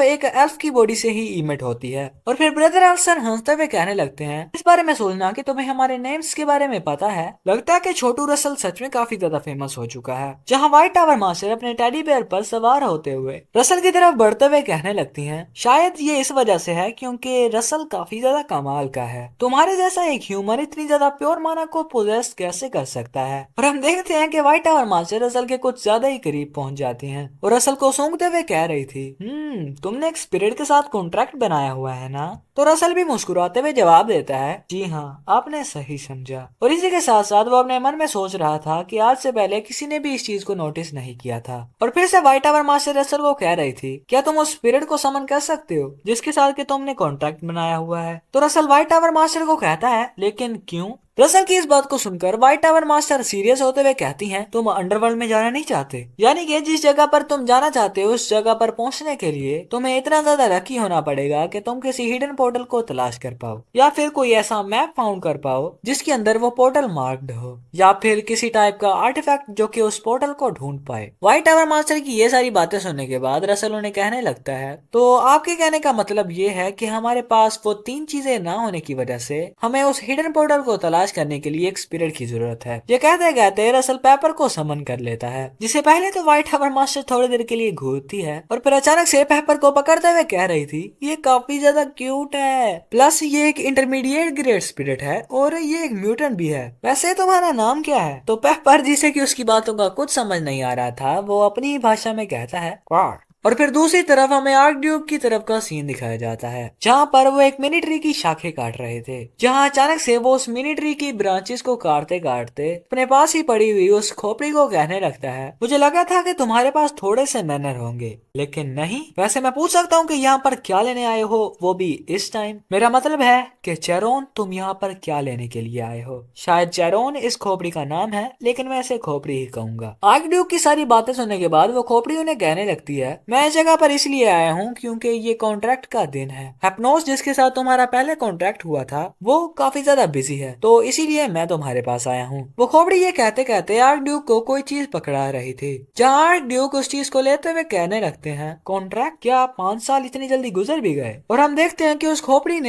एक एल्फ की बॉडी से ही इमिट होती है। और फिर ब्रदर एल्सन हंसते हुए कहने लगते हैं, इस बारे में सोचना कि तुम्हें हमारे नेम्स के बारे में पता है। लगता है कि छोटू रसल सच में काफी ज्यादा फेमस हो चुका है। जहाँ व्हाइट टावर मास्टर अपने टेडी बेयर पर सवार होते हुए रसल की तरफ बढ़ते हुए कहने लगती है, शायद ये इस वजह से है क्योंकि रसल काफी ज्यादा कमाल का है, तुम्हारे जैसा एक ह्यूमन इतनी ज्यादा प्योर माना को पोजेस कैसे कर सकता है। और हम देखते हैं कि व्हाइट टावर मास्टर रसल के कुछ ज्यादा ही करीब पहुंच जाती हैं और रसल को सूंघते हुए कह रही थी, तुमने एक स्पिरिट के साथ कॉन्ट्रैक्ट बनाया हुआ है ना? तो रसल भी मुस्कुराते हुए जवाब देता है, जी हाँ आपने सही समझा। और इसी के साथ साथ वो अपने मन में सोच रहा था कि आज से पहले किसी ने भी इस चीज को नोटिस नहीं किया था। और फिर से व्हाइट टावर मास्टर रसल को कह रही थी, क्या तुम उस स्पिरिट को समन कर सकते हो जिसके साथ कि तुमने कॉन्ट्रैक्ट बनाया हुआ है? तो रसल व्हाइट टावर मास्टर को कहता है, लेकिन क्यों? रसल की इस बात को सुनकर व्हाइट टावर मास्टर सीरियस होते हुए कहती हैं, तुम अंडरवर्ल्ड में जाना नहीं चाहते? यानी कि जिस जगह पर तुम जाना चाहते हो उस जगह पर पहुंचने के लिए तुम्हें इतना ज्यादा लकी होना पड़ेगा कि तुम किसी हिडन पोर्टल को तलाश कर पाओ, या फिर कोई ऐसा मैप फाउंड कर पाओ जिसके अंदर वो पोर्टल मार्क्ड हो, या फिर किसी टाइप का आर्टिफैक्ट जो कि उस पोर्टल को ढूंढ पाए। व्हाइट टावर मास्टर की ये सारी बातें सुनने के बाद रसल उन्हें कहने लगता है, तो आपके कहने का मतलब ये है कि हमारे पास वो 3 चीजें ना होने की वजह से हमें उस हिडन पोर्टल को तलाश करने के लिए एक स्पिरिट की जरूरत है। ये कहते कहते रसल पेपर को समन कर लेता है, जिसे पहले तो व्हाइट टावर मास्टर थोड़ी देर के लिए घूरती है और फिर अचानक से पेपर को पकड़ते हुए कह रही थी, ये काफी ज्यादा क्यूट है, प्लस ये एक इंटरमीडिएट ग्रेड स्पिरिट है और ये एक म्यूटेंट भी है, वैसे तुम्हारा नाम क्या है? तो पेपर जिसे कि उसकी बातों का कुछ समझ नहीं आ रहा था वो अपनी ही भाषा में कहता है, क्वाड। और फिर दूसरी तरफ हमें आर्कड्यूक की तरफ का सीन दिखाया जाता है जहाँ पर वो एक मिनी ट्री की शाखें काट रहे थे, जहाँ अचानक से वो उस मिनी ट्री की ब्रांचेस को काटते काटते अपने पास ही पड़ी हुई उस खोपड़ी को कहने लगता है, मुझे लगा था कि तुम्हारे पास थोड़े से मैनर होंगे लेकिन नहीं। वैसे मैं पूछ सकता हूँ कि यहाँ पर क्या लेने आए हो, वो भी इस टाइम? मेरा मतलब है कि चेरोन तुम यहाँ पर क्या लेने के लिए आए हो? शायद चेरोन इस खोपड़ी का नाम है लेकिन मैं इसे खोपड़ी ही कहूंगा। आर्कड्यूक की सारी बातें सुनने के बाद वो खोपड़ी उन्हें कहने लगती है, मैं इस जगह पर इसलिए आया हूँ क्योंकि ये कॉन्ट्रैक्ट का दिन है। हेप्नोस जिसके साथ तुम्हारा पहले कॉन्ट्रैक्ट हुआ था वो काफी ज्यादा बिजी है, तो इसीलिए मैं तुम्हारे पास आया हूँ। वो खोपड़ी ये कहते कहते आर्क ड्यूक को कोई चीज पकड़ा रही थी, जहाँ आर्क ड्यूक उस चीज को लेते हुए कहने लगते हैं, कॉन्ट्रैक्ट? क्या 5 साल इतनी जल्दी गुजर भी गए? और हम देखते हैं कि उस खोपड़ी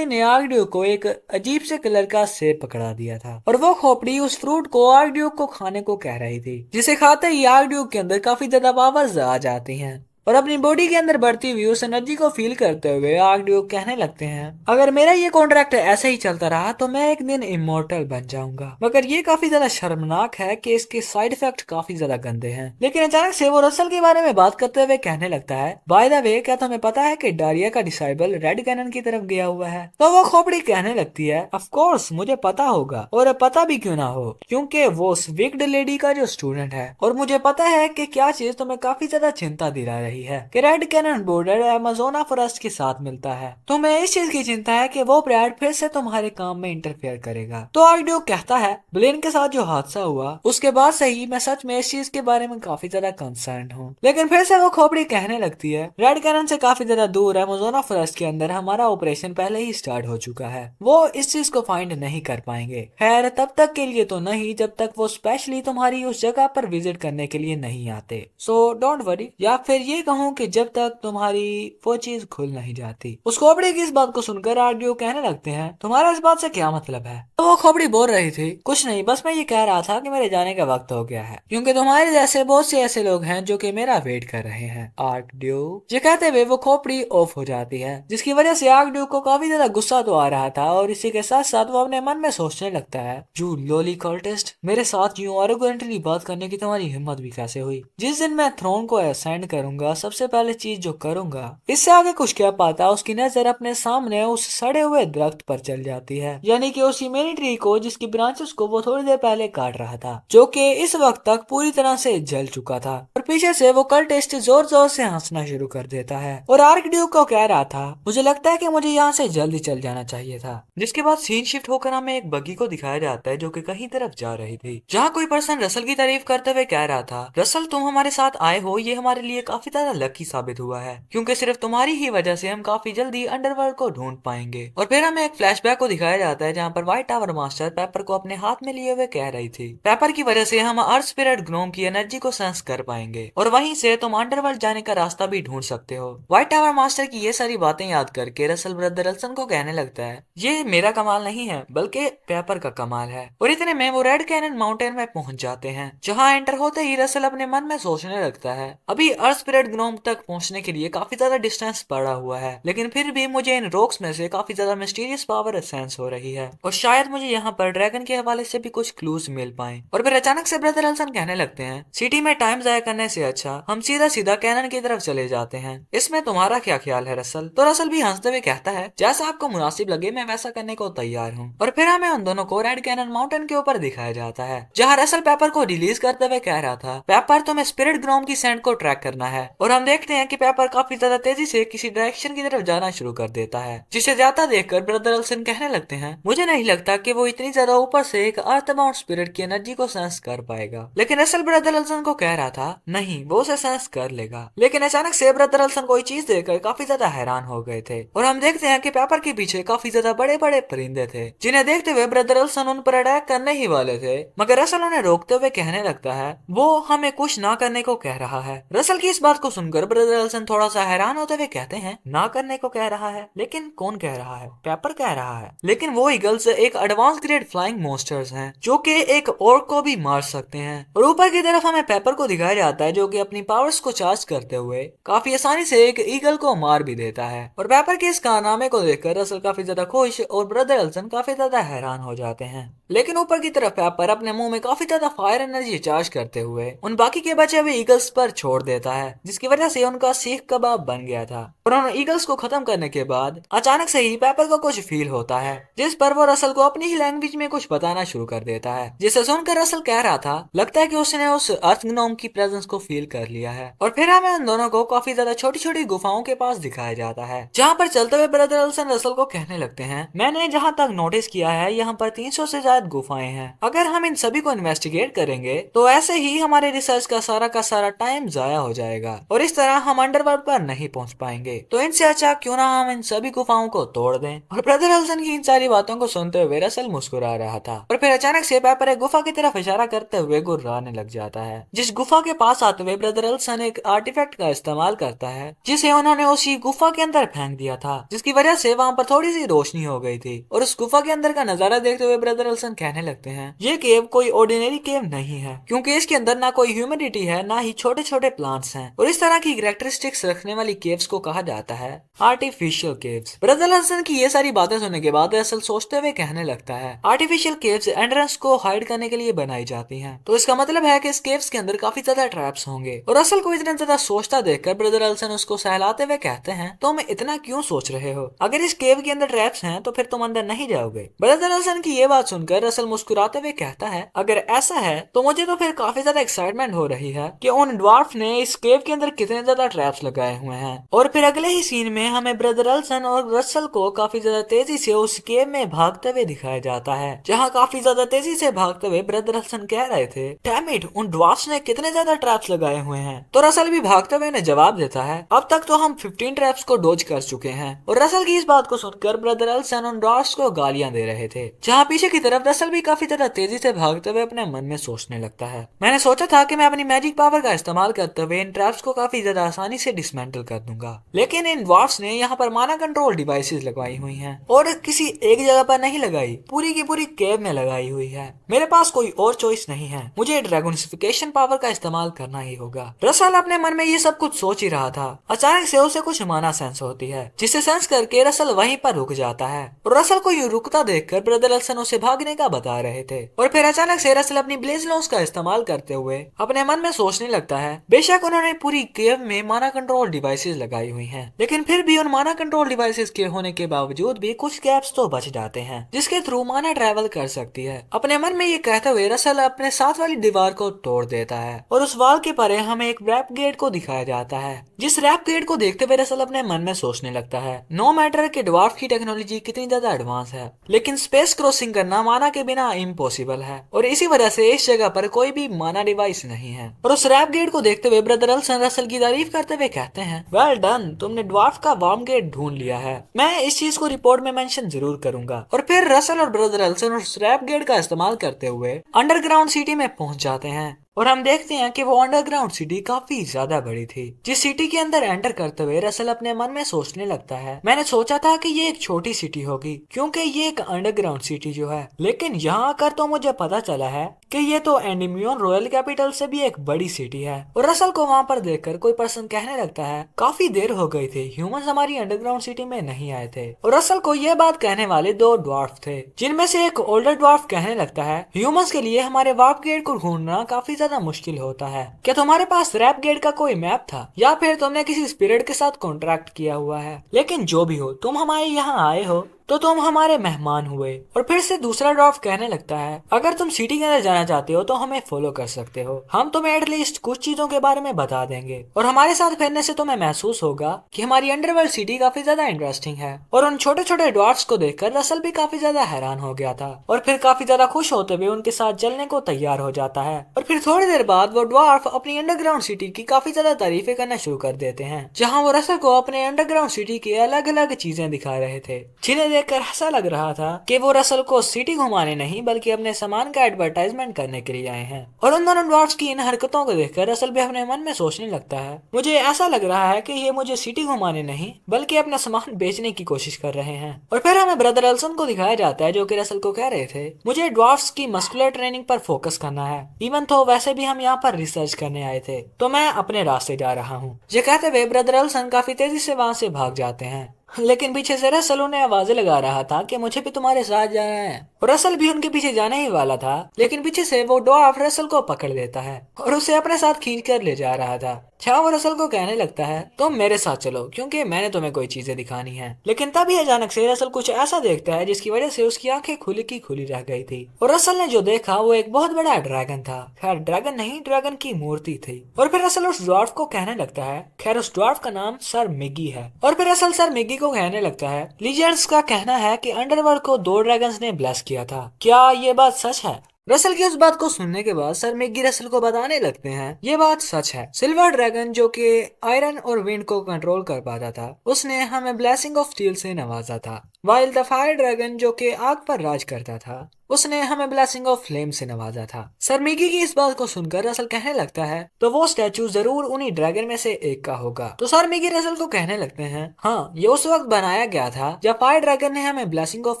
ने आर्क ड्यूक को एक अजीब से कलर का सेब पकड़ा दिया था, और वो खोपड़ी उस फ्रूट को आर्क ड्यूक को खाने को कह रही थी, जिसे खाते ही आर्क ड्यूक के अंदर काफी ज्यादा पावर्स आ जाती हैं। और अपनी बॉडी के अंदर बढ़ती हुई उस एनर्जी को फील करते हुए आर्कड्यूक कहने लगते हैं, अगर मेरा ये कॉन्ट्रैक्ट ऐसे ही चलता रहा तो मैं एक दिन इमोर्टल बन जाऊंगा। मगर ये काफी ज्यादा शर्मनाक है कि इसके साइड इफेक्ट काफी ज्यादा गंदे हैं। लेकिन अचानक से वो रसल के बारे में बात करते हुए कहने लगता है, बाय द वे क्या तुम्हें पता है कि डारिया का डिसाइबल रेड कैनन की तरफ गया हुआ है? तो वो खोपड़ी कहने लगती है, ऑफ कोर्स मुझे पता होगा, और पता भी क्यों ना हो, क्योंकि वो उस विक्ड लेडी का जो स्टूडेंट है, और मुझे पता है कि क्या चीज तुम्हें काफी ज्यादा चिंता दिला रही है कि रेड कैनन बॉर्डर अमेज़ोना फॉरेस्ट के साथ मिलता है। तुम्हें इस चीज की चिंता है कि वो ब्रैड फिर से तुम्हारे काम में इंटरफेयर करेगा। तो आर्कड्यूक कहता है, ब्लेन के साथ जो हादसा हुआ उसके बाद से ही मैं सच में इस चीज के बारे में काफी ज्यादा कंसर्न हूँ। लेकिन फिर से वो खोपड़ी कहने लगती है, रेड कैनन से काफी ज्यादा दूर अमेज़ोना फॉरेस्ट के अंदर हमारा ऑपरेशन पहले ही स्टार्ट हो चुका है, वो इस चीज को फाइंड नहीं कर पाएंगे। खैर तब तक के लिए तो नहीं जब तक वो स्पेशली तुम्हारी उस जगह पर विजिट करने के लिए नहीं आते। सो डोंट वरी, या फिर ये कहूँ कि जब तक तुम्हारी वो चीज खुल नहीं जाती। उस खोपड़ी की इस बात को सुनकर आर्कड्यूक कहने लगते हैं, तुम्हारा इस बात से क्या मतलब है? तो वो खोपड़ी बोल रही थी, कुछ नहीं, बस मैं ये कह रहा था कि मेरे जाने का वक्त हो गया है, क्योंकि तुम्हारे जैसे बहुत से ऐसे लोग हैं जो कि मेरा वेट कर रहे हैं। आर्कड्यूक ये कहते हुए वो खोपड़ी ऑफ हो जाती है, जिसकी वजह से आर्कड्यूक को काफी ज्यादा गुस्सा तो आ रहा था, और इसी के साथ साथ वो अपने मन में सोचने लगता है, जू लोली कल्टिस्ट, मेरे साथ यूं आरोगेंटली बात करने की तुम्हारी हिम्मत भी कैसे हुई? जिस दिन मैं थ्रोन को असेंड करूंगा सबसे पहले चीज जो करूंगा, इससे आगे कुछ क्या पाता उसकी नजर अपने सामने उस सड़े हुए दरख्त पर चल जाती है, यानी कि उसी मेनी ट्री को जिसकी ब्रांचेस को वो थोड़ी देर पहले काट रहा था, जो कि इस वक्त तक पूरी तरह से जल चुका था। और पीछे से वो कल्टिस्ट जोर जोर से हंसना शुरू कर देता है, और आर्कड्यूक को कह रहा था, मुझे लगता है कि मुझे यहाँ से जल्दी चल जाना चाहिए था। जिसके बाद सीन शिफ्ट होकर हमें एक बग्गी को दिखाया जाता है जो कि कहीं तरफ जा रही थी, जहाँ कोई पर्सन रसल की तारीफ करते हुए कह रहा था, रसल तुम हमारे साथ आए हो, ये हमारे लिए काफी ज्यादा लकी साबित हुआ है, क्योंकि सिर्फ तुम्हारी ही वजह से हम काफी जल्दी अंडरवर्ल्ड को ढूंढ पाएंगे। और फिर हमें एक फ्लैशबैक को दिखाया जाता है जहाँ पर व्हाइट टावर मास्टर पेपर को अपने हाथ में लिए हुए कह रही थी, पेपर की वजह से हम अर्थ स्पिरिट ग्नोम की एनर्जी को सेंस कर पाएंगे, और वहीं से तुम अंडरवर्ल्ड जाने का रास्ता भी ढूंढ सकते हो। व्हाइट टावर मास्टर की ये सारी बातें याद करके रसल ब्रदर रल्सन को कहने लगता है, ये मेरा कमाल नहीं है बल्कि पेपर का कमाल है। और इतने में वो रेड कैनन माउंटेन में पहुंच जाते हैं, जहाँ एंटर होते ही रसल अपने मन में सोचने लगता है, अभी अर्थ स्पिरिट ग्नोम तक पहुंचने के लिए काफी ज्यादा डिस्टेंस पड़ा हुआ है, लेकिन फिर भी मुझे इन रॉक्स में से काफी ज्यादा मिस्टीरियस पावर सेंस हो रही है, और शायद मुझे यहाँ पर ड्रैगन के हवाले से भी कुछ क्लूज मिल पाए। और फिर अचानक से ब्रदर रल्सन कहने लगते हैं, सिटी में टाइम जाया करने से अच्छा हम सीधा सीधा कैनन की तरफ चले जाते हैं, इसमें तुम्हारा क्या ख्याल है रसल? तो रसल भी हंसते हुए कहता है, जैसा आपको मुनासिब लगे मैं वैसा करने को तैयार हूँ। और फिर हमें उन दोनों को रेड कैनन माउंटेन के ऊपर दिखाया जाता है, जहाँ रसल पेपर को रिलीज करते हुए कह रहा था, पेपर तुम्हें स्पिरिट ग्नोम की सेंड को ट्रैक करना है। और हम देखते हैं कि पेपर काफी ज्यादा तेजी से किसी डायरेक्शन की तरफ जाना शुरू कर देता है, जिसे जाता देखकर ब्रदर रल्सन कहने लगते हैं, मुझे नहीं लगता कि वो इतनी ज्यादा ऊपर से एक अर्थबाउंड स्पिरिट की एनर्जी को सेंस कर पाएगा। लेकिन रसल ब्रदर रल्सन को कह रहा था, नहीं वो उसे सेंस कर लेगा। लेकिन अचानक से ब्रदर रल्सन कोई चीज देखकर काफी ज्यादा हैरान हो गए थे, और हम देखते हैं कि पेपर के पीछे काफी ज्यादा बड़े बड़े परिंदे थे, जिन्हें देखते हुए ब्रदर रल्सन उन पर अटैक करने ही वाले थे, मगर रसल उन्हें रोकते हुए कहने लगता है, वो हमें कुछ ना करने को कह रहा है। रसल की इस बात को सुनकर ब्रदर रल्सन थोड़ा सा हैरान होते हुए कहते हैं, ना करने को कह रहा है? लेकिन कौन कह रहा है? पेपर कह रहा है। लेकिन वो ईगल्स एक एडवांस ग्रेड फ्लाइंग मॉन्स्टर्स हैं, जो कि एक ऑर्क को भी मार सकते हैं। और ऊपर की तरफ हमें पेपर को दिखाया जाता है, जो कि अपनी पावर्स को चार्ज करते हुए काफी आसानी से एक ईगल को मार भी देता है। और पेपर के इस कारनामे को देखकर रसल काफी ज्यादा खुश और ब्रदर रल्सन काफी ज्यादा हैरान हो जाते हैं। लेकिन ऊपर की तरफ पेपर अपने मुंह में काफी ज्यादा फायर एनर्जी चार्ज करते हुए उन बाकी के बचे हुए ईगल्स पर छोड़ देता है, जिसकी जिसकी वजह से उनका सीख कबाब बन गया था। और उन ईगल्स को खत्म करने के बाद अचानक से ही पेपर को कुछ फील होता है, जिस पर वो रसल को अपनी ही लैंग्वेज में कुछ बताना शुरू कर देता है, जिसे सुनकर रसल कह रहा था लगता है कि उसने उस अर्थ ग्नोम की प्रेजेंस को फील कर लिया है। और फिर हमें उन दोनों को काफी ज्यादा छोटी छोटी गुफाओं के पास दिखाया जाता है, जहाँ पर चलते हुए ब्रदर एल्सन रसल को कहने लगते हैं, मैंने जहाँ तक नोटिस किया है यहाँ पर 300 से ज्यादा गुफाएं हैं। अगर हम इन सभी को इन्वेस्टिगेट करेंगे तो ऐसे ही हमारे रिसर्च का सारा टाइम जाया हो जाएगा और इस तरह हम अंडरवर्ल्ड पर नहीं पहुंच पाएंगे। तो इनसे अच्छा क्यों ना हम इन सभी गुफाओं को तोड़ दें। और ब्रदर एल्सन की इन सारी बातों को सुनते हुए रसल मुस्कुरा रहा था और फिर अचानक से पेपर एक गुफा की तरफ इशारा करते हुए गुर्राने लग जाता है। जिस गुफा के पास आते हुए ब्रदर एल्सन एक आर्टिफैक्ट का इस्तेमाल करता है, जिसे उन्होंने उसी गुफा के अंदर फेंक दिया था, जिसकी वजह से वहाँ पर थोड़ी सी रोशनी हो गई थी। और उस गुफा के अंदर का नजारा देखते हुए ब्रदर एल्सन कहने लगते हैं, ये केव कोई ऑर्डिनरी केव नहीं है, क्योंकि इसके अंदर ना कोई ह्यूमिडिटी है ना ही छोटे छोटे प्लांट्स हैं। और इस तरह की कैरेक्टरिस्टिक्स रखने वाली केव्स को कहा जाता है आर्टिफिशियल केव्स। ब्रदर एल्सन की ये सारी बातें सुनने के बाद रसल सोचते हुए कहने लगता है, आर्टिफिशियल केव्स एंट्रेंस को हाइड करने के लिए बनाई जाती हैं, तो इसका मतलब है कि इस केव्स के अंदर काफी ज्यादा ट्रैप्स होंगे। और रसल को इतना ज्यादा सोचता देखकर ब्रदर एल्सन उसको सहलाते हुए कहते हैं, तुम इतना क्यों सोच रहे हो? अगर इस केव के अंदर ट्रैप्स हैं तो फिर तुम अंदर नहीं जाओगे। ब्रदर एल्सन की ये बात सुनकर रसल मुस्कुराते हुए कहता है, अगर ऐसा है तो मुझे तो फिर काफी ज्यादा एक्साइटमेंट हो रही है कि उन ड्वार्फ ने इस केव के अंदर कितने ज्यादा ट्रैप्स लगाए हुए हैं। और फिर अगले ही सीन में हमें ब्रदर एल्सन और रसल को काफी ज्यादा तेजी से उस केव में भागते हुए दिखाया जाता है, जहाँ काफी ज्यादा तेजी से भागते हुए ब्रदर एल्सन कह रहे थे, डैम इट, उन ड्वार्फ्स ने कितने ज्यादा ट्रैप्स लगाए हुए हैं। तो रसल भी भागते हुए उन्हें जवाब देता है, अब तक तो हम 15 ट्रैप्स को डोज कर चुके हैं। और रसल की इस बात को सुनकर ब्रदर एल्सन उन ड्वार्फ्स को गालियां दे रहे थे, जहाँ पीछे की तरफ रसल भी काफी ज्यादा तेजी से भागते हुए अपने मन में सोचने लगता है, मैंने सोचा था कि मैं अपनी मैजिक पावर का इस्तेमाल करते हुए इन ट्रैप्स को काफी ज्यादा आसानी से डिसमेंटल कर दूंगा, लेकिन इन ड्वार्फ्स ने यहाँ पर माना कंट्रोल डिवाइसेस लगवाई हुई हैं और किसी एक जगह पर नहीं लगाई, पूरी की पूरी केव में लगाई हुई है। मेरे पास कोई और चॉइस नहीं है, मुझे ड्रैगोनिफिकेशन पावर का इस्तेमाल करना ही होगा। रसल अपने मन में ये सब कुछ सोच ही रहा था, अचानक से उसे कुछ माना सेंस होती है, जिसे सेंस करके रसल वहीं पर रुक जाता है। और रसल को यूं रुकता देखकर ब्रदर एल्सन उसे भागने का बता रहे थे। और फिर अचानक से रसल अपनी ब्लेज लॉन्च का इस्तेमाल करते हुए अपने मन में सोचने लगता है, बेशक उन्होंने पूरी केव में माना कंट्रोल डिवाइसेस लगाई हुई हैं, लेकिन फिर भी उन माना कंट्रोल डिवाइसेस के होने के बावजूद भी कुछ गैप्स तो बच जाते हैं, जिसके थ्रू माना ट्रेवल कर सकती है। अपने मन में ये कहते हुए रसल अपने साथ वाली दीवार को तोड़ देता है और उस वाल के परे हमें एक रैप गेट को दिखाया जाता है, जिस रैप गेट को देखते हुए रसल अपने मन में सोचने लगता है, नो मैटर कि ड्वार्फ की टेक्नोलॉजी कितनी ज्यादा एडवांस है, लेकिन स्पेस क्रॉसिंग करना माना के बिना इम्पॉसिबल है और इसी वजह से इस जगह पर कोई भी माना डिवाइस नहीं है। और उस रैप गेट को देखते हुए ब्रदर एल्सन रसल की तारीफ करते हुए कहते हैं, वेल डन, तुमने ड्वार्फ का वार्म गेट ढूंढ लिया है, मैं इस चीज को रिपोर्ट में मेंशन जरूर करूंगा। और फिर रसल और ब्रदर एल्सन उस रैप गेट का इस्तेमाल करते हुए अंडरग्राउंड सिटी में पहुंच जाते हैं और हम देखते हैं कि वो अंडरग्राउंड सिटी काफी ज्यादा बड़ी थी। जिस सिटी के अंदर एंटर करते हुए रसल अपने मन में सोचने लगता है, मैंने सोचा था कि ये एक छोटी सिटी होगी क्योंकि ये एक अंडरग्राउंड सिटी जो है, लेकिन यहाँ आकर तो मुझे पता चला है कि ये तो एंडीमियन रॉयल कैपिटल से भी एक बड़ी सिटी है। और रसल को वहाँ पर देखकर कोई पर्सन कहने लगता है, काफी देर हो गई थी, ह्यूमंस हमारी अंडरग्राउंड सिटी में नहीं आए थे। और रसल को ये बात कहने वाले दो ड्वार्फ थे, जिनमें से एक ओल्डर ड्वार्फ कहने लगता है, ह्यूमंस के लिए हमारे वार्प गेट को ढूंढना काफी ज्यादा मुश्किल होता है, क्या तुम्हारे पास रैप गेट का कोई मैप था या फिर तुमने किसी स्पिरिट के साथ कॉन्ट्रैक्ट किया हुआ है, लेकिन जो भी हो तुम हमारे यहाँ आए हो तो तुम हमारे मेहमान हुए। और फिर से दूसरा ड्वार्फ कहने लगता है, अगर तुम सिटी के अंदर जाना चाहते हो तो हमें फॉलो कर सकते हो, हम तुम्हें एटलीस्ट कुछ चीजों के बारे में बता देंगे और हमारे साथ फिरने से तुम्हें महसूस होगा कि हमारी अंडरवर्ल्ड सिटी काफी ज्यादा इंटरेस्टिंग है। और उन छोटे छोटे ड्वार्फ्स को देखकर रसल भी काफी ज्यादा हैरान हो गया था और फिर काफी ज्यादा खुश होते हुए उनके साथ चलने को तैयार हो जाता है। और फिर थोड़ी देर बाद वो ड्वार्फ अपनी अंडरग्राउंड सिटी की काफी ज्यादा तारीफें करना शुरू कर देते हैं, जहाँ वो रसल को अपने अंडरग्राउंड सिटी की अलग अलग चीजें दिखा रहे थे, जिन्हें देखकर ऐसा लग रहा था कि वो रसल को सिटी घुमाने नहीं बल्कि अपने सामान का एडवर्टाइजमेंट करने के लिए आए हैं। और उन दोनों ड्वार्फ्स की इन हरकतों को देखकर रसल भी अपने मन में सोचने लगता है, मुझे ऐसा लग रहा है कि ये मुझे सिटी घुमाने नहीं बल्कि अपना सामान बेचने की कोशिश कर रहे हैं। और फिर हमें ब्रदर एल्सन को दिखाया जाता है, जो कि रसल को कह रहे थे, मुझे ड्वार्फ्स की मस्कुलर ट्रेनिंग पर फोकस करना है, इवन तो वैसे भी हम यहाँ पर रिसर्च करने आए थे, तो मैं अपने रास्ते जा रहा हूँ। ये कहते हुए ब्रदर एल्सन काफी तेजी से वहाँ से भाग जाते हैं, लेकिन पीछे से रसल उन्हें आवाजें लगा रहा था कि मुझे भी तुम्हारे साथ जाना है। और रसल भी उनके पीछे जाने ही वाला था, लेकिन पीछे से वो ड्वार्फ रसल को पकड़ लेता है और उसे अपने साथ खींच कर ले जा रहा था। जहाँ वो रसल को कहने लगता है तुम मेरे साथ चलो क्योंकि मैंने तुम्हें कोई चीजें दिखानी है। लेकिन तभी अचानक से रसल कुछ ऐसा देखता है जिसकी वजह से उसकी आंखें खुली की खुली रह गई थी। और रसल ने जो देखा वो एक बहुत बड़ा ड्रैगन था। खैर ड्रैगन नहीं, ड्रैगन की मूर्ति थी। और फिर रसल उस ड्वार्फ को कहने लगता है, खैर उस ड्वार्फ का नाम सर मिगी है। और फिर रसल सर मिगी को कहने लगता है लीजेंड्स का कहना है कि अंडरवर्ल्ड को 2 ड्रैगन्स ने ब्लेस किया था, क्या ये बात सच है? रसल की उस बात को सुनने के बाद सर मैगी रसल को बताने लगते हैं ये बात सच है। सिल्वर ड्रैगन जो कि आयरन और विंड को कंट्रोल कर पाता था, उसने हमें ब्लेसिंग ऑफ स्टील से नवाजा था। वाइल द फायर ड्रैगन जो कि आग पर राज करता था, उसने हमें ब्लेसिंग ऑफ फ्लेम से नवाजा था। सर मिगी की इस बात को सुनकर रसल कहने लगता है तो वो स्टैचू जरूर उन्हीं ड्रैगन में से एक का होगा। तो सर मिगी रसल को कहने लगते हैं हाँ, ये उस वक्त बनाया गया था जब फायर ड्रैगन ने हमें ब्लेसिंग ऑफ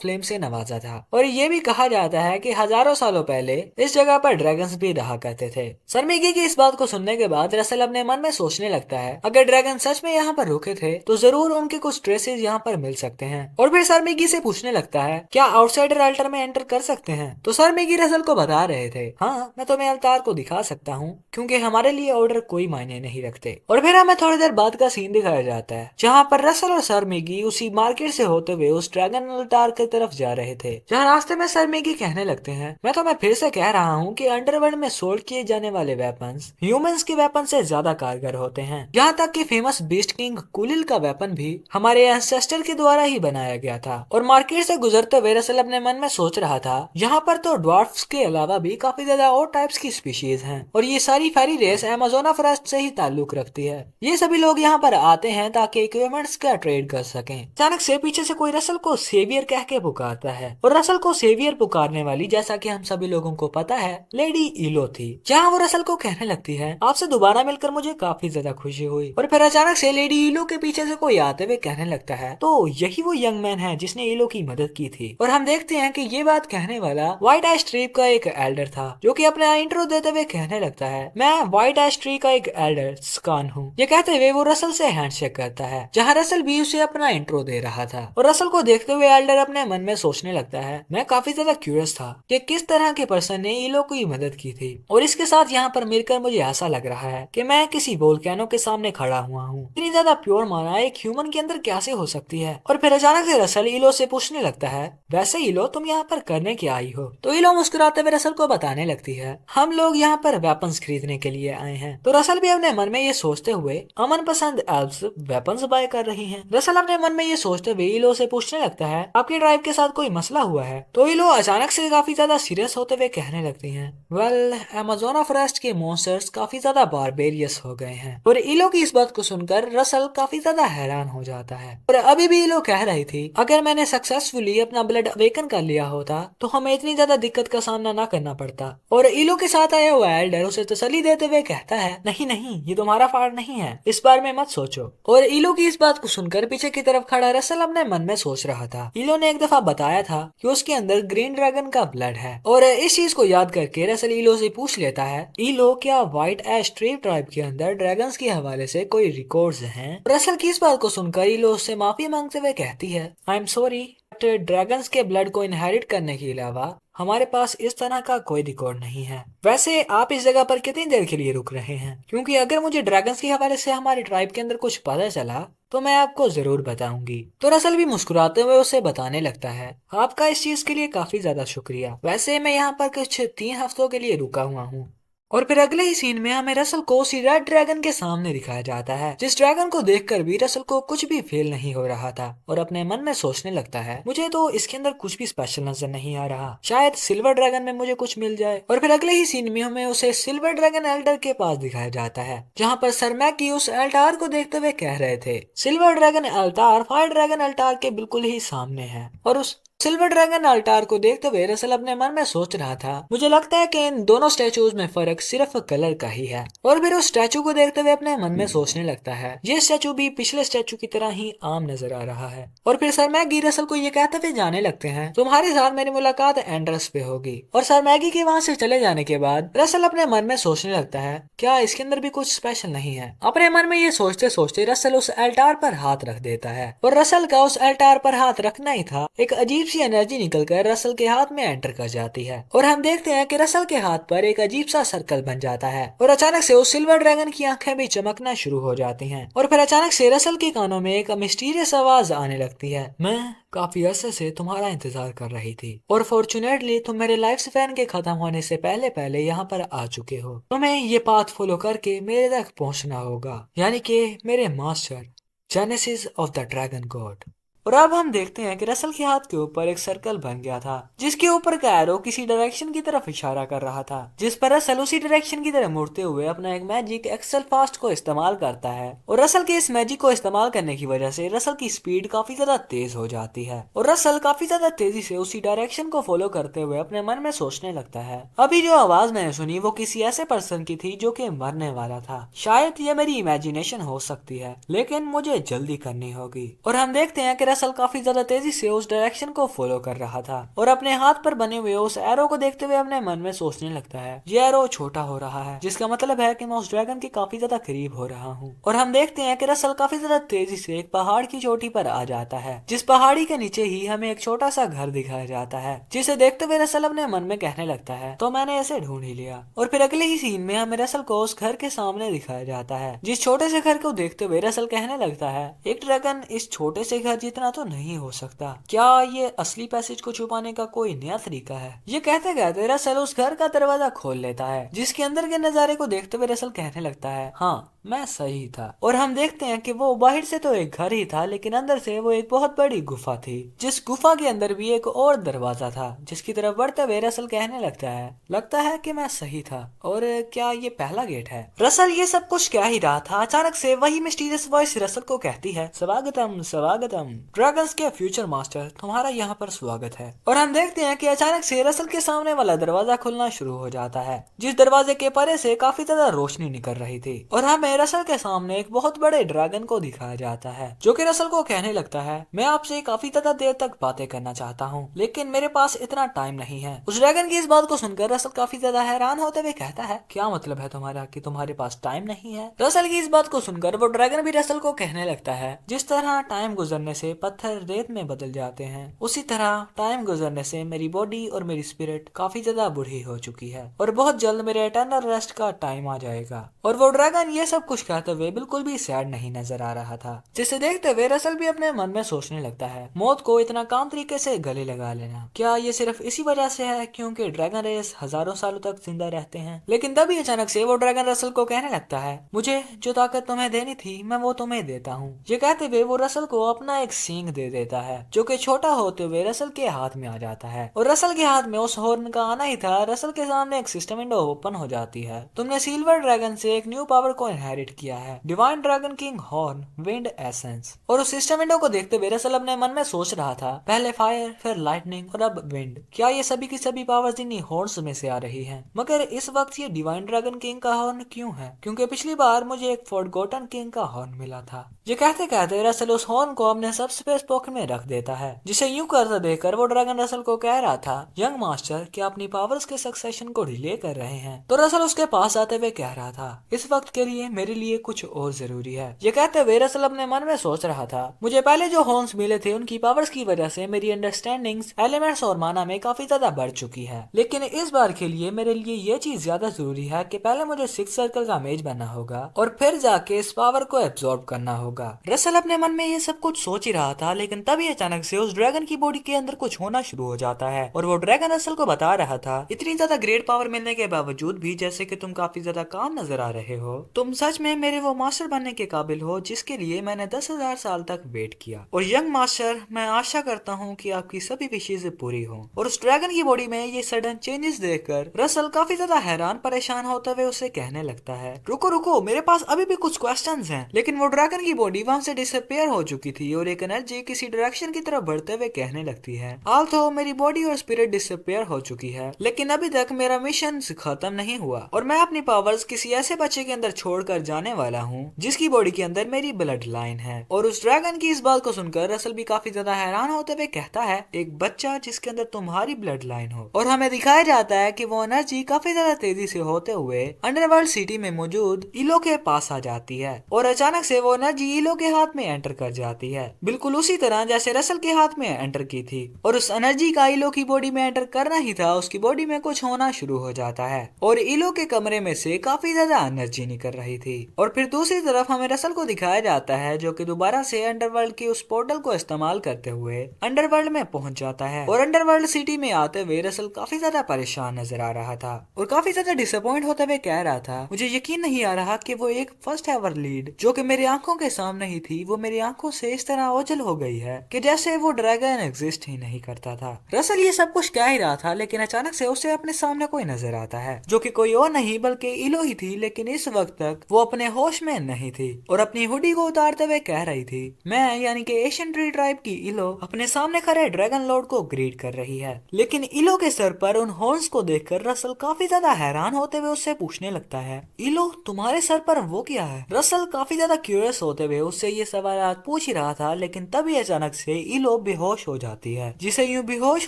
फ्लेम से नवाजा था। और ये भी कहा जाता है कि हजारों सालों पहले इस जगह पर ड्रैगन्स भी रहा करते थे। सर मिगी की इस बात को सुनने के बाद रसल अपने मन में सोचने लगता है अगर ड्रैगन सच में यहाँ पर रुके थे तो जरूर उनके कुछ ट्रेसेस यहाँ पर मिल सकते हैं। और फिर सर मिगी से पूछने लगता है क्या आउटसाइडर अल्टर में एंटर कर सकते हैं? तो सर मिगी रसल को बता रहे थे हाँ, मैं तुम्हें अवतार को दिखा सकता हूँ क्योंकि हमारे लिए ऑर्डर कोई मायने नहीं रखते। और फिर हमें थोड़ी देर बाद का सीन दिखाया जाता है जहाँ पर रसल और सर मिगी उसी मार्केट से होते हुए उस ड्रैगन अवतार की तरफ जा रहे थे। जहाँ रास्ते में सर मिगी कहने लगते हैं मैं तुम्हें फिर से कह रहा हूँ कि अंडरवर्ल्ड में सोल्ड किए जाने वाले वेपन्स ह्यूमंस के वेपन से ज्यादा कारगर होते हैं। यहाँ तक कि फेमस बीस्ट किंग कुलिल का वेपन भी हमारे एंसेस्टर के द्वारा ही बनाया गया था। और मार्केट से गुजरते हुए रसल अपने मन में सोच रहा था यहाँ पर तो ड्वार्फ्स के अलावा भी काफी ज्यादा और टाइप्स की स्पीशीज हैं और ये सारी फेरी रेस अमेज़ोना फॉरेस्ट से ही ताल्लुक रखती है। ये सभी लोग यहाँ पर आते हैं ताकि इक्विपमेंट्स का ट्रेड कर सकें। अचानक से पीछे से कोई रसल को सेवियर कह के पुकारता है और रसल को सेवियर पुकारने वाली जैसा कि हम सभी लोगों को पता है लेडी इलो थी। जहाँ वो रसल को कहने लगती है आपसे दोबारा मिलकर मुझे काफी ज्यादा खुशी हुई। और फिर अचानक से लेडी इलो के पीछे से कोई आते हुए कहने लगता है तो यही वो यंग मैन है जिसने इलो की मदद की थी। और हम देखते हैं कि ये बात कहने वाला व्हाइट एश ट्री का एक एल्डर था जो कि अपना इंट्रो देते हुए कहने लगता है मैं व्हाइट एश ट्री का एक एल्डर स्कान हूँ। ये कहते हुए वो रसल से हैंडशेक करता है जहाँ रसल भी उसे अपना इंट्रो दे रहा था। और रसल को देखते हुए एल्डर अपने मन में सोचने लगता है मैं काफी ज्यादा क्यूरियस था कि किस तरह के पर्सन ने इलो की मदद की थी। और इसके साथ यहाँ पर मिलकर मुझे ऐसा लग रहा है कि मैं किसी वोल्केनो के सामने खड़ा हुआ हूँ। इतनी ज्यादा प्योर माना एक ह्यूमन के अंदर कैसे हो सकती है? और फिर अचानक से रसल इलो से पूछने लगता है वैसे इलो तुम यहाँ पर करने क्या आई हो? तो इलो मुस्कुराते हुए रसल को बताने लगती है हम लोग यहाँ पर वेपन्स खरीदने के लिए आए हैं। तो रसल भी अपने मन में ये सोचते हुए अमन पसंद एल्व्स वेपन्स बाय कर रही हैं। रसल अपने मन में ये सोचते हुए इलो से पूछने लगता है आपकी ड्राइव के साथ कोई मसला हुआ है? तो इलो अचानक से काफी ज्यादा सीरियस होते हुए कहने लगती हैं वेल अमेज़ोना फॉरेस्ट के मॉन्स्टर्स काफी ज्यादा बारबेरियस हो गए हैं। और इलो की इस बात को सुनकर रसल काफी ज्यादा हैरान हो जाता है। और अभी भी इलो कह रही थी अगर मैंने सक्सेसफुली अपना ब्लड अवेकन कर लिया होता तो हमें इतनी ज्यादा दिक्कत का सामना ना करना पड़ता। और इलो के साथ आया हुआ एल्डर उसे तसल्ली देते हुए कहता है नहीं नहीं, ये तुम्हारा फाड़ नहीं है, इस बारे में मत सोचो। और इलो की इस बात को सुनकर पीछे की तरफ खड़ा रसल अपने मन में सोच रहा था इलो ने एक दफा बताया था कि उसके अंदर ग्रीन ड्रैगन का ब्लड है। और इस चीज को याद करके रसल इलो से पूछ लेता है इलो क्या व्हाइट एश ट्री ट्राइब के अंदर ड्रैगन्स के हवाले से कोई रिकॉर्ड्स हैं? रसल की इस बात को सुनकर इलो उससे माफी मांगते हुए कहती है आई एम सॉरी ड्रैगन्स के ब्लड को इनहेरिट करने के अलावा हमारे पास इस तरह का कोई रिकॉर्ड नहीं है। वैसे आप इस जगह पर कितनी देर के लिए रुक रहे हैं? क्योंकि अगर मुझे ड्रैगन्स के हवाले से हमारी ट्राइब के अंदर कुछ पता चला तो मैं आपको जरूर बताऊंगी। तो रसल भी मुस्कुराते हुए उसे बताने लगता है आपका इस चीज के लिए काफी ज्यादा शुक्रिया। वैसे मैं यहाँ पर कुछ 3 हफ्तों के लिए रुका हुआ हूँ। और फिर अगले ही सीन में हमें रसल को उसी रेड ड्रैगन के सामने दिखाया जाता है जिस ड्रैगन को देखकर भी रसल को कुछ भी फील नहीं हो रहा था। और अपने मन में सोचने लगता है मुझे तो इसके अंदर कुछ भी स्पेशल नजर नहीं आ रहा, शायद सिल्वर ड्रैगन में मुझे कुछ मिल जाए। और फिर अगले ही सीन में हमें उसे सिल्वर ड्रैगन एल्डर के पास दिखाया जाता है जहाँ पर सर मैकी उस अल्टार को देखते हुए कह रहे थे silver dragon Alt fire dragon Alt के बिल्कुल ही सामने है। और उस सिल्वर ड्रैगन अल्टार को देखते हुए रसल अपने मन में सोच रहा था मुझे लगता है कि इन दोनों स्टैचूज में फर्क सिर्फ कलर का ही है। और फिर उस स्टैचू को देखते हुए अपने मन में सोचने लगता है ये स्टैचू भी पिछले स्टैचू की तरह ही आम नजर आ रहा है। और फिर सर मैगी रसल को ये कहते हुए जाने लगते हैं तुम्हारे साथ मेरी मुलाकात एंड्रस पे होगी। और सर मैगी के वहाँ से चले जाने के बाद रसल अपने मन में सोचने लगता है क्या इसके अंदर भी कुछ स्पेशल नहीं है? अपने मन में ये सोचते सोचते रसल उस अल्टार पर हाथ रख देता है। और रसल का उस अल्टार पर हाथ रखना ही था एक अजीब अजीब सी एनर्जी निकलकर रसल के हाथ में एंटर कर जाती है और हम देखते हैं कि रसल के हाथ पर एक अजीब सा सर्कल बन जाता है और अचानक से उस सिल्वर ड्रैगन की आंखें भी चमकना शुरू हो जाती हैं और फिर अचानक से रसल के कानों में एक मिस्टीरियस आवाज आने लगती है, मैं काफी अरसे से तुम्हारा इंतजार कर रही थी और फॉर्चुनेटली तुम मेरे लाइफ स्पैन के खत्म होने से पहले पहले यहाँ पर आ चुके हो। तुम्हें ये पाथ फॉलो करके मेरे तक पहुंचना होगा, यानी कि मेरे master genesis of the dragon God. और अब हम देखते हैं कि रसल के हाथ के ऊपर एक सर्कल बन गया था जिसके ऊपर का एरो किसी डायरेक्शन की तरफ इशारा कर रहा था, जिस पर रसल उसी डायरेक्शन की तरफ मुड़ते हुए अपना एक मैजिक एक्सेल फास्ट को इस्तेमाल करता है और रसल के इस मैजिक को इस्तेमाल करने की वजह से रसल की स्पीड काफी ज्यादा तेज हो जाती है और रसल काफी ज्यादा तेजी से उसी डायरेक्शन को फॉलो करते हुए अपने मन में सोचने लगता है, अभी जो आवाज मैंने सुनी वो किसी ऐसे पर्सन की थी जो कि मरने वाला था, शायद ये मेरी इमेजिनेशन हो सकती है लेकिन मुझे जल्दी करनी होगी। और हम देखते हैं कि रसल काफी ज्यादा तेजी से उस डायरेक्शन को फॉलो कर रहा था और अपने हाथ पर बने हुए उस एरो को देखते हुए अपने मन में सोचने लगता है, ये एरो छोटा हो रहा है जिसका मतलब है कि मैं उस ड्रैगन के काफी ज्यादा करीब हो रहा हूँ। और हम देखते हैं कि रसल काफी ज्यादा तेजी से एक पहाड़ की चोटी पर आ जाता है, जिस पहाड़ी के नीचे ही हमें एक छोटा सा घर दिखाया जाता है, जिसे देखते हुए रसल अपने मन में कहने लगता है, तो मैंने ऐसे ढूंढ ही लिया। और फिर अगले ही सीन में हमें रसल को उस घर के सामने दिखाया जाता है, जिस छोटे से घर को देखते हुए रसल कहने लगता है, एक ड्रैगन इस छोटे से घर जितना तो नहीं हो सकता, क्या ये असली पैसेज को छुपाने का कोई नया तरीका है। ये कहते कहते रसल उस घर का दरवाजा खोल लेता है, जिसके अंदर के नजारे को देखते हुए रसल कहने लगता है, हाँ मैं सही था। और हम देखते हैं कि वो बाहर से तो एक घर ही था लेकिन अंदर से वो एक बहुत बड़ी गुफा थी, जिस गुफा के अंदर भी एक और दरवाजा था, जिसकी तरफ बढ़ते हुए रसल कहने लगता है कि मैं सही था और क्या ये पहला गेट है। रसल ये सब कुछ कह ही रहा था, अचानक से वही मिस्टीरियस वॉइस रसल को कहती है, स्वागतम स्वागतम ड्रैगन्स के फ्यूचर मास्टर, तुम्हारा यहाँ पर स्वागत है। और हम देखते हैं कि अचानक से रसल के सामने वाला दरवाजा खुलना शुरू हो जाता है, जिस दरवाजे के परे से काफी ज्यादा रोशनी निकल रही थी और हमें रसल के सामने एक बहुत बड़े ड्रैगन को दिखाया जाता है, जो कि रसल को कहने लगता है, मैं आपसे काफी ज्यादा देर तक बातें करना चाहता हूँ लेकिन मेरे पास इतना टाइम नहीं है। उस ड्रैगन की इस बात को सुनकर रसल काफी ज्यादा हैरान होते हुए कहता है, क्या मतलब है तुम्हारा कि तुम्हारे पास टाइम नहीं है। रसल की इस बात को सुनकर वो ड्रैगन भी रसल को कहने लगता है, जिस तरह टाइम गुजरने से पत्थर रेत में बदल जाते हैं उसी तरह टाइम गुजरने से मेरी बॉडी और मेरी स्पिरिट काफी ज्यादा बूढ़ी हो चुकी है और बहुत जल्द मेरे एटर्नल रेस्ट का टाइम आ जाएगा। और वो ड्रैगन ये सब कुछ कहते हुए बिल्कुल भी सैड नहीं नजर आ रहा था, जिसे देखते हुए रसल भी अपने मन में सोचने लगता है, मौत को इतना काम तरीके से गले लगा लेना, क्या ये सिर्फ इसी वजह से है क्योंकि ड्रैगन रेस हजारों सालों तक जिंदा रहते हैं। लेकिन तभी अचानक से वो ड्रैगन रसल को कहने लगता है, मुझे जो ताकत तुम्हें देनी थी मैं वो तुम्हें देता हूँ। ये कहते हुए वो रसल को अपना एक सींग दे देता है, जो कि छोटा होते हुए रसल के हाथ में आ जाता है और रसल के हाथ में उस हॉर्न का आना ही था, रसल के सामने एक सिस्टम विंडो ओपन हो जाती है। तुमने सिल्वर ड्रैगन से एक न्यू पावर को इनहेरिट किया है, divine dragon king horn wind essence. और उस सिस्टम विंडो को देखते हुए रसल अपने मन में सोच रहा था, पहले फायर फिर लाइटनिंग और अब विंड, क्या ये सभी की सभी पावर्स इन्हीं हॉर्न्स में से आ रही हैं। मगर इस वक्त ये डिवाइन ड्रैगन किंग का हॉर्न क्यों है, क्योंकि पिछली बार मुझे एक फॉरगॉटन किंग का हॉर्न मिला था। ये कहते कहते रसल उस हॉर्न को अपने सब स्पेस पॉकेट में रख देता है, जिसे यूं करता देखकर वो ड्रैगन रसल को कह रहा था, यंग मास्टर क्या अपनी पावर्स के सक्सेशन को डिले कर रहे हैं। तो रसल उसके पास आते हुए कह रहा था, इस वक्त के लिए मेरे लिए कुछ और जरूरी है। ये कहते हुए रसल अपने मन में सोच रहा था, मुझे पहले जो हॉर्न्स मिले थे उनकी पावर्स की वजह से मेरी अंडरस्टैंडिंग्स एलिमेंट्स और माना में काफी ज्यादा बढ़ चुकी है, लेकिन इस बार के लिए मेरे लिए ये चीज ज्यादा जरूरी है कि पहले मुझे 6 सर्कल का मेज बनना होगा और फिर जाके इस पावर को एब्जॉर्ब करना होगा। रसल अपने मन में ये सब कुछ सोच ही रहा था, लेकिन तभी अचानक से उस ड्रैगन की बॉडी के अंदर कुछ होना शुरू हो जाता है और वो ड्रैगन रसल को बता रहा था, इतनी ज्यादा ग्रेट पावर मिलने के बावजूद भी जैसे कि तुम काफी ज्यादा काम नजर आ रहे हो, तुम सच में मेरे वो मास्टर बनने के काबिल हो जिसके लिए मैंने 10,000 साल तक वेट किया। और यंग मास्टर, मैं आशा करता हूँ कि आपकी सभी विशेष पूरी हो। और उस ड्रैगन की बॉडी में ये सडन चेंजेस देखकर रसल काफी ज्यादा हैरान परेशान होते हुए उसे कहने लगता है, रुको रुको, मेरे पास अभी भी कुछ क्वेश्चंस हैं। लेकिन वो ड्रैगन की बॉडी वहां से डिसअपियर हो चुकी थी और एक एनर्जी किसी डायरेक्शन की तरफ बढ़ते हुए कहने लगती है, आल्थो मेरी बॉडी और स्पिरिट डिसअपियर हो चुकी है, लेकिन अभी तक मेरा मिशन खत्म नहीं हुआ और मैं अपनी पावर्स किसी ऐसे बच्चे के अंदर छोड़कर जाने वाला हूँ जिसकी बॉडी के अंदर मेरी ब्लड लाइन है। और उस ड्रैगन की इस बात को सुनकर रसल भी काफी ज्यादा हैरान होते हुए कहता है, एक बच्चा जिसके अंदर तुम्हारी ब्लड लाइन हो। और हमें दिखाया जाता है कि वो एनर्जी काफी ज्यादा तेजी से होते हुए अंडरवर्ल्ड सिटी में मौजूद इलो के पास आ जाती है और अचानक से वो एनर्जी इलो के हाथ में एंटर कर जाती है, बिल्कुल बिल्कुल उसी तरह जैसे रसल के हाथ में एंटर की थी। और उस एनर्जी का इलो की बॉडी में एंटर करना ही था, उसकी बॉडी में कुछ होना शुरू हो जाता है और इलो के कमरे में से काफी ज्यादा एनर्जी निकल रही थी। और फिर दूसरी तरफ हमें रसल को दिखाया जाता है जो कि दोबारा से अंडरवर्ल्ड की उस पोर्टल को इस्तेमाल करते हुए अंडरवर्ल्ड में पहुंच जाता है। और अंडरवर्ल्ड सिटी में आते हुए रसल काफी ज्यादा परेशान नजर आ रहा था और काफी ज्यादा डिसअपॉइंट होते हुए कह रहा था, मुझे यकीन नहीं आ रहा कि वो एक फर्स्ट एवर लीड जो कि मेरी आंखों के सामने ही थी, वो मेरी आंखों से इस तरह ओझल हो गई है कि जैसे वो ड्रैगन एग्जिस्ट ही नहीं करता था। रसल ये सब कुछ कह ही रहा था, लेकिन अचानक से उसे अपने सामने कोई नजर आता है जो कि कोई और नहीं बल्कि इलो ही थी। लेकिन इस वक्त तक वो अपने होश में नहीं थी और अपनी हुडी को उतारते हुए कह रही थी, मैं यानी कि एशियन ट्री ट्राइब की इलो अपने सामने खड़े ड्रैगन लॉर्ड को ग्रीट कर रही है। लेकिन इलो के सर पर उन हॉर्न्स को देखकर रसल काफी ज्यादा हैरान होते हुए उससे पूछने लगता है, इलो तुम्हारे सर पर वो क्या है? रसल काफी ज्यादा क्यूरियस होते हुए उससे ये सवाल पूछ ही रहा था, लेकिन तभी अचानक से इलो बेहोश हो जाती है, जिसे यूं बेहोश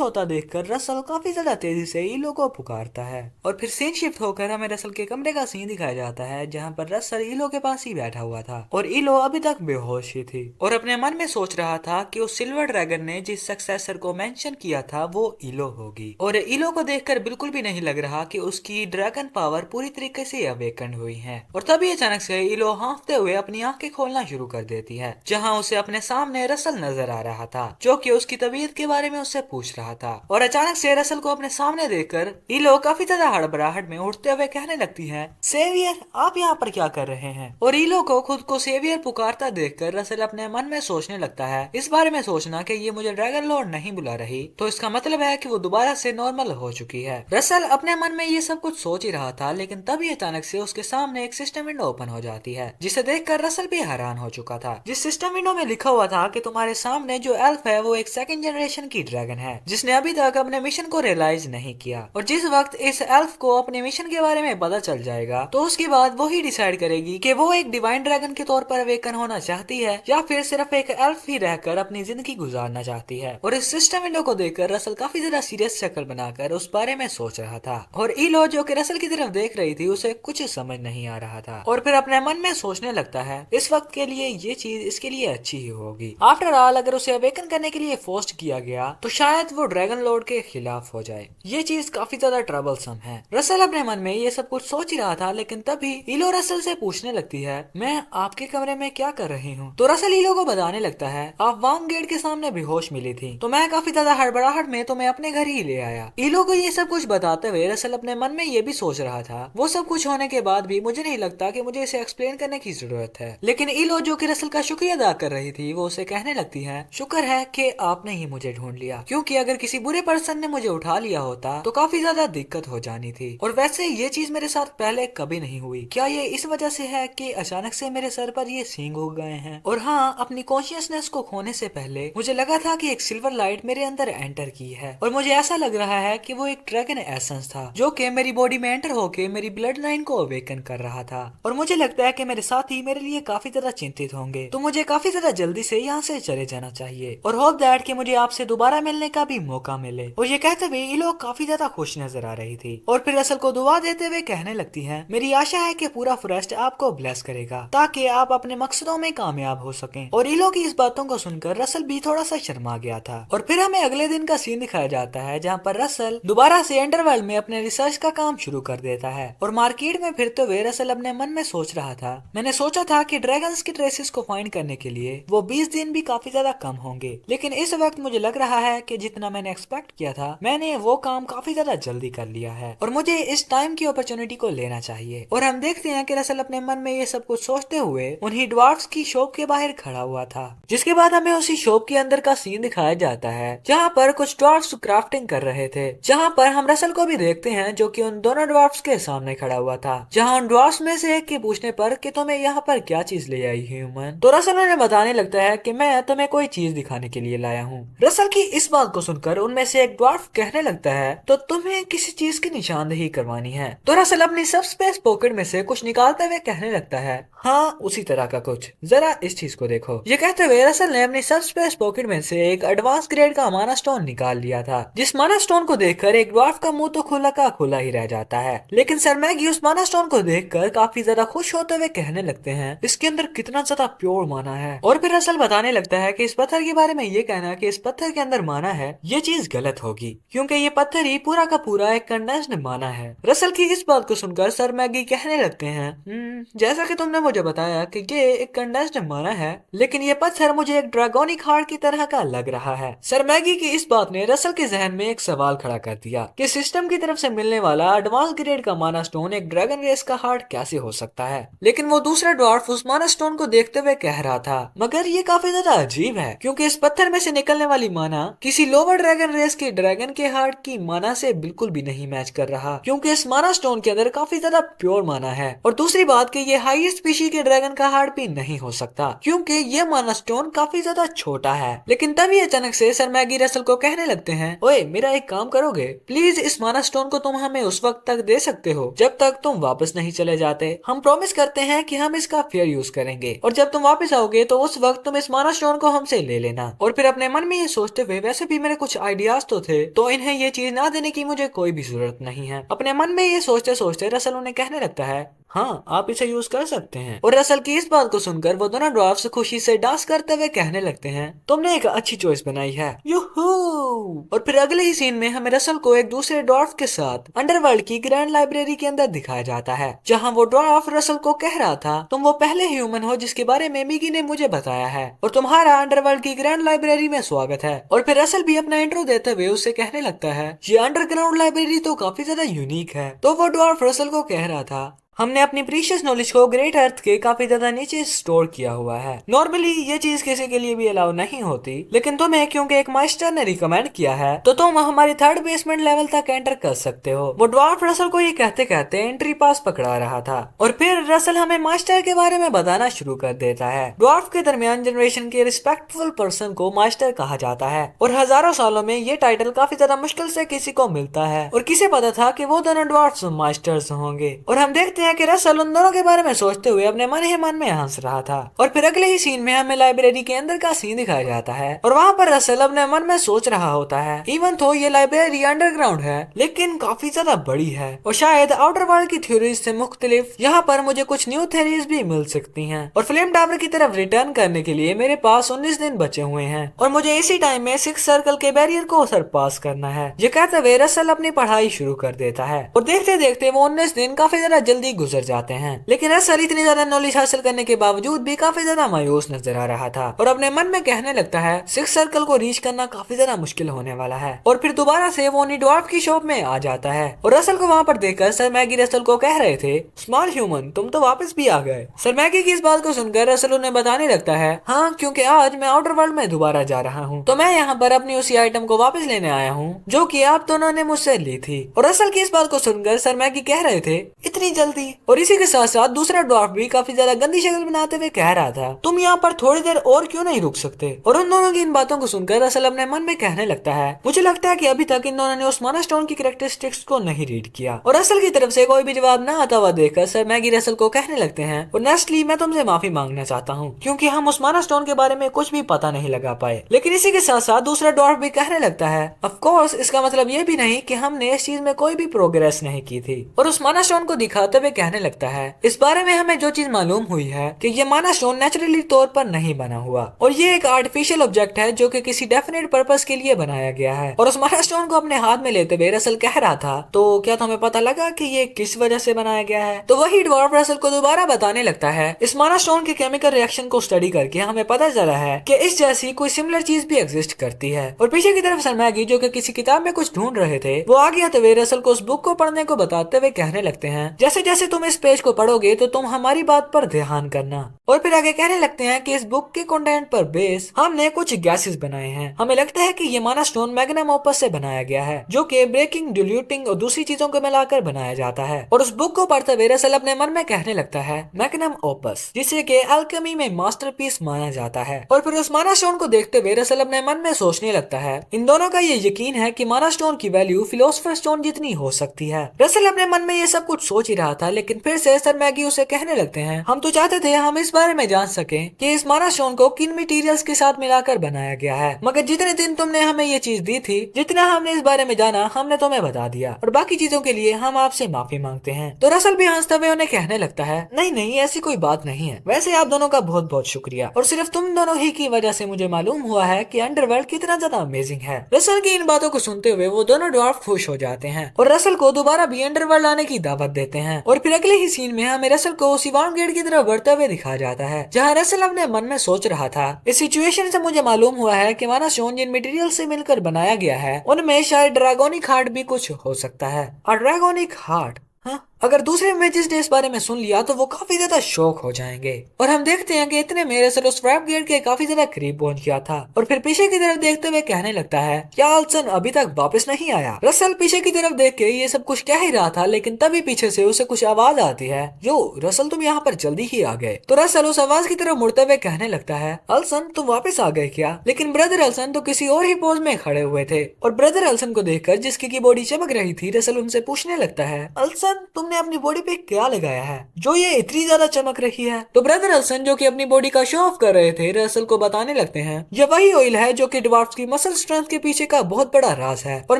होता देखकर रसल काफी ज्यादा तेजी से इलो को पुकारता है। और फिर सीन शिफ्ट होकर हमें रसल के कमरे का सीन दिखाया जाता है जहाँ पर रसल इलो के पास ही बैठा हुआ था और इलो अभी तक बेहोश ही थी और अपने मन में सोच रहा था कि उस सिल्वर ड्रैगन ने जिस सक्सेसर को मेंशन किया था वो इलो होगी। और इलो को देखकर बिल्कुल भी नहीं लग रहा कि उसकी ड्रैगन पावर पूरी तरीके से अवेकन हुई है। और तभी अचानक से इलो हाँफते हुए अपनी आंखें खोलना शुरू कर देती है, जहाँ उसे अपने सामने रसल नजर आ रहा था जो कि उसकी तबीयत के बारे में उससे पूछ रहा था। और अचानक से रसल को अपने सामने देखकर इलो काफी ज्यादा हड़बड़ाहट में उठते हुए कहने लगती है, सेवियर आप यहाँ पर क्या कर रहे हैं? और इलो को खुद को सेवियर पुकारता देखकर रसल अपने मन में सोचने लगता है, इस बारे में सोचना कि ये मुझे ड्रैगन लॉर्ड नहीं बुला रही तो इसका मतलब है कि वो दोबारा से नॉर्मल हो चुकी है। रसल अपने मन में ये सब कुछ सोच ही रहा था, लेकिन तभी अचानक से उसके सामने एक सिस्टम विंडो ओपन हो जाती है, जिसे देखकर रसल भी हैरान हो चुका था। जिस सिस्टम विंडो में लिखा हुआ था कि तुम्हारे सामने जो एल्फ है वो एक सेकंड जनरेशन की ड्रैगन है जिसने अभी तक अपने मिशन को रियलाइज नहीं किया, और जिस वक्त इस एल्फ को अपने मिशन के बारे में पता चल जाएगा तो उसके बाद वो ही डिसाइड करेगी कि वो एक डिवाइन ड्रैगन के तौर पर अवेकन होना चाहती है या फिर सिर्फ एक एल्फ ही रहकर अपनी जिंदगी गुजारना चाहती है। और इस सिस्टम विंडो को देखकर रसल काफी ज्यादा सीरियस शक्ल बनाकर उस बारे में सोच रहा था और इलो जो कि रसल की तरफ देख रही थी उसे कुछ समझ नहीं आ रहा था और फिर अपने मन में सोचने लगता है, इस वक्त के लिए ये चीज इसके लिए अच्छी ही होगी। आफ्टर ऑल अगर उसे अवेकन करने के लिए फोर्स किया गया तो शायद वो ड्रैगन लॉर्ड के खिलाफ हो जाए। ये चीज काफी ज्यादा ट्रबलसम है। रसल अपने मन में ये सब कुछ सोच ही रहा था, लेकिन तभी इलो रसल से पूछने लगती है, मैं आपके कमरे में क्या कर रही हूँ? तो रसल इलो को बताने लगता है, आप वांग गेट के सामने बेहोश मिली थी तो मैं काफी ज्यादा हड़बड़ाहट में तुम्हें अपने घर ही ले आया। इलो को ये सब कुछ बताते हुए रसल अपने मन में ये भी सोच रहा था, वो सब कुछ होने के बाद भी मुझे नहीं लगता कि मुझे इसे एक्सप्लेन करने की जरूरत है। लेकिन इलो जो कि रसल का शुक्रिया अदा कर रही थी वो उसे कहने लगती है, शुक्र है कि आपने ही मुझे ढूंढ लिया, क्योंकि अगर किसी बुरे पर्सन ने मुझे उठा लिया होता तो काफी ज्यादा दिक्कत हो जानी थी। और वैसे ये चीज मेरे साथ पहले कभी नहीं हुई। क्या ये इस वजह से है कि अचानक से मेरे सर पर ये सींग हो गए हैं? और हाँ, अपनी कॉन्शियसनेस को खोने से पहले मुझे लगा था कि एक सिल्वर लाइट मेरे अंदर एंटर की है और मुझे ऐसा लग रहा है कि वो एक ड्रैगन एसेंस था जो कि मेरी बॉडी में एंटर होके मेरी ब्लड लाइन को अवेकन कर रहा था। और मुझे लगता है कि मेरे साथी मेरे लिए काफी ज्यादा चिंतित होंगे, तो मुझे काफी ज्यादा जल्दी से यहाँ से चले जाना चाहिए और होप दैट कि मुझे आपसे दोबारा मिलने का भी मौका मिले। और ये कहते हुए ये लोग काफी ज्यादा खुश नजर आ रही थी और फिर रसल को दुआ देते हुए कहने लगती है, मेरी आशा है कि पूरा फॉरेस्ट आपको ब्लेस करेगा ताकि आप अपने मकसदों में कामयाब हो सकें। और इलो की इस बातों को सुनकर रसल भी थोड़ा सा शर्मा गया था। और फिर हमें अगले दिन का सीन दिखाया जाता है जहाँ पर रसल दोबारा से अंडरवर्ल्ड में अपने रिसर्च का काम शुरू कर देता है और मार्केट में फिरते हुए रसल अपने मन में सोच रहा था, मैंने सोचा था कि ड्रैगन्स की ट्रेसेस को फाइंड करने के लिए वो 20 दिन भी काफी ज्यादा कम होंगे, लेकिन इस वक्त मुझे लग रहा है कि जितना मैंने एक्सपेक्ट किया था मैंने वो काम काफी ज्यादा जल्दी कर लिया है और मुझे इस टाइम की अपॉर्चुनिटी को लेना चाहिए। और हम देखते हैं कि रसल अपने मन में ये सब कुछ सोचते हुए उन्हीं ड्वार्फ्स की शॉप के बाहर खड़ा हुआ था, जिसके बाद हमें उसी शॉप के अंदर का सीन दिखाया जाता है जहाँ पर कुछ ड्वार्फ्स क्राफ्टिंग कर रहे थे, जहाँ पर हम रसल को भी देखते हैं जो कि उन दोनों ड्वार्फ्स के सामने खड़ा हुआ था, जहाँ उन ड्वार्फ्स में से एक के पूछने पर कि तुम्हें यहाँ पर क्या चीज ले आई ह्यूमन, तो रसल उन्हें बताने लगता है कि मैं तुम्हें कोई चीज दिखाने के लिए लाया हूँ। रसल की इस बात को सुनकर उनमें से एक ड्वार्फ कहने लगता है, तो तुम्हें किसी चीज की निशानदेही करवानी है? तो रसल अपनी सब स्पेस पॉकेट में से कुछ निकालते हुए कहने लगता है, हाँ उसी तरह का कुछ, जरा इस चीज को देखो। ये कहते हुए रसल ने अपनी सब स्पेस पॉकेट में से एक एडवांस ग्रेड का माना स्टोन निकाल लिया था, जिस माना स्टोन को देखकर एक ड्वार्फ का मुंह तो खुला का खुला ही रह जाता है। लेकिन सर मैगी उस माना स्टोन को देखकर काफी ज्यादा खुश होते हुए कहने लगते हैं, इसके अंदर कितना ज्यादा प्योर माना है। और फिर रसल बताने बताने लगता है कि इस पत्थर के बारे में ये कहना कि इस पत्थर के अंदर माना है, ये चीज गलत होगी, क्योंकि ये पत्थर ही पूरा का पूरा एक कंडेंस्ड माना है। रसल की इस बात को सुनकर सर मैगी कहने लगते हैं, जैसा कि तुमने मुझे बताया कि ये एक कंडेंस्ड माना है, लेकिन ये पत्थर मुझे एक ड्रैगोनिक हार्ट की तरह का लग रहा है। सर मैगी की इस बात ने रसल के जहन में एक सवाल खड़ा कर दिया कि सिस्टम की तरफ से मिलने वाला एडवांस ग्रेड का माना स्टोन एक ड्रैगन रेस का हार्ट कैसे हो सकता है। लेकिन वो दूसरा ड्वार्फ उस माना स्टोन को देखते हुए कह रहा था, मगर ये काफी ज्यादा अजीब है, क्योंकि इस पत्थर में से निकलने वाली माना किसी लोअर ड्रैगन रेस के ड्रैगन के हार्ट की माना से बिल्कुल भी नहीं मैच कर रहा, क्योंकि इस माना स्टोन के अंदर काफी ज्यादा प्योर माना है। और दूसरी बात कि ये हाईएस्ट स्पीशी के ड्रैगन का हार्ट भी नहीं हो सकता, क्योंकि ये माना स्टोन काफी ज्यादा छोटा है। लेकिन तभी अचानक से सर मैगी रसल को कहने लगते हैं, ओए मेरा एक काम करोगे प्लीज, इस माना स्टोन को तुम हमें उस वक्त तक दे सकते हो जब तक तुम वापस नहीं चले जाते। हम प्रॉमिस करते हैं कि हम इसका फेयर यूज करेंगे, और जब तुम वापस आओगे तो उस वक्त तुम इस माना स्टोन को हमसे ले लेना। और फिर अपने मन में ये सोचते हुए, वैसे भी मेरे कुछ आइडियाज तो थे, तो इन्हें ये चीज ना देने की मुझे कोई भी जरूरत नहीं है। अपने मन में ये सोचते सोचते रसल उन्हें कहने लगता है, हाँ आप इसे यूज कर सकते हैं। और रसल की इस बात को सुनकर वो दोनों ड्वार्फ्स खुशी से डांस करते हुए कहने लगते हैं, तुमने एक अच्छी चॉइस बनाई है, यूहू। और फिर अगले ही सीन में हमें रसल को एक दूसरे ड्वार्फ के साथ अंडरवर्ल्ड की ग्रैंड लाइब्रेरी के अंदर दिखाया जाता है, जहाँ वो ड्वार्फ रसल को कह रहा था, तुम वो पहले ह्यूमन हो जिसके बारे में मिगी ने मुझे बताया है, और तुम्हारा अंडरवर्ल्ड की ग्रैंड लाइब्रेरी में स्वागत है। और फिर रसल भी अपना इंट्रो देते हुए उससे कहने लगता है, ये अंडरग्राउंड लाइब्रेरी तो काफी ज्यादा यूनिक है। तो वो ड्वार्फ रसल को कह रहा था, हमने अपनी प्रीशियस नॉलेज को ग्रेट अर्थ के काफी ज्यादा नीचे स्टोर किया हुआ है। नॉर्मली ये चीज किसी के लिए भी अलाउ नहीं होती, लेकिन तुम्हें क्योंकि एक मास्टर ने रिकमेंड किया है तो तुम हमारी थर्ड बेसमेंट लेवल तक एंटर कर सकते हो। वो ड्वार्फ रसल को ये कहते कहते एंट्री पास पकड़ा रहा था, और फिर रसल हमें मास्टर के बारे में बताना शुरू कर देता है। ड्वार्फ के दरमियान जनरेशन के रिस्पेक्टफुल पर्सन को मास्टर कहा जाता है, और हजारों सालों में ये टाइटल काफी ज्यादा मुश्किल से किसी को मिलता है, और किसे पता था कि वो दोनों ड्वार्फ्स मास्टर्स होंगे। और हम देखते हैं कि रसल उन दोनों के बारे में सोचते हुए अपने मन ही मन में हंस रहा था। और फिर अगले ही सीन में हमें लाइब्रेरी के अंदर का सीन दिखाया जाता है, और वहाँ पर रसल अपने मन में सोच रहा होता है, इवन तो ये लाइब्रेरी अंडरग्राउंड है लेकिन काफी ज्यादा बड़ी है, और शायद आउटर वर्ल्ड की थ्योरीज से मुख्तलिफ यहाँ पर मुझे कुछ न्यू थ्योरीज भी मिल सकती हैं। और फ्लेम टावर की तरफ रिटर्न करने के लिए मेरे पास 19 दिन बचे हुए हैं, और मुझे इसी टाइम में 6 सर्कल के बैरियर को सरपास करना है। ये कहते हुए रसल अपनी पढ़ाई शुरू कर देता है, और देखते देखते वो 19 दिन काफी ज्यादा जल्दी गुजर जाते हैं। लेकिन रसल इतनी ज्यादा नॉलेज हासिल करने के बावजूद भी काफी ज्यादा मायूस नजर आ रहा था, और अपने मन में कहने लगता है, 6 सर्कल को रीच करना काफी ज्यादा मुश्किल होने वाला है। और फिर दोबारा से वो ड्वार्फ की शॉप में आ जाता है, और रसल को वहाँ पर देखकर सर मैगी रसल को कह रहे थे, स्मॉल ह्यूमन तुम तो वापस भी आ गए। सर मैगी की इस बात को सुनकर रसल उन्हें बताने लगता है, हाँ क्योंकि आज मैं आउटर वर्ल्ड में दोबारा जा रहा हूँ, तो मैं यहाँ पर अपनी उसी आइटम को वापस लेने आया हूँ जो कि आप दोनों ने मुझसे ली थी। और रसल की इस बात को सुनकर सर मैगी कह रहे थे, इतनी जल्दी। और इसी के साथ साथ दूसरा ड्वार्फ भी काफी ज्यादा गंदी शक्ल बनाते हुए कह रहा था, तुम यहाँ पर थोड़ी देर और क्यों नहीं रुक सकते। और उन दोनों की इन बातों को सुनकर रसल अपने मन में कहने लगता है, मुझे लगता है कि अभी तक इन दोनों ने उस माना स्टोन की कैरेक्टरिस्टिक्स को नहीं रीड किया। और रसल की तरफ से कोई भी जवाब न आता हुआ देखकर सर मैगी रसल को कहने लगते हैं, और नेस्टली मैं तुमसे माफी मांगना चाहता हूँ, क्योंकि हम उस माना स्टोन के बारे में कुछ भी पता नहीं लगा पाए। लेकिन इसी के साथ साथ दूसरा ड्वार्फ भी कहने लगता है, ऑफ कोर्स इसका मतलब ये भी नहीं कि हमने इस चीज में कोई भी प्रोग्रेस नहीं की थी। और उस माना स्टोन को दिखाते हुए कहने लगता है, इस बारे में हमें जो चीज मालूम हुई है कि ये माना स्टोन नेचुरली तौर पर नहीं बना हुआ, और ये एक आर्टिफिशियल ऑब्जेक्ट है जो कि किसी डेफिनेट पर्पस के लिए बनाया गया है। और उस माना स्टोन को अपने हाथ में लेते हुए रसल कह रहा था, तो क्या तुम्हें पता लगा कि ये किस वजह से बनाया गया है। तो वही ड्वार्फ रसल को दोबारा बताने लगता है, इस माना स्टोन के केमिकल रिएक्शन को स्टडी करके हमें पता चला है कि इस जैसी कोई सिमिलर चीज भी एग्जिस्ट करती है। और पीछे की तरफ सर मैगी जो कि किसी किताब में कुछ ढूंढ रहे थे, वो आगे आते हुए रसल को उस बुक को पढ़ने को बताते हुए कहने लगते हैं, जैसे जैसे तुम इस पेज को पढ़ोगे तो तुम हमारी बात पर ध्यान करना। और फिर आगे कहने लगते हैं कि इस बुक के कंटेंट पर बेस हमने कुछ गैसेस बनाए हैं। हमें लगता है कि ये माना स्टोन मैग्नम ओपस से बनाया गया है, जो कि ब्रेकिंग, डिल्यूटिंग और दूसरी चीजों को मिलाकर बनाया जाता है। और उस बुक को पढ़ते हुए रसल अपने मन में कहने लगता है, मैग्नम ओपस, जिसे कि अल्केमी में मास्टरपीस माना जाता है। और फिर उस माना स्टोन को देखते हुए रसल अपने मन में सोचने लगता है, इन दोनों का ये यकीन है कि माना स्टोन की वैल्यू फिलोसोफर स्टोन जितनी हो सकती है। रसल अपने मन में ये सब कुछ सोच ही रहा था, लेकिन फिर से सर मैगी उसे कहने लगते हैं, हम तो चाहते थे हम इस बारे में जान सके कि इस माना स्टोन को किन मटेरियल्स के साथ मिलाकर बनाया गया है। मगर जितने दिन तुमने हमें ये चीज दी थी, जितना हमने इस बारे में जाना हमने तुम्हें बता दिया, और बाकी चीजों के लिए हम आपसे माफी मांगते हैं। तो रसल भी हंसते हुए उन्हें कहने लगता है, नहीं नहीं, ऐसी कोई बात नहीं है। वैसे आप दोनों का बहुत बहुत शुक्रिया, और सिर्फ तुम दोनों ही की वजह से मुझे मालूम हुआ है कि अंडरवर्ल्ड कितना ज्यादा अमेजिंग है। रसल की इन बातों को सुनते हुए वो दोनों ड्वार्फ खुश हो जाते हैं और रसल को दोबारा भी अंडरवर्ल्ड आने की दावत देते हैं। और फिर अगले ही सीन में हमें रसल को उसी वार्म गेट की तरफ बढ़ते हुए दिखाया जाता है, जहाँ रसल अपने मन में सोच रहा था, इस सिचुएशन से मुझे मालूम हुआ है कि माना स्टोन जिन मटेरियल से मिलकर बनाया गया है उनमें शायद ड्रैगोनिक हार्ट भी कुछ हो सकता है। और ड्रैगोनिक हार्ट, हाँ, अगर दूसरे मैचेस ने इस बारे में सुन लिया तो वो काफी ज्यादा शॉक हो जाएंगे। और हम देखते हैं कि इतने में रसल उस ट्रैप गेट के काफी ज्यादा करीब पहुंच गया था और फिर पीछे की तरफ देखते हुए कहने लगता है, क्या अल्सन अभी तक वापस नहीं आया? रसल पीछे की तरफ देख के ये सब कुछ कह ही रहा था, लेकिन तभी पीछे से उसे कुछ आवाज आती है, यो रसल तुम यहाँ पर जल्दी ही आ गए। तो रसल उस आवाज की तरफ मुड़ते हुए कहने लगता है, अल्सन तुम वापस आ गए क्या? लेकिन ब्रदर अल्सन तो किसी और ही पोज में खड़े हुए थे। और ब्रदर अल्सन को देखकर जिसकी की बॉडी चमक रही थी, रसल उनसे पूछने लगता है, अल्सन तुमने अपनी बॉडी पे क्या लगाया है जो ये इतनी ज्यादा चमक रही है? तो ब्रदर अल्सन जो कि अपनी बॉडी का शो ऑफ कर रहे थे, रसल को बताने लगते हैं, ये वही ऑयल है जो कि ड्वार्फ्स की मसल स्ट्रेंथ के पीछे का बहुत बड़ा राज है, और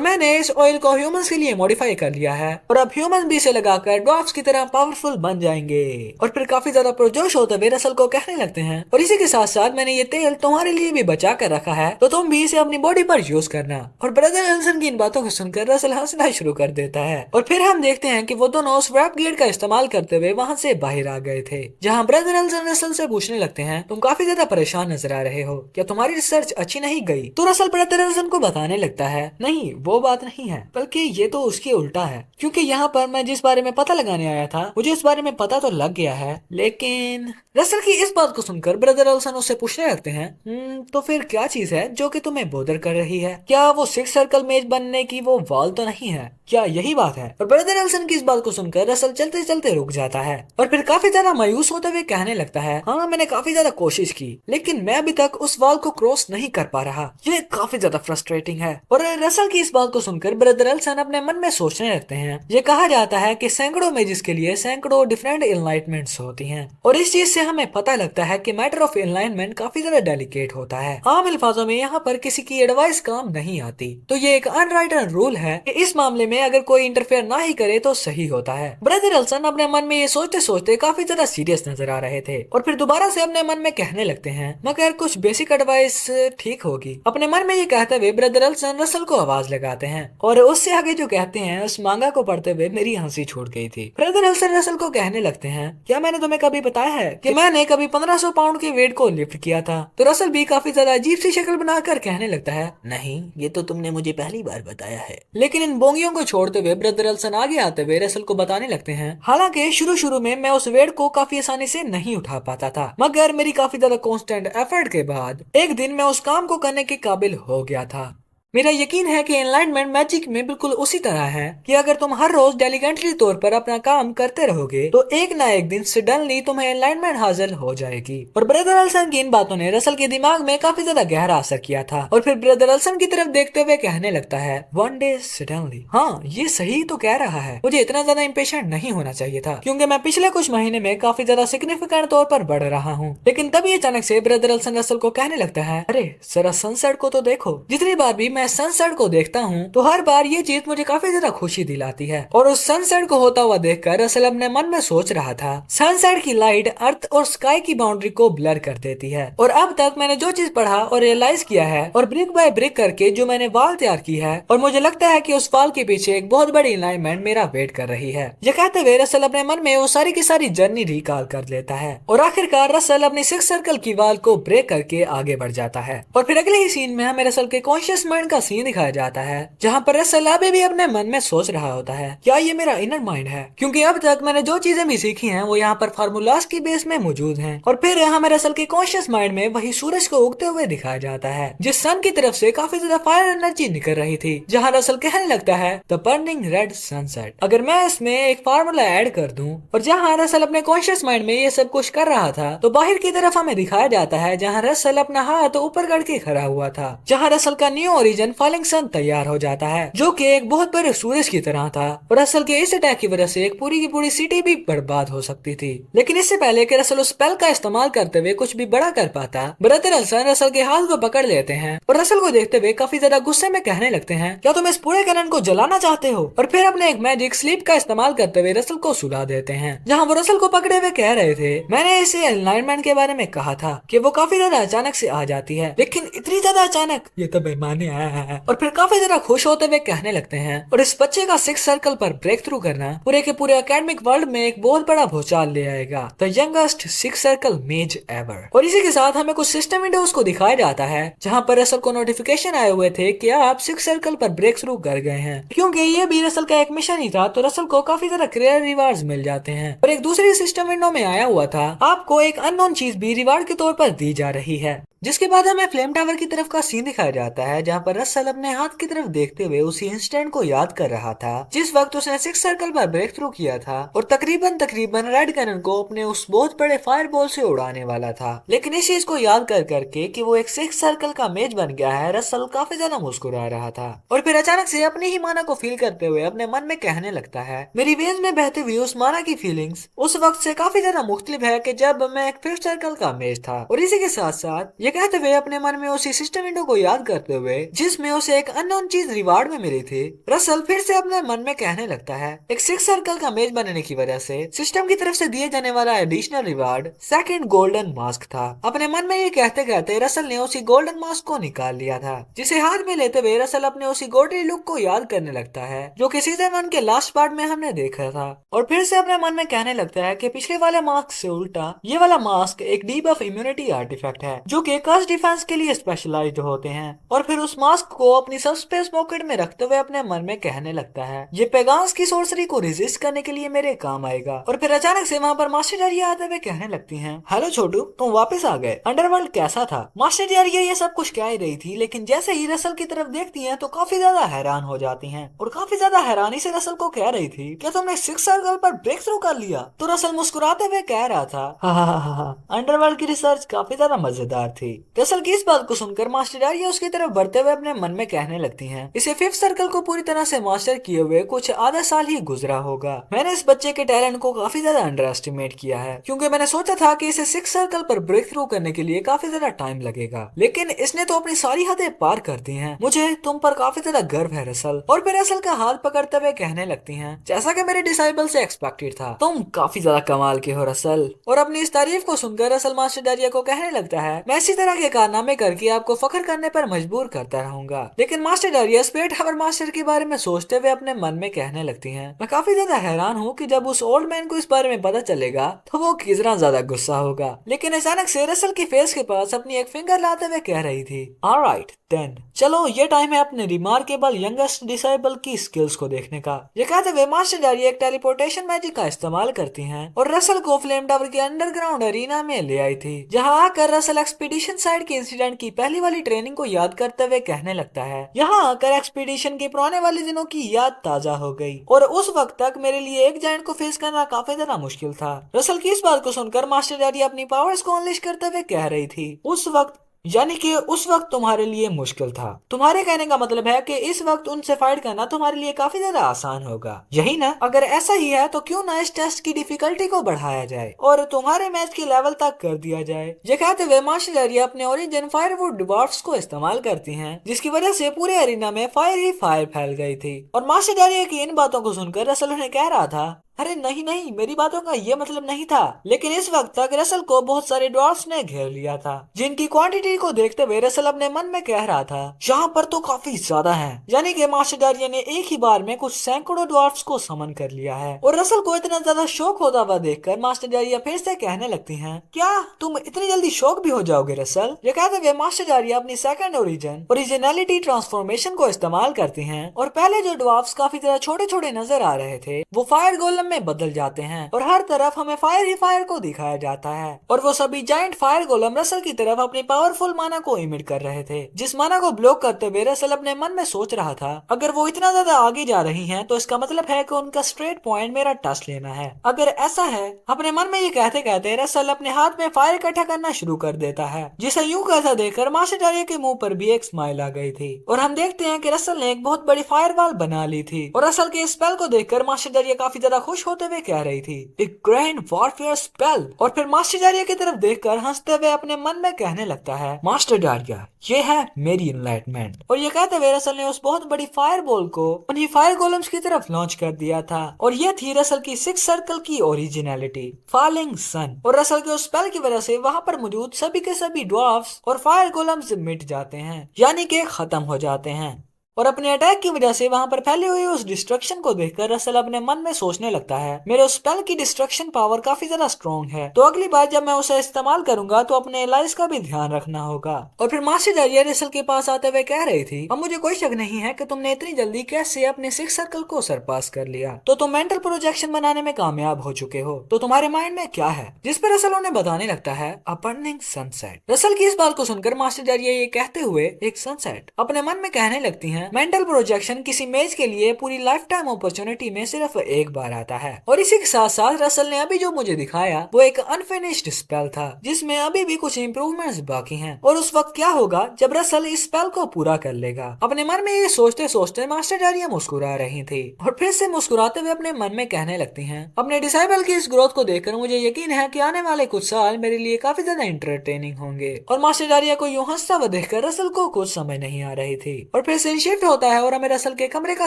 मैंने इस ऑयल को ह्यूमंस के लिए मॉडिफाई कर लिया है, और अब ह्यूमंस भी इसे लगाकर ड्वार्फ्स की तरह पावरफुल बन जाएंगे। और फिर काफी ज्यादा पुरजोश होते हुए रसल को कहने लगते हैं, और इसी के साथ साथ मैंने ये तेल तुम्हारे लिए भी बचा कर रखा है, तो तुम भी इसे अपनी बॉडी पर यूज करना। और ब्रदर अल्सन की इन बातों को सुनकर रसल हंसना शुरू कर देता है। और फिर हम देखते हैं कि वो दोनों उस रैप गेट का इस्तेमाल करते हुए वहां से बाहर आ गए थे, जहां ब्रदर अल्सन रसल से पूछने लगते हैं, तुम काफी ज्यादा परेशान नजर आ रहे हो, क्या तुम्हारी रिसर्च अच्छी नहीं गई? तो रसल ब्रदर अल्सन को बताने लगता है, नहीं वो बात नहीं है, बल्कि ये तो उसके उल्टा है, क्योंकि यहाँ पर मैं जिस बारे में पता लगाने आया था मुझे इस बारे में पता तो लग गया है, लेकिन रसल की इस बात को सुनकर ब्रदर अल्सन उससे पूछने लगते हैं, तो फिर क्या चीज है जो कि तुम्हें बोदर कर रही है? क्या वो सिक्स सर्कल मेज बनने की वो वॉल तो नहीं है? क्या यही बात है? और ब्रदर अल्सन की इस बात को सुनकर रसल चलते चलते रुक जाता है और फिर काफी ज्यादा मायूस होते हुए कहने लगता है, हाँ मैंने काफी ज्यादा कोशिश की, लेकिन मैं अभी तक उस वॉल को क्रॉस नहीं कर पा रहा, ये काफी ज्यादा फ्रस्ट्रेटिंग है। और रसल की इस बात को सुनकर ब्रदर अल्सन अपने मन में सोचने लगते हैं, ये कहा जाता है कि सैकड़ों मेजिस के लिए सैकड़ों डिफरेंट एनलाइटमेंट्स होती हैं, और इस चीज से हमें पता लगता है कि मैटर ऑफ एनलाइटमेंट काफी ज्यादा डेलिकेट होता है। आम अल्फाजों में यहाँ पर किसी की एडवाइस काम नहीं आती, तो ये एक अनराइटन रूल है कि इस मामले में अगर कोई इंटरफेयर ना ही करे तो सही होता है। ब्रदर अल्सन अपने मन में ये सोचते सोचते काफी ज्यादा सीरियस नजर आ रहे थे और फिर दोबारा से अपने मन में कहने लगते हैं, मगर कुछ बेसिक एडवाइस ठीक होगी। अपने मन में ये कहते हुए ब्रदर अल्सन रसल को आवाज लगाते हैं और उससे आगे जो कहते हैं उस मांगा को पढ़ते हुए मेरी हंसी छूट गई थी। ब्रदर अल्सन रसल को कहने लगते हैं, क्या मैंने तुम्हें कभी बताया है कि मैंने कभी 1500 पाउंड के वेट को लिफ्ट किया था? तो रसल भी काफी ज्यादा अजीब सी शक्ल बनाकर कहने लगता है, नहीं ये तो तुमने मुझे पहली बार बताया है। लेकिन इन बोंगियों को छोड़ते हुए ब्रदर अल्सन आगे आते हुए रसल को बताने लगते हैं, हालांकि शुरू में मैं उस वेट को काफी आसानी से नहीं उठा पाता था, मगर मेरी काफी ज्यादा कांस्टेंट एफर्ट के बाद एक दिन मैं उस काम को करने के काबिल हो गया था। मेरा यकीन है कि एनलाइटमेंट मैजिक में बिल्कुल उसी तरह है कि अगर तुम हर रोज डेलिकेंटली तौर पर अपना काम करते रहोगे तो एक ना एक दिन सडनली तुम्हें एनलाइटमेंट हासिल हो जाएगी। और ब्रदर अल्सन की इन बातों ने रसल के दिमाग में काफी ज्यादा गहरा असर किया था और फिर ब्रदर अल्सन की तरफ देखते हुए कहने लगता है, वन डे सडनली, हाँ ये सही तो कह रहा है, मुझे इतना ज्यादा इम्पेशेंट नहीं होना चाहिए था क्योंकि मैं पिछले कुछ महीने में काफी ज्यादा सिग्निफिकेंट तौर पर बढ़ रहा हूँ। लेकिन तभी अचानक से ब्रदर अल्सन रसल को कहने लगता है, अरे जरा सनसेट को तो देखो, जितनी बार भी मैं सनसेट को देखता हूँ तो हर बार ये चीज मुझे काफी ज्यादा खुशी दिलाती है। और उस सनसेट को होता हुआ देखकर रसल अपने मन में सोच रहा था, सनसेट की लाइट अर्थ और स्काई की बाउंड्री को ब्लर कर देती है, और अब तक मैंने जो चीज पढ़ा और रियलाइज किया है और ब्रिक बाय ब्रिक करके जो मैंने वॉल तैयार की है, और मुझे लगता है कि उस वॉल के पीछे एक बहुत बड़ी अलाइनमेंट मेरा वेट कर रही है। ये कहते हुए रसल अपने मन में वो सारी की सारी जर्नी रिकॉल कर लेता है और आखिरकार रसल अपनी सिक्स सर्कल की वॉल को ब्रेक करके आगे बढ़ जाता है। और फिर अगले ही सीन में हमें रसल के कॉन्शियस माइंड का सीन दिखाया जाता है जहाँ पर रसल अभी भी अपने मन में सोच रहा होता है, क्या ये मेरा इनर माइंड है? क्योंकि अब तक मैंने जो चीजें भी सीखी हैं वो यहाँ पर फार्मूलास की बेस में मौजूद हैं। और फिर हमें रसल के कॉन्शियस माइंड में वही सूरज को उगते हुए दिखाया जाता है जिस सन की तरफ से काफी ज्यादा फायर एनर्जी निकल रही थी, जहाँ रसल कहने लगता है द बर्निंग रेड सनसेट। अगर मैं इसमें एक फार्मूला ऐड कर दूं, और जहाँ रसल अपने कॉन्शियस माइंड में ये सब कुछ कर रहा था तो बाहर की तरफ हमें दिखाया जाता है जहाँ रसल अपना हाथ ऊपर करके खड़ा हुआ था, जहाँ रसल का न्यू ओरिजिन ओरिजिन फॉलिंग सन तैयार हो जाता है, जो कि एक बहुत बड़े सूरज की तरह था और रसल के इस अटैक की वजह से एक पूरी की पूरी सिटी भी बर्बाद हो सकती थी। लेकिन इससे पहले कि रसल उस स्पेल का इस्तेमाल करते हुए कुछ भी बड़ा कर पाता, ब्रदर अल्सन रसल के हाथ को पकड़ लेते हैं और रसल को देखते हुए काफी ज्यादा गुस्से में कहने लगते हैं, क्या तुम इस पूरे कैनन को जलाना चाहते हो? और फिर अपने एक मैजिक स्लीप का इस्तेमाल करते हुए रसल को सुला देते हैं। जहाँ वो रसल को पकड़े हुए कह रहे थे, मैंने इसे अलाइनमेंट के बारे में कहा था कि वो काफी ज्यादा अचानक से आ जाती है, लेकिन इतनी ज्यादा अचानक, ये तो बेईमानी है। और फिर काफी ज्यादा खुश होते हुए कहने लगते हैं, और इस बच्चे का सिक्स सर्कल पर ब्रेक थ्रू करना पूरे के पूरे एकेडमिक वर्ल्ड में एक बहुत बड़ा भूचाल ले आएगा। द यंगेस्ट सिक्स सर्कल मेज एवर। और इसी के साथ हमें कुछ सिस्टम विंडोज को दिखाया जाता है, जहाँ पर रसल को नोटिफिकेशन आए हुए थे कि आप सिक्स सर्कल पर ब्रेक थ्रू कर गए हैं। क्योंकि ये भी रसल का एक मिशन ही था, तो रसल को काफी ज्यादा क्रियर रिवार्ड्स मिल जाते हैं। और एक दूसरी सिस्टम विंडो में आया हुआ था, आपको एक अननोन चीज भी रिवार्ड के तौर पर दी जा रही है। जिसके बाद हमें फ्लेम टावर की तरफ का सीन दिखाया जाता है, जहाँ पर रसल अपने हाथ की तरफ देखते हुए उसी इंसिडेंट को याद कर रहा था जिस वक्त उसने सिक्स सर्कल पर ब्रेक थ्रू किया था और तकरीबन रेड कैनन को अपने उस बहुत बड़े फायर बॉल से उड़ाने वाला था। लेकिन इस चीज को याद कर करके कि वो एक सिक्स सर्कल का मेज बन गया है, रसल काफी ज्यादा मुस्कुरा रहा था और फिर अचानक से अपनी ही माना को फील करते हुए अपने मन में कहने लगता है, मेरी वेज में बहती हुई उस माना की फीलिंग्स उस वक्त से काफी ज्यादा मुख्तलिफ है कि जब मैं एक फिफ्थ सर्कल का मेज था। और इसी के साथ साथ ये कहते हुए अपने मन में उसी सिस्टम विंडो को याद करते हुए जिसमें उसे एक अननोन चीज रिवार्ड में मिली थी, रसल फिर से अपने मन में कहने लगता है, एक सिक्स सर्कल का मेज बनने की वजह से सिस्टम की तरफ से दिए जाने वाला additional reward second golden mask था। अपने मन में ये कहते कहते रसल ने उसी गोल्डन मास्क को निकाल लिया था, जिसे हाथ में लेते हुए रसल अपने उसी गोल्डन लुक को याद करने लगता है जो कि सीजन 1 के लास्ट पार्ट में हमने देखा था। और फिर से अपने मन में कहने लगता है कि पिछले वाले मास्क से उल्टा ये वाला मास्क एक डीबफ इम्यूनिटी आर्टिफैक्ट है, जो कि कर्स डिफेंस के लिए स्पेशलाइज्ड होते हैं। और फिर उस मास्क को अपनी सबस्पेस पॉकेट में रखते हुए अपने मन में कहने लगता है, ये पेगांस की सोर्सरी को रेजिस्ट करने के लिए मेरे काम आएगा। और फिर अचानक से वहाँ पर मास्टर जारिया आते हुए कहने लगती हैं, हेलो छोटू, तुम वापस आ गए, अंडरवर्ल्ड कैसा था? मास्टर जारिया ये सब कुछ कह ही रही थी, लेकिन जैसे ही रसल की तरफ देखती हैं तो काफी ज्यादा हैरान हो जाती हैं और काफी ज्यादा हैरानी से रसल को कह रही थी, क्या तुमने सिक्स सर्कल पर ब्रेक थ्रू कर लिया? तो रसल मुस्कुराते हुए कह रहा था, हा, अंडरवर्ल्ड की रिसर्च काफी ज्यादा मजेदार थी। रसल की इस बात को सुनकर मास्टर जारिया उसकी तरफ बढ़ते हुए अपने मन में कहने लगती हैं, इसे फिफ्थ सर्कल को पूरी तरह से मास्टर किए हुए कुछ आधा साल ही गुजरा होगा। मैंने इस बच्चे के टैलेंट को काफी ज्यादा अंडर एस्टिमेट किया है, क्योंकि मैंने सोचा था कि इसे सिक्स सर्कल पर ब्रेक थ्रू करने के लिए काफी ज्यादा टाइम लगेगा, लेकिन इसने तो अपनी सारी हदें पार कर दी हैं। मुझे तुम पर काफी ज्यादा गर्व है रसल। और फिर रसल का हाथ पकड़ते हुए कहने लगती हैं, जैसा कि मेरे डिसाइबल से एक्सपेक्टेड था, तुम काफी ज्यादा कमाल के हो रसल। और अपनी इस तारीफ को सुनकर रसल मास्टर जारिया को कहने लगता है, मैं इसी तरह के कारनामे करके आपको फख्र करने पर मजबूर करता रहूंगा। लेकिन मास्टर जारिया स्पिरिट टावर मास्टर के बारे में सोचते हुए अपने मन में कहने लगती हैं, मैं काफी ज्यादा हैरान हूँ कि जब उस ओल्ड मैन को इस बारे में पता चलेगा तो वो कितना ज्यादा गुस्सा होगा। लेकिन अचानक से रसल की फेस के पास अपनी एक फिंगर लाते हुए कह रही थी, ऑलराइट देन, चलो ये टाइम है अपने रिमार्केबल यंगेस्ट डिसाइबल की स्किल्स को देखने का। ये कहते हुए मास्टर जारिया एक टेलीपोर्टेशन मैजिक का इस्तेमाल करती हैं और रसल को फ्लेम टावर के अंडरग्राउंड अरीना में ले आई थी, जहाँ आकर रसल एक्सपीडिशन साइड के इंसिडेंट की पहली वाली ट्रेनिंग को याद करते हुए कहने लगता है, यहाँ आकर एक्सपीडिशन के पुराने वाले दिनों की याद ताजा हो गई और उस वक्त तक मेरे लिए एक जायंट को फेस करना काफी ज्यादा मुश्किल था। रसल की इस बात को सुनकर मास्टर जारिया अपनी पावर्स को अनलिश करते हुए कह रही थी, उस वक्त यानी कि उस वक्त तुम्हारे लिए मुश्किल था। तुम्हारे कहने का मतलब है कि इस वक्त उनसे फाइट करना तुम्हारे लिए काफी ज्यादा आसान होगा, यही ना? अगर ऐसा ही है तो क्यों ना इस टेस्ट की डिफिकल्टी को बढ़ाया जाए और तुम्हारे मैच के लेवल तक कर दिया जाए। ये कहते हुए मास्टर जारिया अपने ओरिजिन फायरवुड ड्वार्फ्स को इस्तेमाल करती हैं, जिसकी वजह से पूरे अरीना में फायर ही फायर फैल गई थी। और मास्टर जारिया की इन बातों को सुनकर रसल उन्हें कह रहा था, अरे नहीं नहीं, मेरी बातों का ये मतलब नहीं था। लेकिन इस वक्त तक रसल को बहुत सारे ड्वार्फ्स ने घेर लिया था, जिनकी क्वांटिटी को देखते हुए रसल अपने मन में कह रहा था, यहाँ पर तो काफी ज्यादा हैं। यानी कि मास्टर जारिया ने एक ही बार में कुछ सैकड़ों ड्वार्फ्स को समन कर लिया है। और रसल को इतना ज्यादा शौक होता हुआ देखकर मास्टर जारिया फिर से कहने लगती हैं, क्या तुम इतनी जल्दी शौक भी हो जाओगे रसल? ये कहते हुए मास्टर जारिया अपनी सेकंड ओरिजिनलिटी ट्रांसफॉर्मेशन को इस्तेमाल करती हैं और पहले जो ड्वार्फ्स काफी ज्यादा छोटे छोटे नजर आ रहे थे वो फायर गोलम में बदल जाते हैं और हर तरफ हमें फायर ही फायर को दिखाया जाता है और वो सभी जायंट फायर गोलम रसल की तरफ अपनी पावरफुल माना को इमिट कर रहे थे। जिस माना को ब्लॉक करते हुए रसल अपने मन में सोच रहा था, अगर वो इतना ज्यादा आगे जा रही हैं तो इसका मतलब है कि उनका स्ट्रेट पॉइंट मेरा टच लेना है। अगर ऐसा है, अपने मन में ये कहते कहते रसल अपने हाथ में फायर इकट्ठा करना शुरू कर देता है, जिसे यूं करता देखकर मास्टर जारिया के मुंह पर भी एक स्माइल आ गई थी और हम देखते हैं कि रसल ने एक बहुत बड़ी फायर वॉल बना ली थी और रसल के स्पेल को देखकर मास्टर जारिया काफी ज्यादा खुश होते हुए कह रही थी, एक ग्रैंड वॉरफेयर स्पेल। और फिर मास्टर जारिया की तरफ देखकर हंसते हुए अपने मन में कहने लगता है, मास्टर जारिया ये है मेरी इनलाइटमेंट। और ये कहते हुए रसल ने उस बहुत बड़ी फायर बॉल को उन्हीं फायर गोलम्स की तरफ लॉन्च कर दिया था और ये थी रसल की सिक्स सर्कल की ओरिजिनलिटी, फॉलिंग सन। और रसल के उस स्पेल की वजह से वहां पर मौजूद सभी के सभी ड्वार्फ्स और फायर गोलम्स मिट जाते हैं, यानी कि खत्म हो जाते हैं। और अपने अटैक की वजह से वहां पर फैली हुई उस डिस्ट्रक्शन को देखकर रसल अपने मन में सोचने लगता है, मेरे उस स्पेल की डिस्ट्रक्शन पावर काफी ज्यादा स्ट्रॉन्ग है, तो अगली बार जब मैं उसे इस्तेमाल करूंगा तो अपने एलाइज का भी ध्यान रखना होगा। और फिर मास्टर जारिया रसल के पास आते हुए कह रही थी, अब मुझे कोई शक नहीं है कि तुमने इतनी जल्दी कैसे अपने सिक्स सर्कल को सरपास कर लिया, तो तुम मेंटल प्रोजेक्शन बनाने में कामयाब हो चुके हो, तो तुम्हारे माइंड में क्या है? जिस पर रसल उन्हें बताने लगता है, अ बर्निंग सनसेट। रसल की इस बात को सुनकर मास्टर जारिया ये कहते हुए एक सनसेट अपने मन में कहने लगती हैं, मेंटल प्रोजेक्शन किसी मेज के लिए पूरी लाइफ टाइम अपॉर्चुनिटी में सिर्फ एक बार आता है। और इसी के साथ साथ रसल ने अभी जो मुझे दिखाया वो एक अनफिनिश्ड स्पेल था, जिसमें अभी भी कुछ इंप्रूवमेंट्स बाकी हैं। और उस वक्त क्या होगा जब रसल इस स्पेल को पूरा कर लेगा? अपने मन में ये सोचते सोचते मास्टर जारिया मुस्कुरा रही थी और फिर से मुस्कुराते हुए अपने मन में कहने लगती हैं, अपने डिसाइबल की इस ग्रोथ को देखकर मुझे यकीन है कि आने वाले कुछ साल मेरे लिए काफी ज्यादा इंटरटेनिंग होंगे। और मास्टर जारिया को यूं हंसता हुआ देखकर रसल को कुछ समझ नहीं आ रही थी। और फिर सीन शिफ्ट होता है और हमें रसल के कमरे का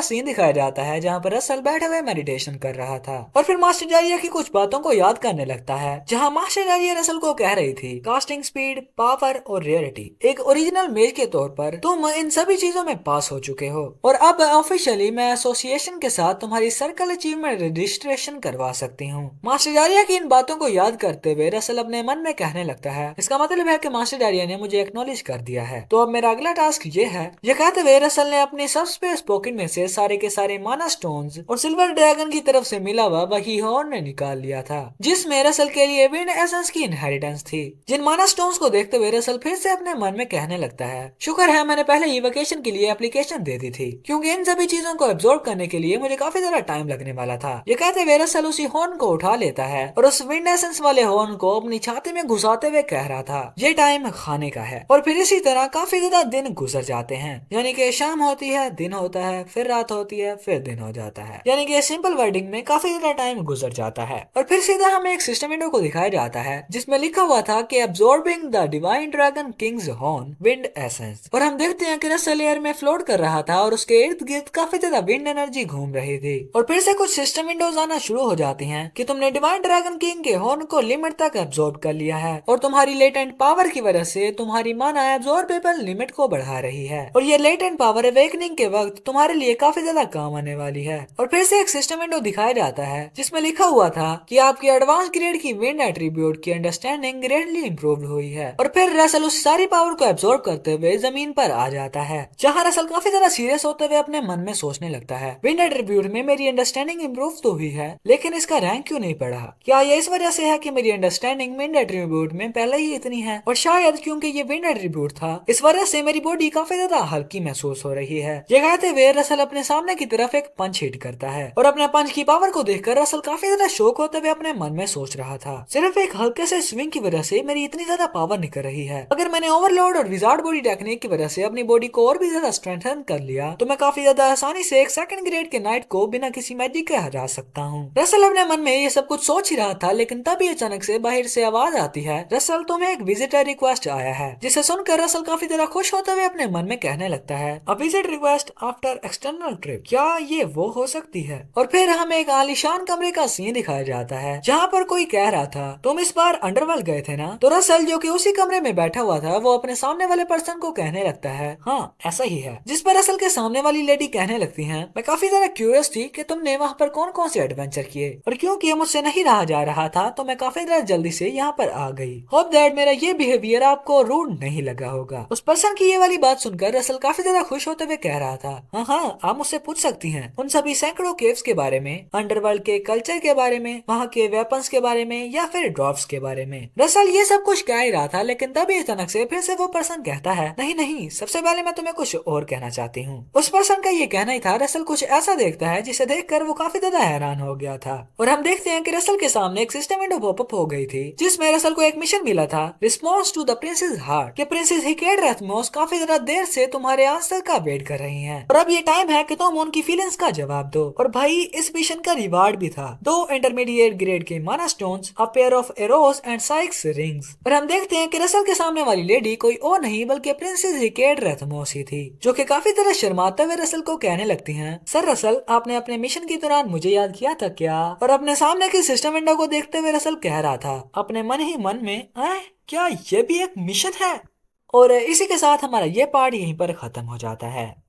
सीन दिखाया जाता है जहाँ पर रसल बैठे हुए मेडिटेशन कर रहा था और फिर मास्टर जारिया की कुछ बातों को याद करने लगता है, जहाँ मास्टर जारिया रसल को कह रही थी, कास्टिंग स्पीड, पावर और रेयरिटी, एक ओरिजिनल मेज के तौर पर तुम इन सभी चीजों में पास हो चुके हो और अब ऑफिशियली मैं एसोसिएशन के साथ तुम्हारी सर्कल अचीवमेंट रजिस्ट्रेशन करवा सकती हूँ। मास्टर जारिया की इन बातों को याद करते हुए रसल अपने मन में कहने लगता है, इसका मतलब है कि मास्टर जारिया ने मुझे एक्नॉलेज कर दिया है, तो अब मेरा अगला टास्क ये है। ये कहते हुए रसल ने अपनी सबस्पेस पॉकेट में से सारे के सारे माना स्टोन्स और सिल्वर ड्रैगन की तरफ से मिला हुआ वही हॉर्न ने निकाल लिया था, जिसमें रसल के लिए विंड एसेंस की इनहेरिटेंस थी। जिन माना स्टोन्स को देखते हुए रसल फिर से अपने मन में कहने लगता है, शुक्र है मैंने पहले ही वेकेशन के लिए एप्लीकेशन दे दी थी, क्योंकि इन सभी चीजों को एब्जॉर्ब करने के लिए मुझे काफी ज्यादा टाइम लगने वाला था। ये कहते हुए रसल उसी हॉर्न को उठा लेता है और उस विंड एसेंस वाले हॉर्न को अपनी छाती में घुसाते हुए कह रहा था, ये टाइम खाने का है। और फिर इसी तरह काफी ज्यादा दिन गुजर जाते हैं, यानी कि शाम होती है, दिन होता है, फिर रात होती है, फिर दिन हो जाता है, यानी कि सिंपल वर्डिंग में काफी ज्यादा टाइम गुजर जाता है। और फिर सीधा हमें एक सिस्टम विंडो को दिखाया जाता है जिसमें लिखा हुआ था कि absorbing the divine dragon Kings horn wind essence. और हम देखते हैं कि रसल एयर में फ्लोट कर रहा था और उसके इर्द गिर्द काफी ज्यादा विंड एनर्जी घूम रही थी। और फिर से कुछ सिस्टम विंडोज आना शुरू हो जाती हैं कि तुमने डिवाइन ड्रैगन किंग के हॉर्न को लिमिट तक एब्सॉर्ब कर लिया है और तुम्हारी लेटेंट पावर की वजह से तुम्हारी माना एब्सॉर्बेबल लिमिट को बढ़ा रही है और ये लेटेंट पावर अवेकनिंग के वक्त तुम्हारे लिए काफी ज्यादा काम आने वाली है। और फिर से एक सिस्टम विंडो दिखाया जाता है जिसमें लिखा हुआ था कि आपकी एडवांस ग्रेड की विंड एट्रीब्यूट की अंडरस्टैंडिंग ग्रेटली इंप्रूव्ड हुई है। और फिर रसल उस सारी पावर को एब्सॉर्ब करते हुए जमीन पर आ जाता है, जहाँ रसल काफी ज्यादा सीरियस होते हुए अपने मन में सोचने लगता है, विंड एट्रीब्यूट में मेरी अंडरस्टैंडिंग इंप्रूव तो हुई है, लेकिन इसका रैंक क्यों नहीं बढ़ा? क्या ये इस वजह से है कि मेरी अंडरस्टैंडिंग विंड एट्रीब्यूट में पहले ही इतनी है? और शायद क्योंकि ये विंड एट्रीब्यूट था इस वजह से मेरी बॉडी काफी ज्यादा हल्की महसूस हो रही है। ये कहते हुए रसल अपने सामने की तरफ एक पंच हिट करता है और अपने पंच की पावर को देखकर रसल काफी ज्यादा शॉक होते हुए अपने मन में सोच रहा था, सिर्फ एक हल्के से स्विंग की वजह से मेरी इतनी ज्यादा पावर निकल रही है। अगर मैंने ओवरलोड और विजार्ड बॉडी टेक्निक की वजह से अपनी बॉडी को और भी ज्यादा स्ट्रेंथन कर लिया तो मैं काफी ज्यादा आसानी से एक सेकंड ग्रेड के नाइट को बिना किसी मैजिक के हरा सकता हूँ। रसल अपने मन में ये सब कुछ सोच ही रहा था, लेकिन तभी अचानक से बाहर से आवाज आती है, रसल तुम्हें एक विजिटर रिक्वेस्ट आया है। जिसे सुनकर रसल काफी ज्यादा खुश होते हुए अपने मन में कहने लगता है, a visit request after external trip, क्या ये वो हो सकती है? और फिर हमें एक आलीशान कमरे का सीन दिखाया जाता है जहाँ पर कोई कह रहा था, तुम इस बार अंडरवर्ल्ड गए थे ना? तो रसल जो कि उसी कमरे में बैठा हुआ था वो अपने सामने वाले पर्सन को कहने लगता है, हाँ ऐसा ही है। जिस पर रसल के सामने वाली लेडी कहने लगती है, मैं काफी ज्यादा क्यूरियस थी कि तुमने वहाँ पर कौन कौन से एडवेंचर किए और क्योंकि ये मुझसे नहीं रहा जा रहा था तो मैं काफी ज्यादा जल्दी से यहाँ पर आ गई। होप दैट मेरा ये बिहेवियर आपको रूड नहीं लगा होगा। उस पर्सन की ये वाली बात सुनकर रसल काफी ज्यादा खुश होते मुस्कुराते हुए कह रहा था, हाँ हाँ, आप मुझसे पूछ सकती हैं उन सभी सैकड़ों केव्स के बारे में, अंडरवर्ल्ड के कल्चर के बारे में, वहाँ के वेपन्स के बारे में या फिर ड्रॉप्स के बारे में। रसल ये सब कुछ कह ही रहा था, लेकिन तभी अचानक से फिर से वो पर्सन कहता है, नहीं नहीं, सबसे पहले मैं तुम्हें कुछ और कहना चाहती हूँ। उस पर्सन का ये कहना ही था। रसल कुछ ऐसा देखता है जिसे देखकर वो काफी ज्यादा हैरान हो गया था, और हम देखते हैं कि रसल के सामने एक सिस्टम विंडो पॉपअप हो गई थी, जिसमें रसल को एक मिशन मिला था, response to the princess heart, कि प्रिंसेस हिकेट रेथमोस काफी ज्यादा देर से तुम्हारे आंसर का वेट कर रही हैं, और अब ये टाइम है कि तुम उनकी फीलिंग्स का जवाब दो। और भाई इस मिशन का रिवार्ड भी था 2 इंटरमीडिएट ग्रेड के माना stones, a pair of arrows and Sikes rings. और हम देखते हैं कि रसल के सामने वाली लेडी कोई और नहीं बल्कि प्रिंसेस हिकेट रेथमोस ही थी, जो कि काफी तरह शर्माते हुए रसल को कहने लगती हैं, सर रसल, आपने अपने मिशन के दौरान मुझे याद किया था क्या? और अपने सामने की सिस्टम विंडो को देखते हुए रसल कह रहा था अपने मन ही मन में, क्या ये भी एक मिशन है? और इसी के साथ हमारा ये पार्ट यहीं पर खत्म हो जाता है।